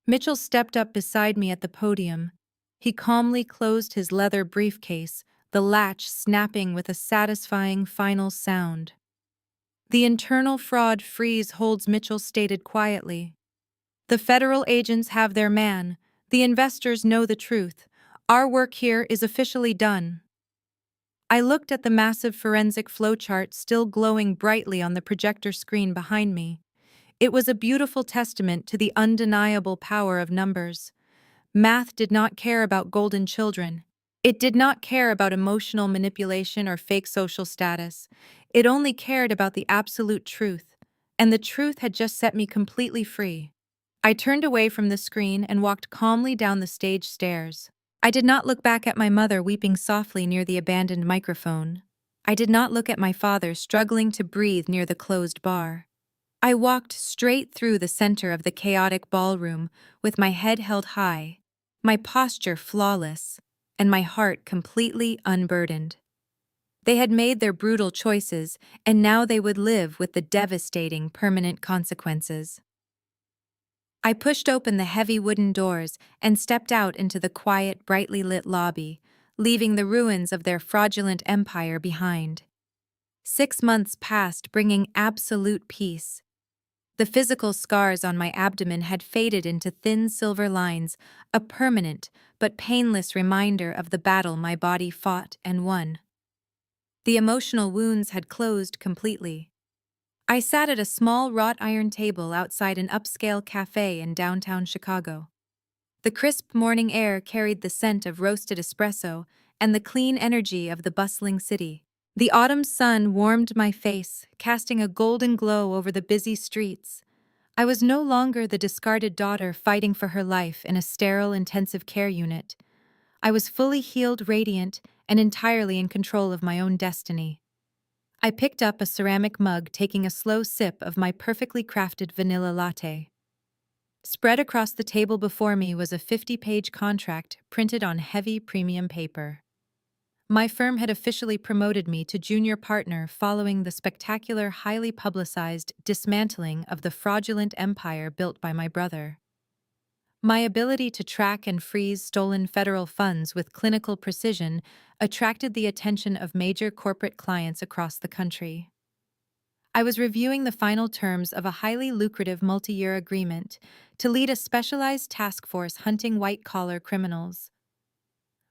Mitchell stepped up beside me at the podium. He calmly closed his leather briefcase, the latch snapping with a satisfying final sound. "The internal fraud freeze holds," Mitchell stated quietly. "The federal agents have their man. The investors know the truth. Our work here is officially done." I looked at the massive forensic flowchart still glowing brightly on the projector screen behind me. It was a beautiful testament to the undeniable power of numbers. Math did not care about golden children. It did not care about emotional manipulation or fake social status. It only cared about the absolute truth, and the truth had just set me completely free. I turned away from the screen and walked calmly down the stage stairs. I did not look back at my mother weeping softly near the abandoned microphone. I did not look at my father struggling to breathe near the closed bar. I walked straight through the center of the chaotic ballroom with my head held high, my posture flawless, and my heart completely unburdened. They had made their brutal choices, and now they would live with the devastating permanent consequences. I pushed open the heavy wooden doors and stepped out into the quiet, brightly lit lobby, leaving the ruins of their fraudulent empire behind. 6 months passed, bringing absolute peace. The physical scars on my abdomen had faded into thin silver lines, a permanent but painless reminder of the battle my body fought and won. The emotional wounds had closed completely. I sat at a small wrought iron table outside an upscale cafe in downtown Chicago. The crisp morning air carried the scent of roasted espresso and the clean energy of the bustling city. The autumn sun warmed my face, casting a golden glow over the busy streets. I was no longer the discarded daughter fighting for her life in a sterile intensive care unit. I was fully healed, radiant, and entirely in control of my own destiny. I picked up a ceramic mug, taking a slow sip of my perfectly crafted vanilla latte. Spread across the table before me was a 50-page contract printed on heavy premium paper. My firm had officially promoted me to junior partner following the spectacular, highly publicized dismantling of the fraudulent empire built by my brother. My ability to track and freeze stolen federal funds with clinical precision attracted the attention of major corporate clients across the country. I was reviewing the final terms of a highly lucrative multi-year agreement to lead a specialized task force hunting white-collar criminals.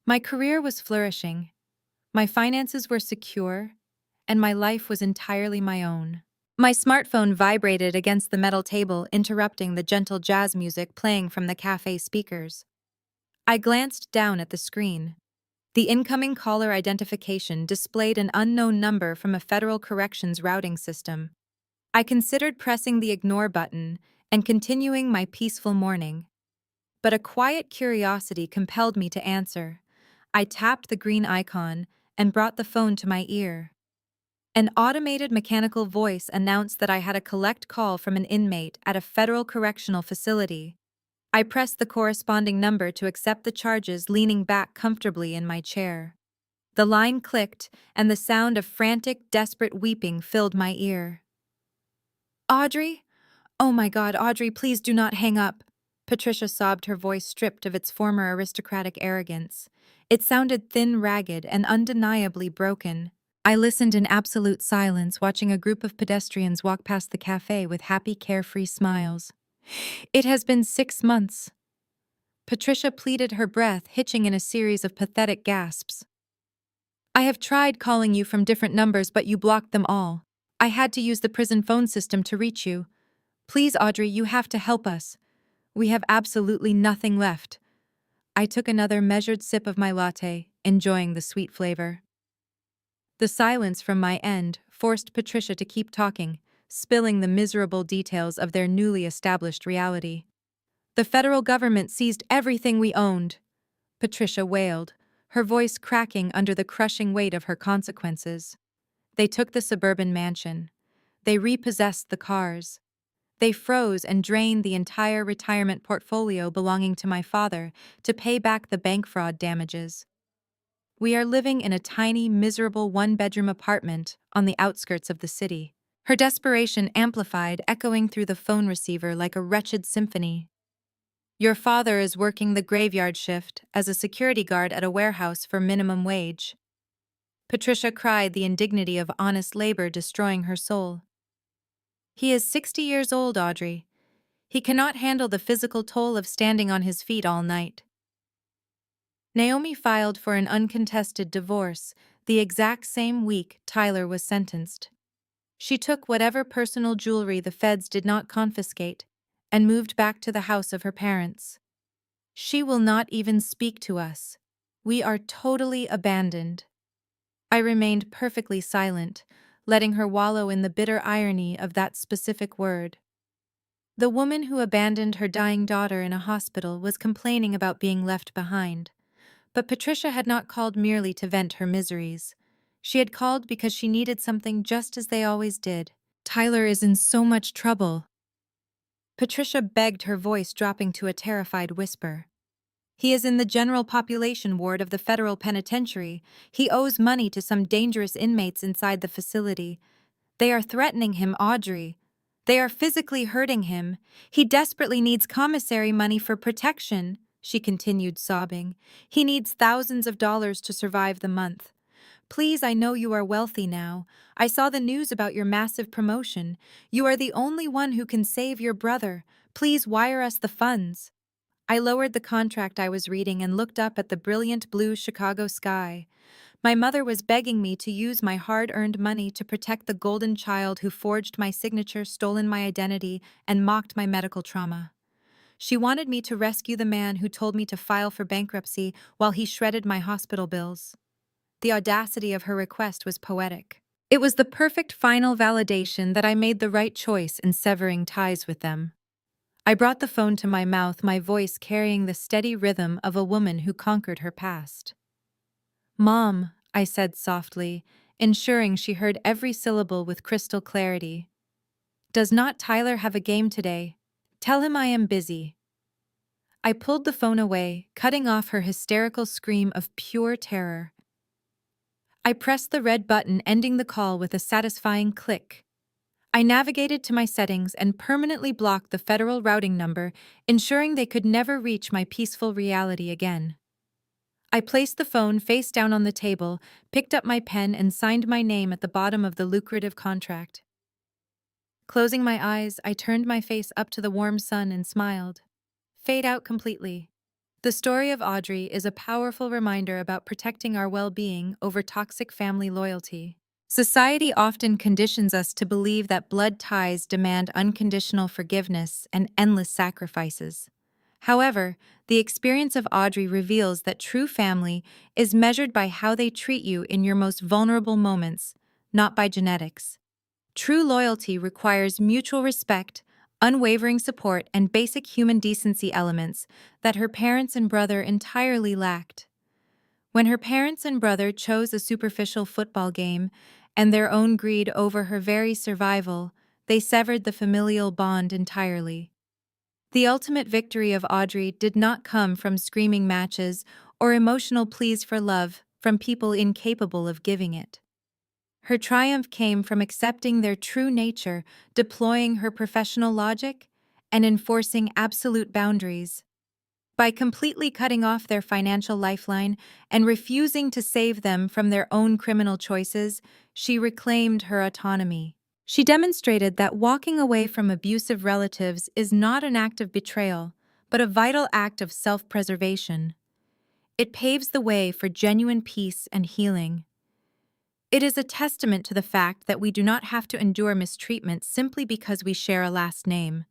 My career was flourishing, my finances were secure, and my life was entirely my own. My smartphone vibrated against the metal table, interrupting the gentle jazz music playing from the cafe speakers. I glanced down at the screen. The incoming caller identification displayed an unknown number from a federal corrections routing system. I considered pressing the ignore button and continuing my peaceful morning. But a quiet curiosity compelled me to answer. I tapped the green icon and brought the phone to my ear. An automated mechanical voice announced that I had a collect call from an inmate at a federal correctional facility. I pressed the corresponding number to accept the charges, leaning back comfortably in my chair. The line clicked, and the sound of frantic, desperate weeping filled my ear. "Audrey? Oh my God, Audrey, please do not hang up." Patricia sobbed, her voice stripped of its former aristocratic arrogance. It sounded thin, ragged, and undeniably broken. I listened in absolute silence, watching a group of pedestrians walk past the cafe with happy, carefree smiles. "It has been 6 months." Patricia pleaded, her breath hitching in a series of pathetic gasps. "I have tried calling you from different numbers, but you blocked them all. I had to use the prison phone system to reach you. Please, Audrey, you have to help us. We have absolutely nothing left." I took another measured sip of my latte, enjoying the sweet flavor. The silence from my end forced Patricia to keep talking, spilling the miserable details of their newly established reality. "The federal government seized everything we owned," Patricia wailed, her voice cracking under the crushing weight of her consequences. "They took the suburban mansion. They repossessed the cars. They froze and drained the entire retirement portfolio belonging to my father to pay back the bank fraud damages. We are living in a tiny, miserable one-bedroom apartment on the outskirts of the city." Her desperation amplified, echoing through the phone receiver like a wretched symphony. "Your father is working the graveyard shift as a security guard at a warehouse for minimum wage." Patricia cried, the indignity of honest labor destroying her soul. "He is 60 years old, Audrey. He cannot handle the physical toll of standing on his feet all night." Naomi filed for an uncontested divorce the exact same week Tyler was sentenced. She took whatever personal jewelry the feds did not confiscate and moved back to the house of her parents. "She will not even speak to us. We are totally abandoned." I remained perfectly silent, letting her wallow in the bitter irony of that specific word. The woman who abandoned her dying daughter in a hospital was complaining about being left behind. But Patricia had not called merely to vent her miseries. She had called because she needed something just as they always did. "Tyler is in so much trouble." Patricia begged, her voice dropping to a terrified whisper. "He is in the general population ward of the federal penitentiary. He owes money to some dangerous inmates inside the facility. They are threatening him, Audrey. They are physically hurting him. He desperately needs commissary money for protection," she continued, sobbing. "He needs thousands of dollars to survive the month. Please, I know you are wealthy now. I saw the news about your massive promotion. You are the only one who can save your brother. Please wire us the funds." I lowered the contract I was reading and looked up at the brilliant blue Chicago sky. My mother was begging me to use my hard-earned money to protect the golden child who forged my signature, stolen my identity, and mocked my medical trauma. She wanted me to rescue the man who told me to file for bankruptcy while he shredded my hospital bills. The audacity of her request was poetic. It was the perfect final validation that I made the right choice in severing ties with them. I brought the phone to my mouth, my voice carrying the steady rhythm of a woman who conquered her past. "Mom," I said softly, ensuring she heard every syllable with crystal clarity. "Does not Tyler have a game today? Tell him I am busy." I pulled the phone away, cutting off her hysterical scream of pure terror. I pressed the red button, ending the call with a satisfying click. I navigated to my settings and permanently blocked the federal routing number, ensuring they could never reach my peaceful reality again. I placed the phone face down on the table, picked up my pen, and signed my name at the bottom of the lucrative contract. Closing my eyes, I turned my face up to the warm sun and smiled. Fade out completely. The story of Audrey is a powerful reminder about protecting our well-being over toxic family loyalty. Society often conditions us to believe that blood ties demand unconditional forgiveness and endless sacrifices. However, the experience of Audrey reveals that true family is measured by how they treat you in your most vulnerable moments, not by genetics. True loyalty requires mutual respect, unwavering support, and basic human decency elements that her parents and brother entirely lacked. When her parents and brother chose a superficial football game and their own greed over her very survival, they severed the familial bond entirely. The ultimate victory of Audrey did not come from screaming matches or emotional pleas for love from people incapable of giving it. Her triumph came from accepting their true nature, deploying her professional logic, and enforcing absolute boundaries. By completely cutting off their financial lifeline and refusing to save them from their own criminal choices, she reclaimed her autonomy. She demonstrated that walking away from abusive relatives is not an act of betrayal, but a vital act of self-preservation. It paves the way for genuine peace and healing. It is a testament to the fact that we do not have to endure mistreatment simply because we share a last name.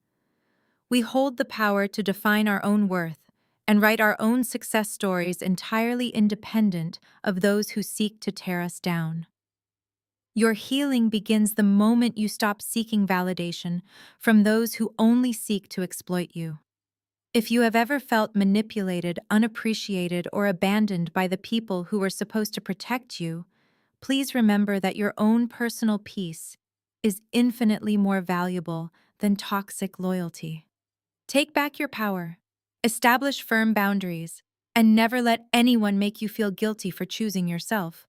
We hold the power to define our own worth and write our own success stories entirely independent of those who seek to tear us down. Your healing begins the moment you stop seeking validation from those who only seek to exploit you. If you have ever felt manipulated, unappreciated, or abandoned by the people who were supposed to protect you, please remember that your own personal peace is infinitely more valuable than toxic loyalty. Take back your power, establish firm boundaries, and never let anyone make you feel guilty for choosing yourself.